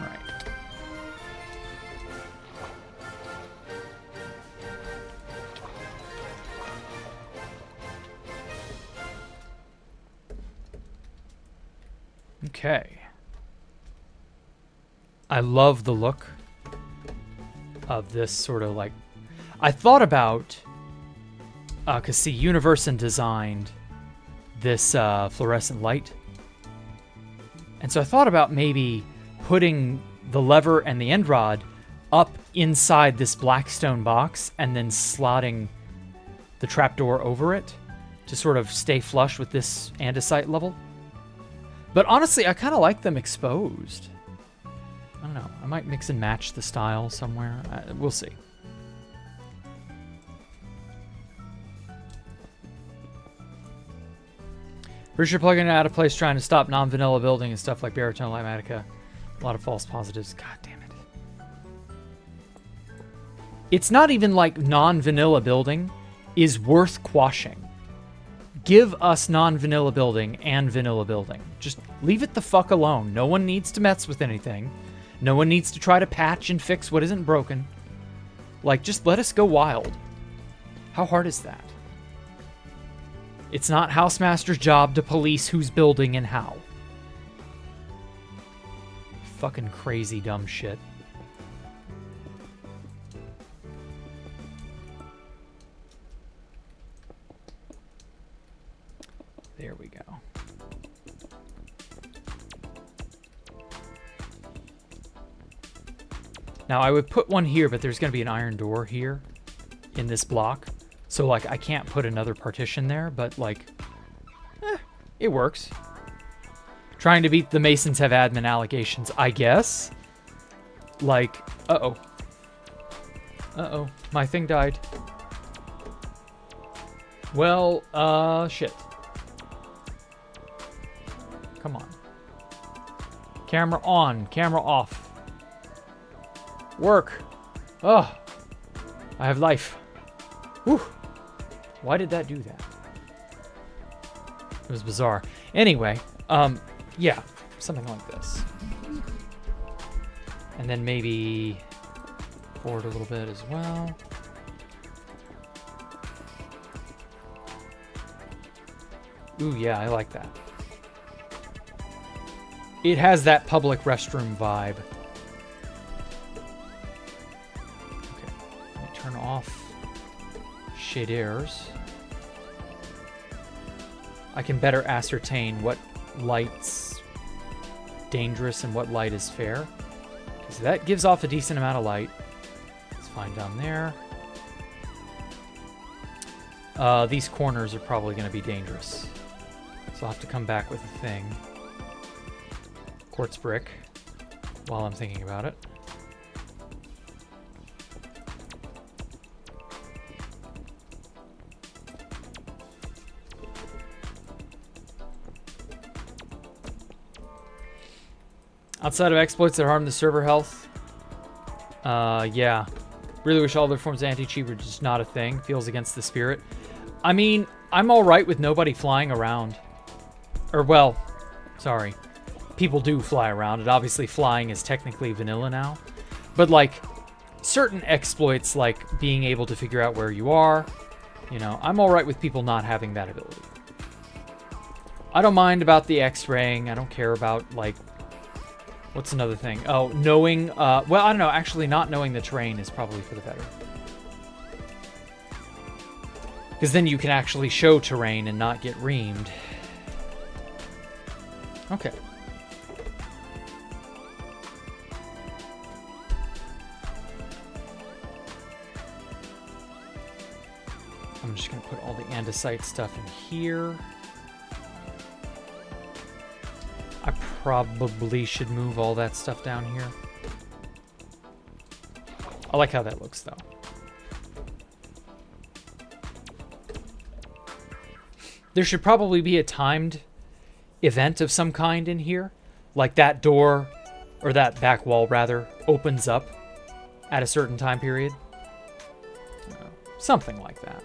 Right. Okay. I love the look of this sort of like... I thought about... Because see, Universon designed this fluorescent light. And so I thought about maybe putting the lever and the end rod up inside this blackstone box and then slotting the trapdoor over it to sort of stay flush with this andesite level. But honestly, I kind of like them exposed. I don't know. I might mix and match the style somewhere. We'll see. Pretty sure plugging it out of place trying to stop non-vanilla building and stuff like Baritone Lighmatica. A lot of false positives. God damn it. It's not even like non-vanilla building is worth quashing. Give us non-vanilla building and vanilla building. Just leave it the fuck alone. No one needs to mess with anything. No one needs to try to patch and fix what isn't broken. Like, just let us go wild. How hard is that? It's not Housemaster's job to police who's building and how. Fucking crazy dumb shit. There we go. Now I would put one here, but there's going to be an iron door here in this block. So like I can't put another partition there, but like, it works. Trying to beat the Masons have admin allegations, I guess. Like, uh-oh. Uh-oh, my thing died. Well, shit. Come on. Camera on, camera off. Work. Oh, I have life. Whew. Why did that do that? It was bizarre. Anyway, yeah, something like this. And then maybe forward a little bit as well. Ooh, yeah, I like that. It has that public restroom vibe. Okay, let me turn off shaders. I can better ascertain what light's dangerous and what light is fair. Because that gives off a decent amount of light. It's fine down there. These corners are probably going to be dangerous. So I'll have to come back with a thing. Quartz brick while I'm thinking about it. Outside of exploits that harm the server health, yeah. Really wish all other forms of anti-cheat were just not a thing. Feels against the spirit. I mean, I'm alright with nobody flying around. Or, well, sorry. People do fly around. And obviously flying is technically vanilla now. But, like, certain exploits, like being able to figure out where you are, you know, I'm alright with people not having that ability. I don't mind about the X-raying. I don't care about, like, what's another thing? Oh, knowing, well, I don't know. Actually, not knowing the terrain is probably for the better. Because then you can actually show terrain and not get reamed. Okay. I'm just going to put all the andesite stuff in here. I probably should move all that stuff down here. I like how that looks, though. There should probably be a timed event of some kind in here. Like that door, or that back wall rather, opens up at a certain time period. Something like that.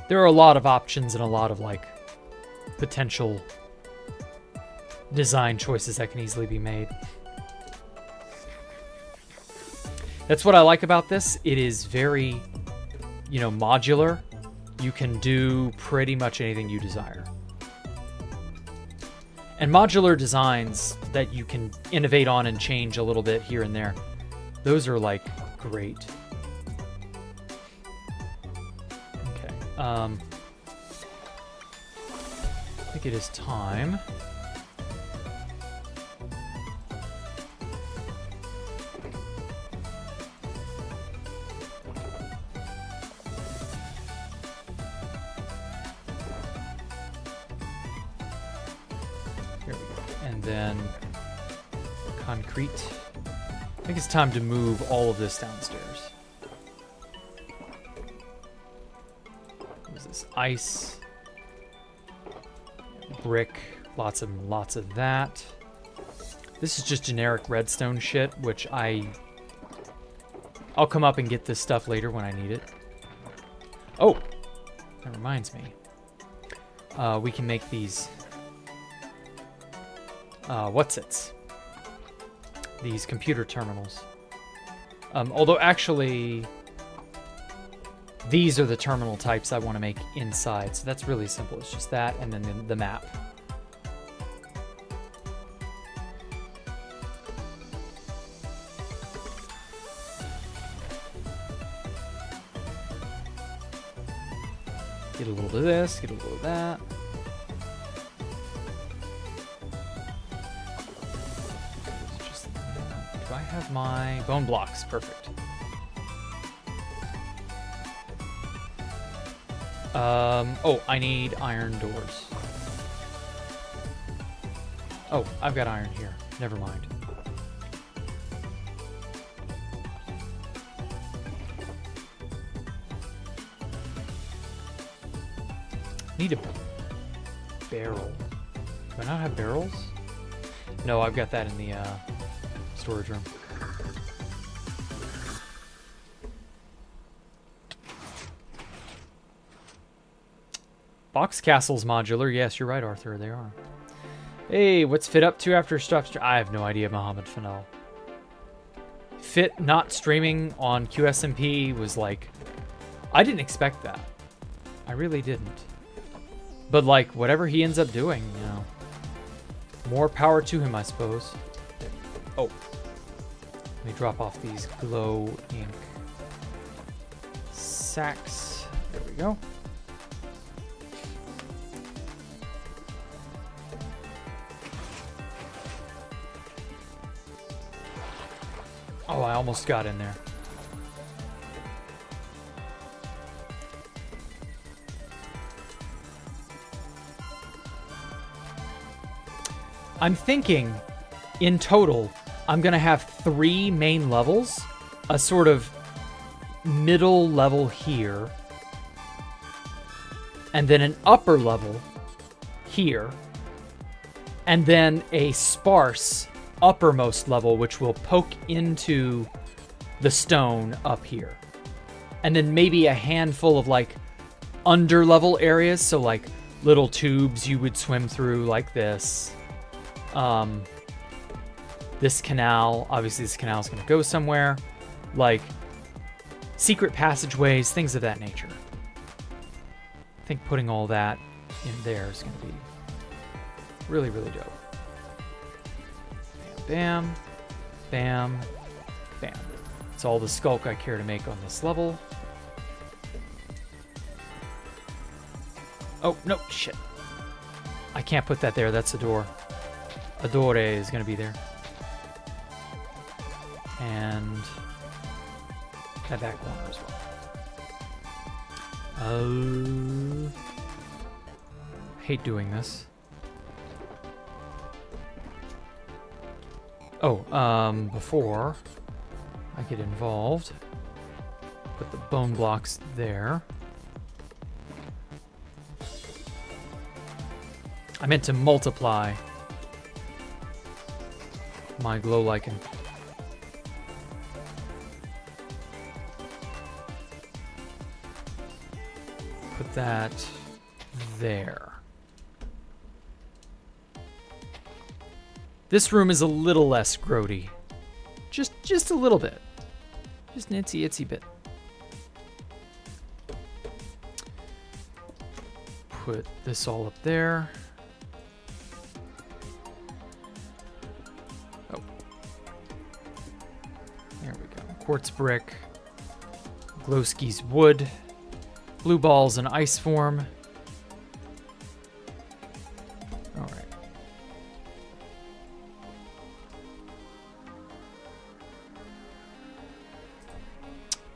There are a lot of options and a lot of like potential design choices that can easily be made. That's what I like about this. It is very, you know, modular. You can do pretty much anything you desire. And modular designs that you can innovate on and change a little bit here and there, those are like great. Okay. I think it is time. Then concrete. I think it's time to move all of this downstairs. What is this? Ice, brick, lots of that. This is just generic redstone shit, which I'll come up and get this stuff later when I need it. Oh, that reminds me. We can make these these computer terminals. Although actually, these are the terminal types I want to make inside. So that's really simple. It's just that and then the map. Get a little bit of this, get a little of that. Do I have my bone blocks? Perfect. Oh, I need iron doors. Oh, I've got iron here. Never mind. Need a barrel. Do I not have barrels? No, I've got that in the storage room. Box castles modular. Yes, you're right, Arthur. They are. Hey, what's Fit up to after stuff? I have no idea, Mohammed Fanel. Fit not streaming on QSMP was like, I didn't expect that. I really didn't. But like, whatever he ends up doing, you know, more power to him, I suppose. Oh. Let me drop off these glow ink sacks. There we go. Oh, I almost got in there. I'm thinking, in total, I'm going to have 3 main levels, a sort of middle level here, and then an upper level here, and then a sparse uppermost level, which will poke into the stone up here. And then maybe a handful of like under level areas, so like little tubes you would swim through like this. This canal, obviously this canal is going to go somewhere, like secret passageways, things of that nature. I think putting all that in there is going to be really, really dope. Bam, bam, bam. It's all the skulk I care to make on this level. Oh, no, shit. I can't put that there, that's a door. A door is going to be there. And that back corner as well. Hate doing this. Oh, before I get involved. Put the bone blocks there. I meant to multiply my glow lichen. Put that there. This room is a little less grody. Just a little bit. Just an itsy bit. Put this all up there. Oh. There we go. Quartz brick. Glowski's wood. Blue balls in ice form. All right.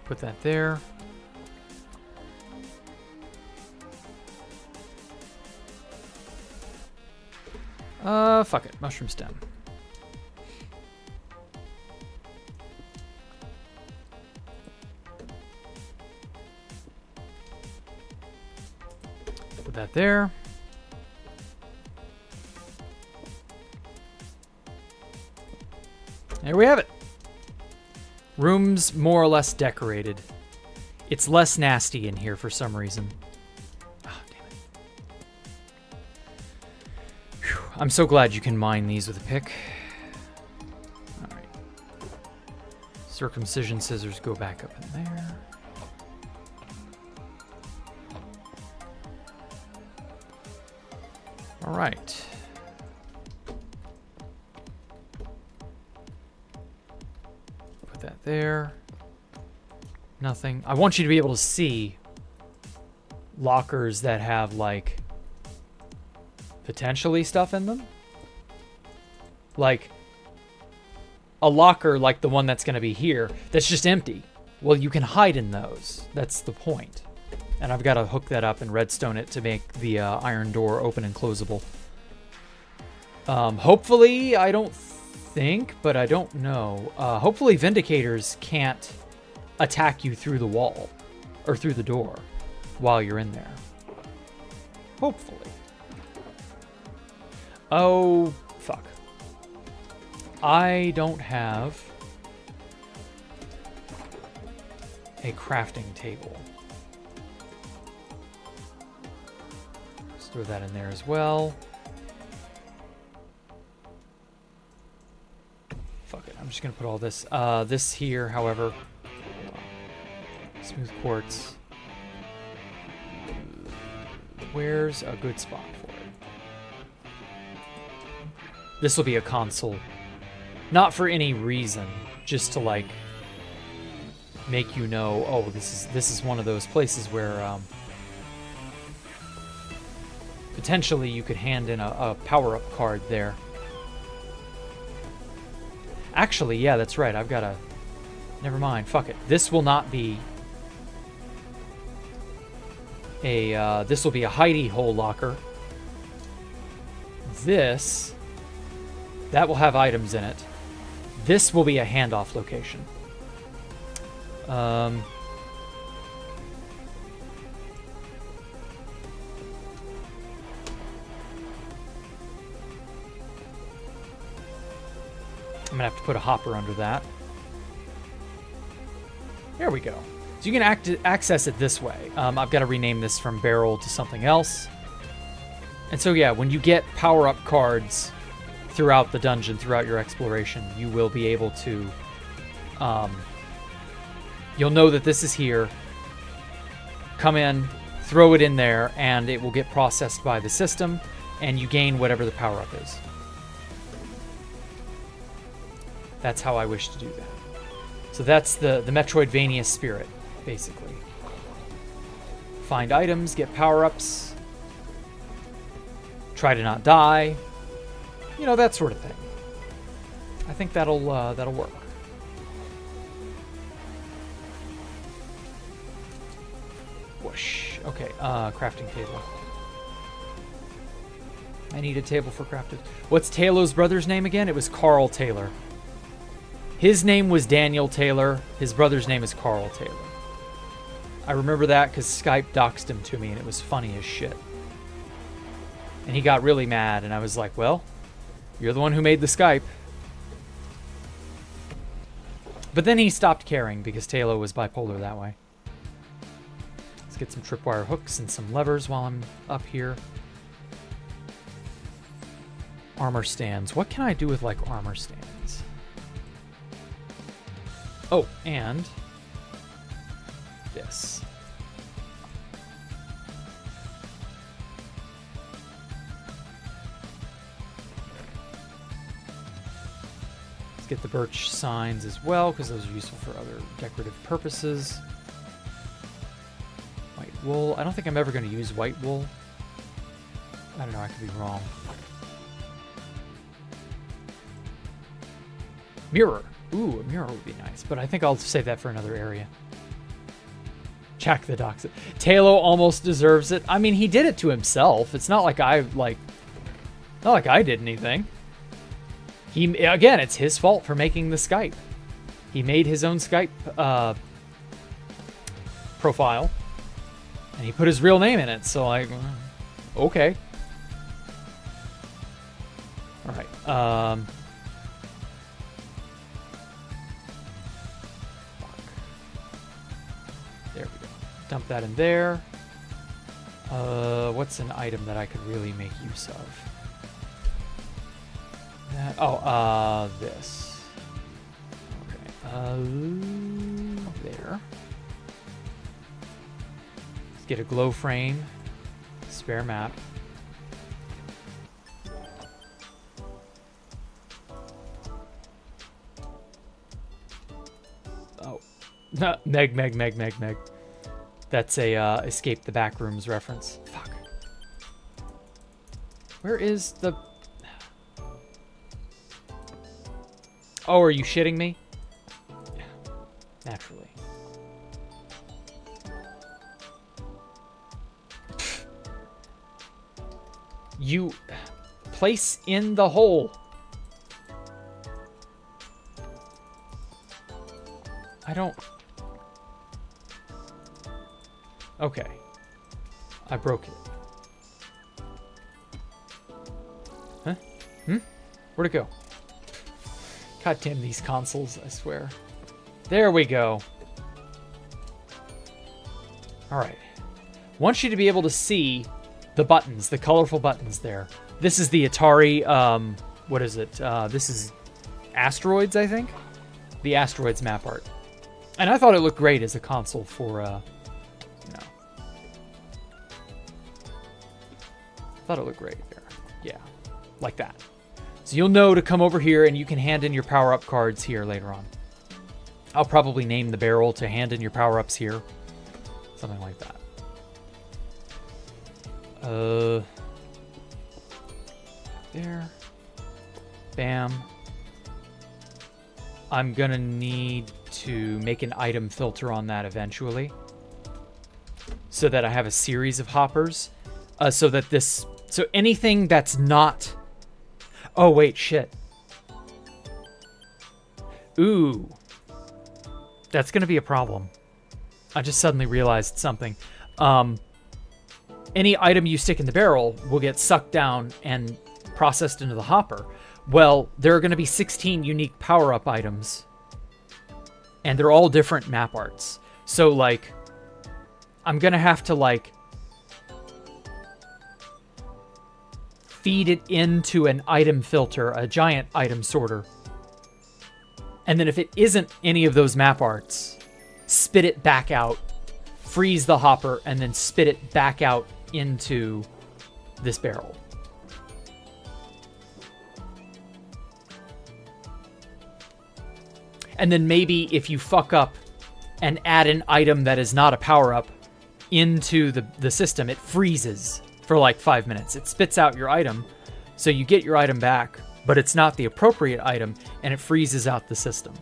Put that there. Fuck it. Mushroom stem. Put that there. There we have it. Room's more or less decorated. It's less nasty in here for some reason. Oh, damn it. Whew. I'm so glad you can mine these with a pick. All right. Circumcision scissors go back up in there. All right. Put that there. Nothing. I want you to be able to see lockers that have, like, potentially stuff in them. Like, a locker like the one that's going to be here that's just empty. Well, you can hide in those. That's the point. And I've got to hook that up and redstone it to make the iron door open and closable. Hopefully, I don't think, but I don't know. Hopefully Vindicators can't attack you through the wall or through the door while you're in there. Hopefully. Oh, fuck. I don't have a crafting table. Let's throw that in there as well. Fuck it. I'm just going to put all this. This here, however. Smooth quartz. Where's a good spot for it? This will be a console. Not for any reason. Just to, like, make you know, oh, this is one of those places where potentially you could hand in a power-up card there. Actually, yeah, that's right. I've got a... Never mind. Fuck it. This will not be a... this will be a hidey hole locker. This... That will have items in it. This will be a handoff location. I'm gonna have to put a hopper under that. There we go. So you can access it this way. I've got to rename this from barrel to something else. And so yeah, when you get power-up cards throughout the dungeon, throughout your exploration, you will be able to... you'll know that this is here. Come in, throw it in there, and it will get processed by the system, and you gain whatever the power-up is. That's how I wish to do that. So that's the Metroidvania spirit, basically. Find items, get power-ups, try to not die, you know, that sort of thing. I think that'll work. Whoosh. Okay, crafting table. I need a table for crafted. What's Taylor's brother's name again? It was Carl Taylor. His name was Daniel Taylor. His brother's name is Carl Taylor. I remember that because Skype doxed him to me, and it was funny as shit. And he got really mad, and I was like, well, you're the one who made the Skype. But then he stopped caring because Taylor was bipolar that way. Let's get some tripwire hooks and some levers while I'm up here. Armor stands. What can I do with, like, armor stands? Oh, and this. Let's get the birch signs as well, because those are useful for other decorative purposes. White wool. I don't think I'm ever going to use white wool. I don't know, I could be wrong. Mirror. Ooh, a mirror would be nice, but I think I'll save that for another area. Jack the Doxit. Taylor almost deserves it. I mean, he did it to himself. It's not like not like I did anything. Again, it's his fault for making the Skype. He made his own Skype profile, and he put his real name in it. So, like, okay. All right. There we go. Dump that in there. What's an item that I could really make use of? This. Okay. There. Let's get a glow frame. Spare map. Oh. Meg. That's a Escape the Backrooms reference. Fuck. Where is the... Oh, are you shitting me? Naturally. You place in the hole. I don't... Okay. I broke it. Huh? Where'd it go? God damn these consoles, I swear. There we go. Alright. Want you to be able to see the buttons, the colorful buttons there. This is the Atari, what is it? This is Asteroids, I think? The Asteroids map art. And I thought it looked great as a console for, thought it looked great there. Yeah, like that. So you'll know to come over here and you can hand in your power-up cards here later on. I'll probably name the barrel to hand in your power-ups here. Something like that. There. Bam. I'm gonna need to make an item filter on that eventually, so that I have a series of hoppers, so anything that's not... Oh, wait, shit. Ooh. That's going to be a problem. I just suddenly realized something. Any item you stick in the barrel will get sucked down and processed into the hopper. Well, there are going to be 16 unique power-up items, and they're all different map arts. So, like, I'm going to have to, like, feed it into an item filter, a giant item sorter. And then if it isn't any of those map arts, spit it back out, freeze the hopper, and then spit it back out into this barrel. And then maybe if you fuck up and add an item that is not a power-up into the system, it freezes for like 5 minutes. It spits out your item, so you get your item back, but it's not the appropriate item, and it freezes out the system.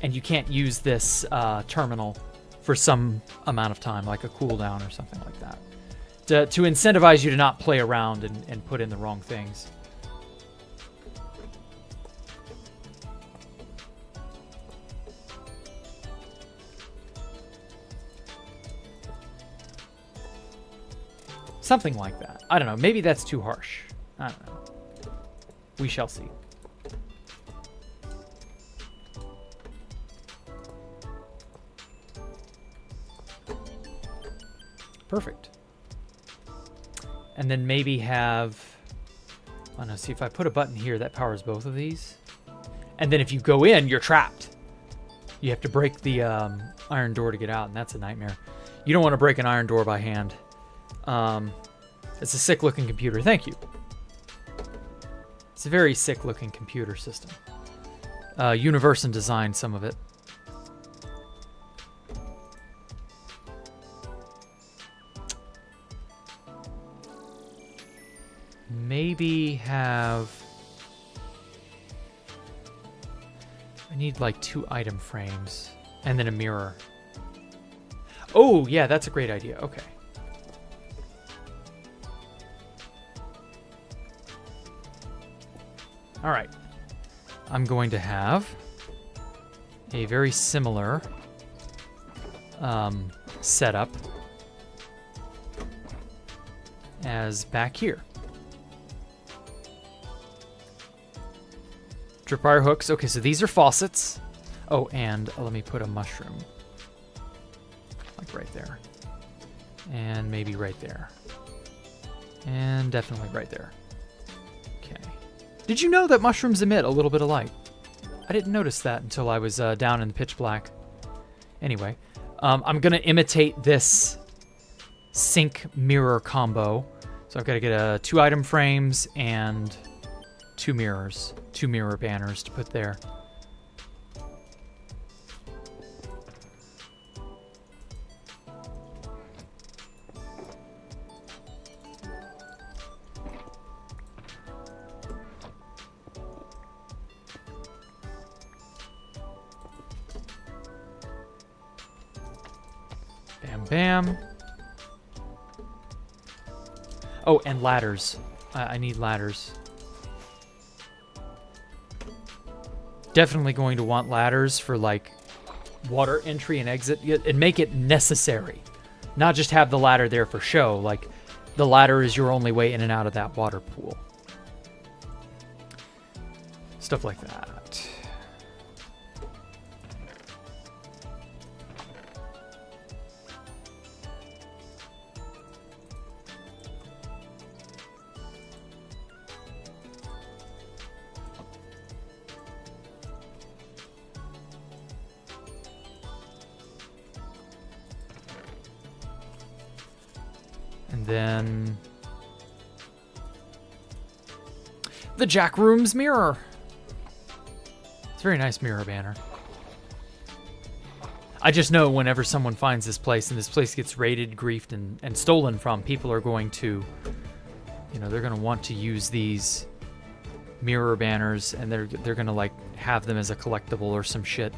And you can't use this terminal for some amount of time, like a cooldown or something like that, to incentivize you to not play around and put in the wrong things. Something like that. I don't know. Maybe that's too harsh. I don't know. We shall see. Perfect. And then maybe have... I don't know, see if I put a button here that powers both of these. And then if you go in, you're trapped. You have to break the iron door to get out, and that's a nightmare. You don't want to break an iron door by hand. It's a sick-looking computer. Thank you. It's a very sick-looking computer system. Universon designed some of it. Maybe have... I need like 2 item frames and then a mirror. Oh, yeah, that's a great idea. Okay. All right. I'm going to have a very similar setup as back here. Tripwire hooks. Okay, so these are faucets. Oh, and let me put a mushroom. Like right there. And maybe right there. And definitely right there. Okay. Did you know that mushrooms emit a little bit of light? I didn't notice that until I was down in the pitch black. Anyway, I'm going to imitate this sink mirror combo. So I've got to get 2 item frames and 2 mirrors. 2 mirror banners to put there. Bam, bam. Oh, and ladders. I need ladders. Definitely going to want ladders for like water entry and exit, and make it necessary. Not just have the ladder there for show, like the ladder is your only way in and out of that water pool. Stuff like that. And then the Jack Room's mirror. It's a very nice mirror banner. I just know whenever someone finds this place and this place gets raided, griefed, and stolen from, people are going to, you know, they're going to want to use these mirror banners, and they're going to like have them as a collectible or some shit.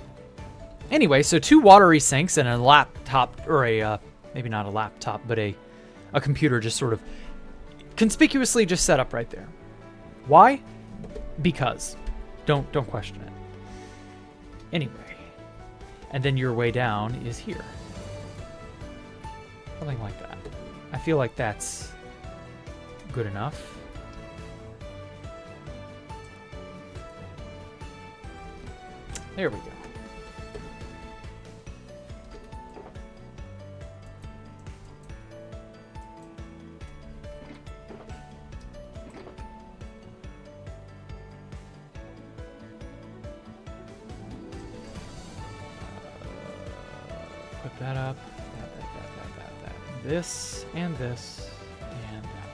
Anyway, so 2 watery sinks and a laptop, or a maybe not a laptop, but a computer just sort of conspicuously just set up right there. Why? Because. Don't question it. Anyway. And then your way down is here. Something like that. I feel like that's good enough. There we go. Put that up. That. This and this and that.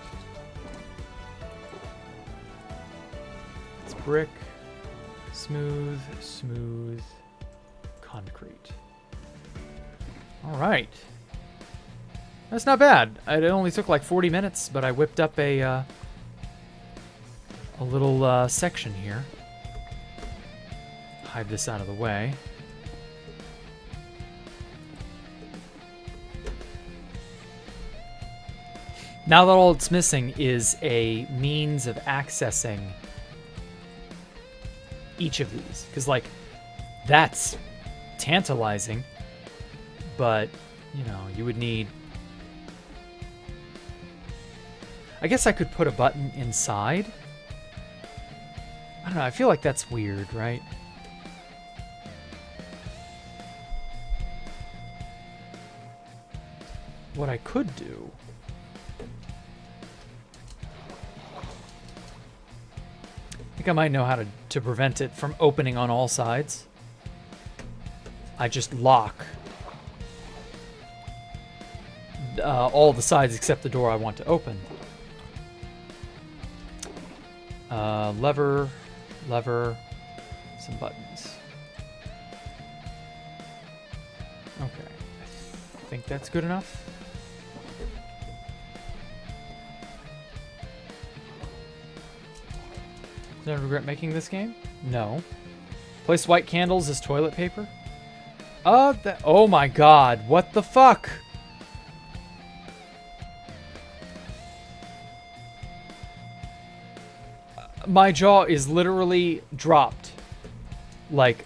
It's brick. Smooth concrete. All right. That's not bad. It only took like 40 minutes, but I whipped up a little section here. Hide this out of the way. Now that all it's missing is a means of accessing each of these, because like that's tantalizing, but you know, you would need I guess I could put a button inside. I don't know, I feel like that's weird, right? What I could do... I think I might know how to prevent it from opening on all sides. I just lock all the sides except the door I want to open. Lever, some buttons. Okay, I think that's good enough. Do I regret making this game? No. Place white candles as toilet paper? Oh my god, what the fuck? My jaw is literally dropped. Like,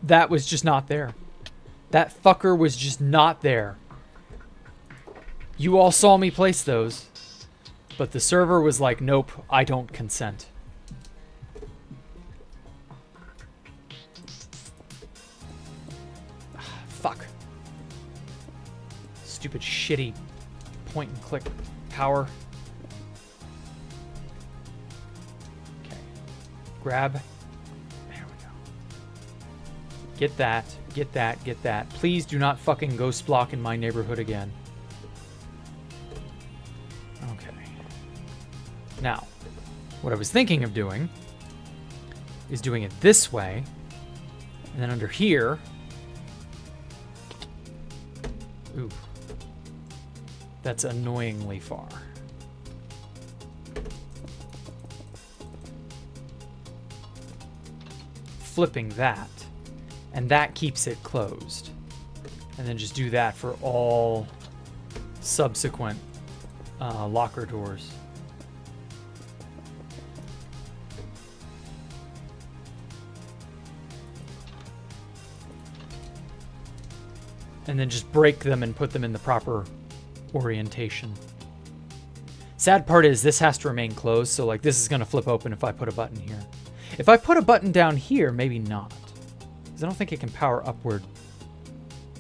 that was just not there. That fucker was just not there. You all saw me place those, but the server was like, nope, I don't consent. Fuck. Stupid shitty point and click power. Grab. There we go. Get that. Get that. Get that. Please do not fucking ghost block in my neighborhood again. Okay. Now, what I was thinking of doing is doing it this way. And then under here... Ooh. That's annoyingly far. Flipping that, and that keeps it closed, and then just do that for all subsequent locker doors. And then just break them and put them in the proper orientation. Sad part is this has to remain closed, so like this is going to flip open if I put a button here. If I put a button down here, maybe not. Because I don't think it can power upward.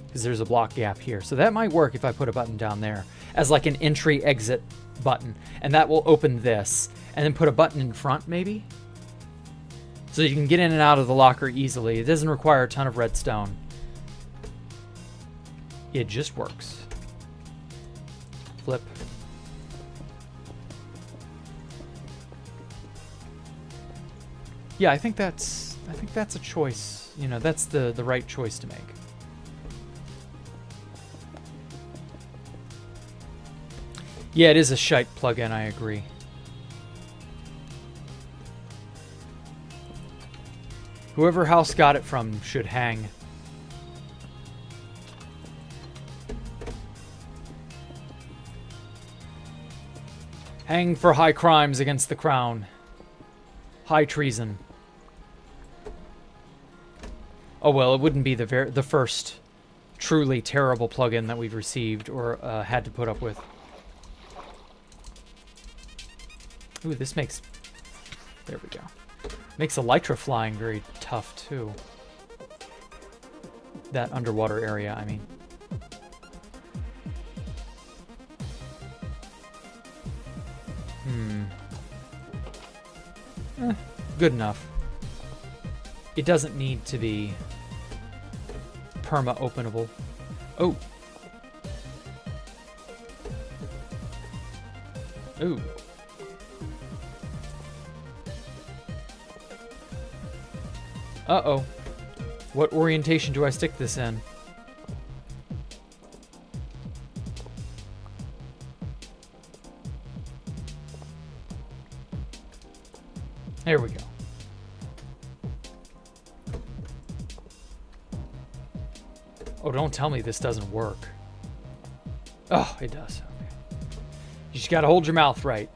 Because there's a block gap here. So that might work if I put a button down there. As like an entry-exit button. And that will open this. And then put a button in front, maybe? So you can get in and out of the locker easily. It doesn't require a ton of redstone. It just works. Flip. Yeah, I think that's a choice. You know, that's the right choice to make. Yeah, it is a shite plugin, I agree. Whoever house got it from should hang. Hang for high crimes against the crown. High treason. Oh well, it wouldn't be the first truly terrible plugin that we've received or had to put up with. Ooh, this makes... There we go. Makes elytra flying very tough, too. That underwater area, I mean. Good enough. It doesn't need to be perma-openable. Oh. Ooh. Uh-oh. What orientation do I stick this in? There we go. Oh, don't tell me this doesn't work. Oh, it does. Okay. You just gotta hold your mouth right.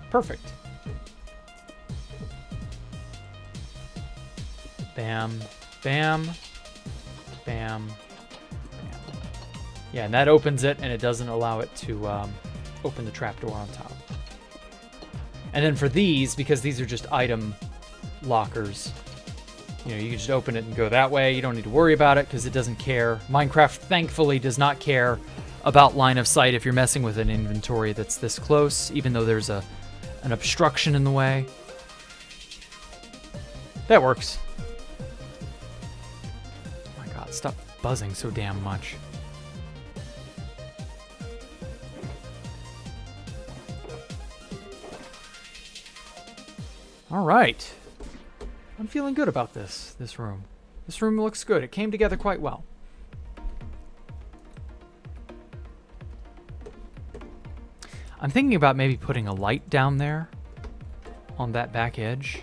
Perfect. Bam, bam, bam, bam. Yeah, and that opens it, and it doesn't allow it to open the trapdoor on top. And then for these, because these are just item lockers, you know, you can just open it and go that way. You don't need to worry about it because it doesn't care. Minecraft, thankfully, does not care about line of sight if you're messing with an inventory that's this close, even though there's an obstruction in the way. That works. Oh my god, stop buzzing so damn much. All right. I'm feeling good about this room. This room looks good. It came together quite well. I'm thinking about maybe putting a light down there on that back edge.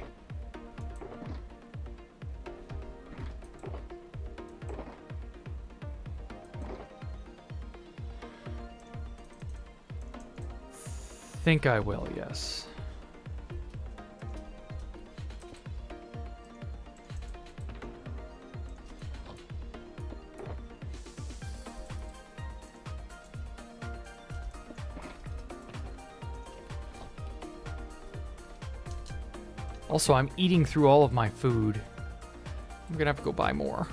Think I will, yes. Also, I'm eating through all of my food. I'm gonna have to go buy more.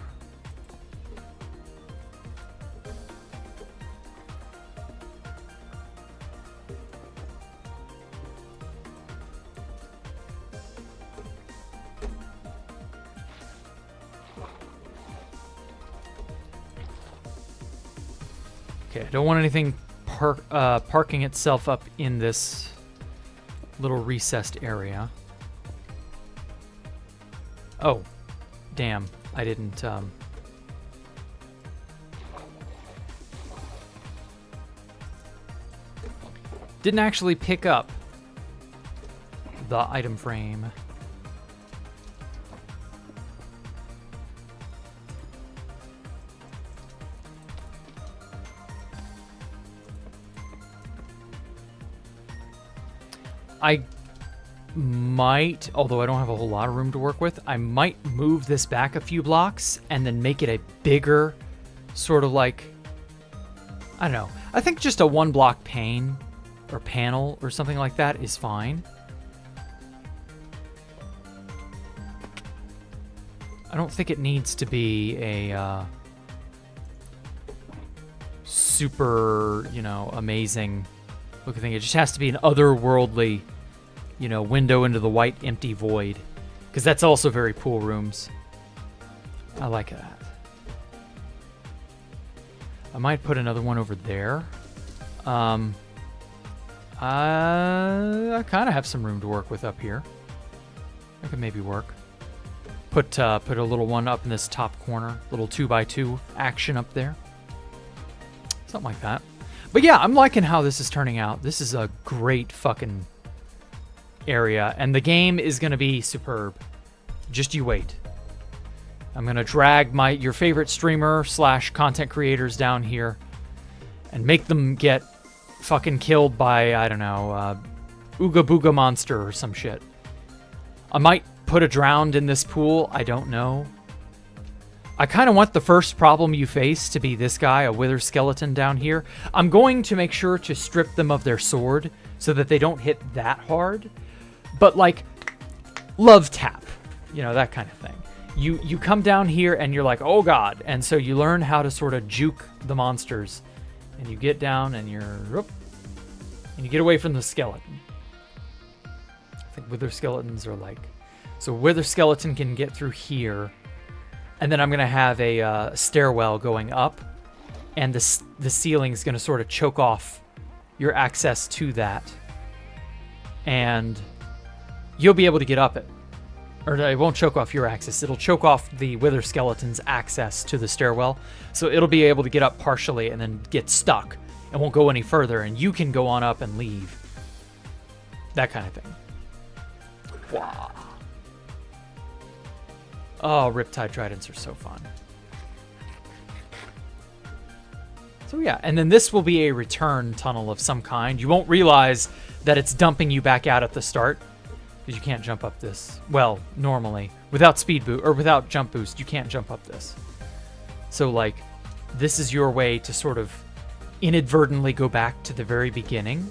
Okay, I don't want anything parking itself up in this little recessed area. Oh, damn. I didn't, didn't actually pick up the item frame. I might, although I don't have a whole lot of room to work with, I might move this back a few blocks and then make it a bigger sort of like, I don't know. I think just a 1 block pane or panel or something like that is fine. I don't think it needs to be a super, you know, amazing looking thing. It just has to be an otherworldly, you know, window into the white empty void, because that's also very pool rooms. I like that. I might put another one over there. I kind of have some room to work with up here. I could maybe work. Put a little one up in this top corner, little 2x2 action up there. Something like that. But yeah, I'm liking how this is turning out. This is a great fucking area, and the game is going to be superb. Just you wait. I'm going to drag your favorite streamer / content creators down here and make them get fucking killed by, I don't know, Ooga Booga monster or some shit. I might put a drowned in this pool. I don't know. I kind of want the first problem you face to be this guy, a wither skeleton down here. I'm going to make sure to strip them of their sword so that they don't hit that hard. But like, love tap, you know, that kind of thing. You come down here and you're like, oh god. And so you learn how to sort of juke the monsters. And you get down and and you get away from the skeleton. I think wither skeletons are like, so wither skeleton can get through here. And then I'm going to have a stairwell going up, and the ceiling is going to sort of choke off your access to that. And you'll be able to get up it. Or it won't choke off your access. It'll choke off the wither skeleton's access to the stairwell. So it'll be able to get up partially and then get stuck and won't go any further. And you can go on up and leave. That kind of thing. Wow. Oh, Riptide Tridents are so fun. So yeah, and then this will be a return tunnel of some kind. You won't realize that it's dumping you back out at the start, because you can't jump up this. Well, normally. Without speed boost, or without jump boost, you can't jump up this. So, like, this is your way to sort of inadvertently go back to the very beginning.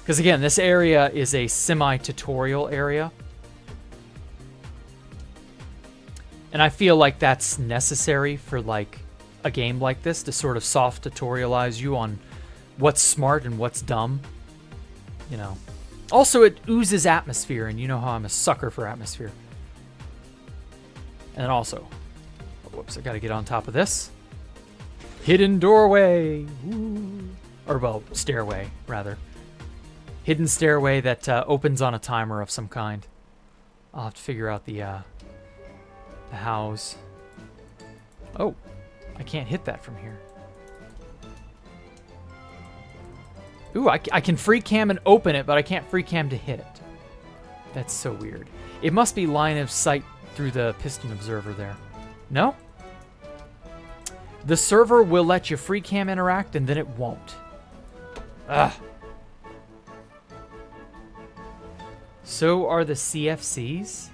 Because, again, this area is a semi-tutorial area. And I feel like that's necessary for, like, a game like this to sort of soft tutorialize you on what's smart and what's dumb. You know. Also, it oozes atmosphere, and you know how I'm a sucker for atmosphere. And then also, whoops, I gotta get on top of this. Hidden doorway. Woo. Or, well, stairway, rather. Hidden stairway that opens on a timer of some kind. I'll have to figure out the house. Oh, I can't hit that from here. Ooh, I can free cam and open it, but I can't free cam to hit it. That's so weird. It must be line of sight through the piston observer there. No? The server will let you free cam interact, and then it won't. Ugh. So are the CFCs?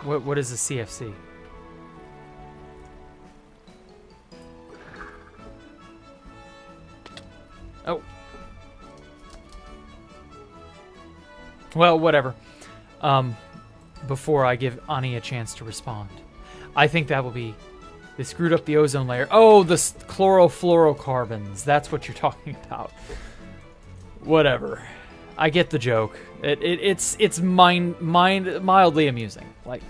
What is a CFC? Oh. Well, whatever. Before I give Ani a chance to respond. I think that will be... They screwed up the ozone layer. Oh, the chlorofluorocarbons. That's what you're talking about. Whatever. I get the joke. It's mildly amusing. Like,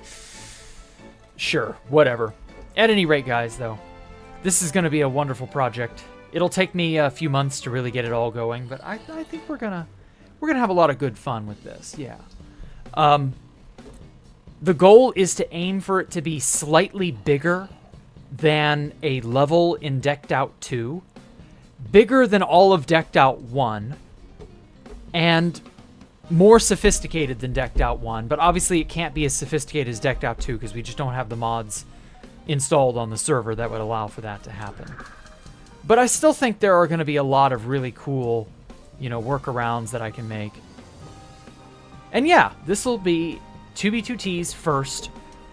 sure, whatever. At any rate, guys, though, this is going to be a wonderful project. It'll take me a few months to really get it all going, but I think we're gonna have a lot of good fun with this. Yeah. The goal is to aim for it to be slightly bigger than a level in Decked Out 2, bigger than all of Decked Out 1, and more sophisticated than Decked Out 1, but obviously it can't be as sophisticated as Decked Out 2 because we just don't have the mods installed on the server that would allow for that to happen. But I still think there are going to be a lot of really cool, you know, workarounds that I can make. And yeah, this will be 2B2T's first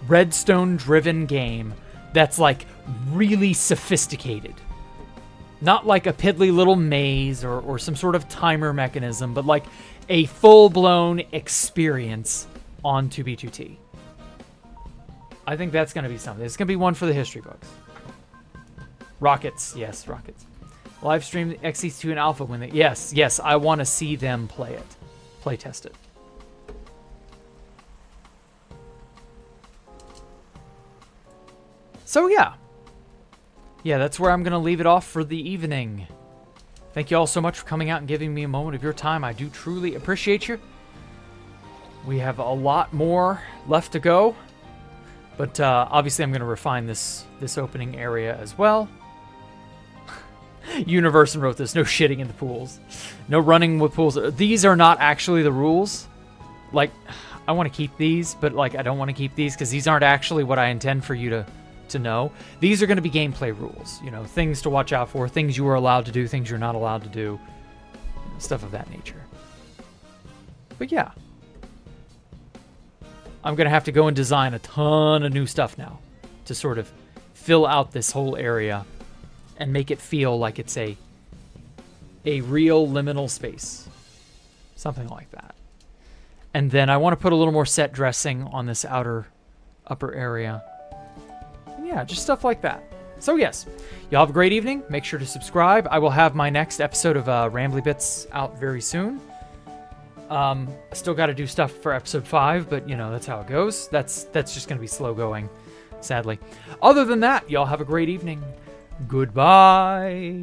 redstone-driven game that's, like, really sophisticated. Not like a piddly little maze or some sort of timer mechanism, but like a full-blown experience on 2B2T. I think that's going to be something. It's going to be one for the history books. Rockets. Yes, rockets. Live stream XE2 and Alpha when they... Yes, I want to see them play it. Play test it. So, yeah. Yeah, that's where I'm going to leave it off for the evening. Thank you all so much for coming out and giving me a moment of your time. I do truly appreciate you. We have a lot more left to go. But obviously I'm going to refine this opening area as well. Universe wrote this. No shitting in the pools. No running with pools. These are not actually the rules. Like, I want to keep these, but like I don't want to keep these because these aren't actually what I intend for you to know. These are going to be gameplay rules. You know, things to watch out for, things you are allowed to do, things you're not allowed to do. You know, stuff of that nature. But yeah. I'm going to have to go and design a ton of new stuff now to sort of fill out this whole area and make it feel like it's a real liminal space. Something like that. And then I want to put a little more set dressing on this upper area. And yeah, just stuff like that. So yes, y'all have a great evening. Make sure to subscribe. I will have my next episode of Rambly Bits out very soon. I still got to do stuff for episode 5, but you know, that's how it goes. That's just going to be slow going, sadly. Other than that, y'all have a great evening. Goodbye.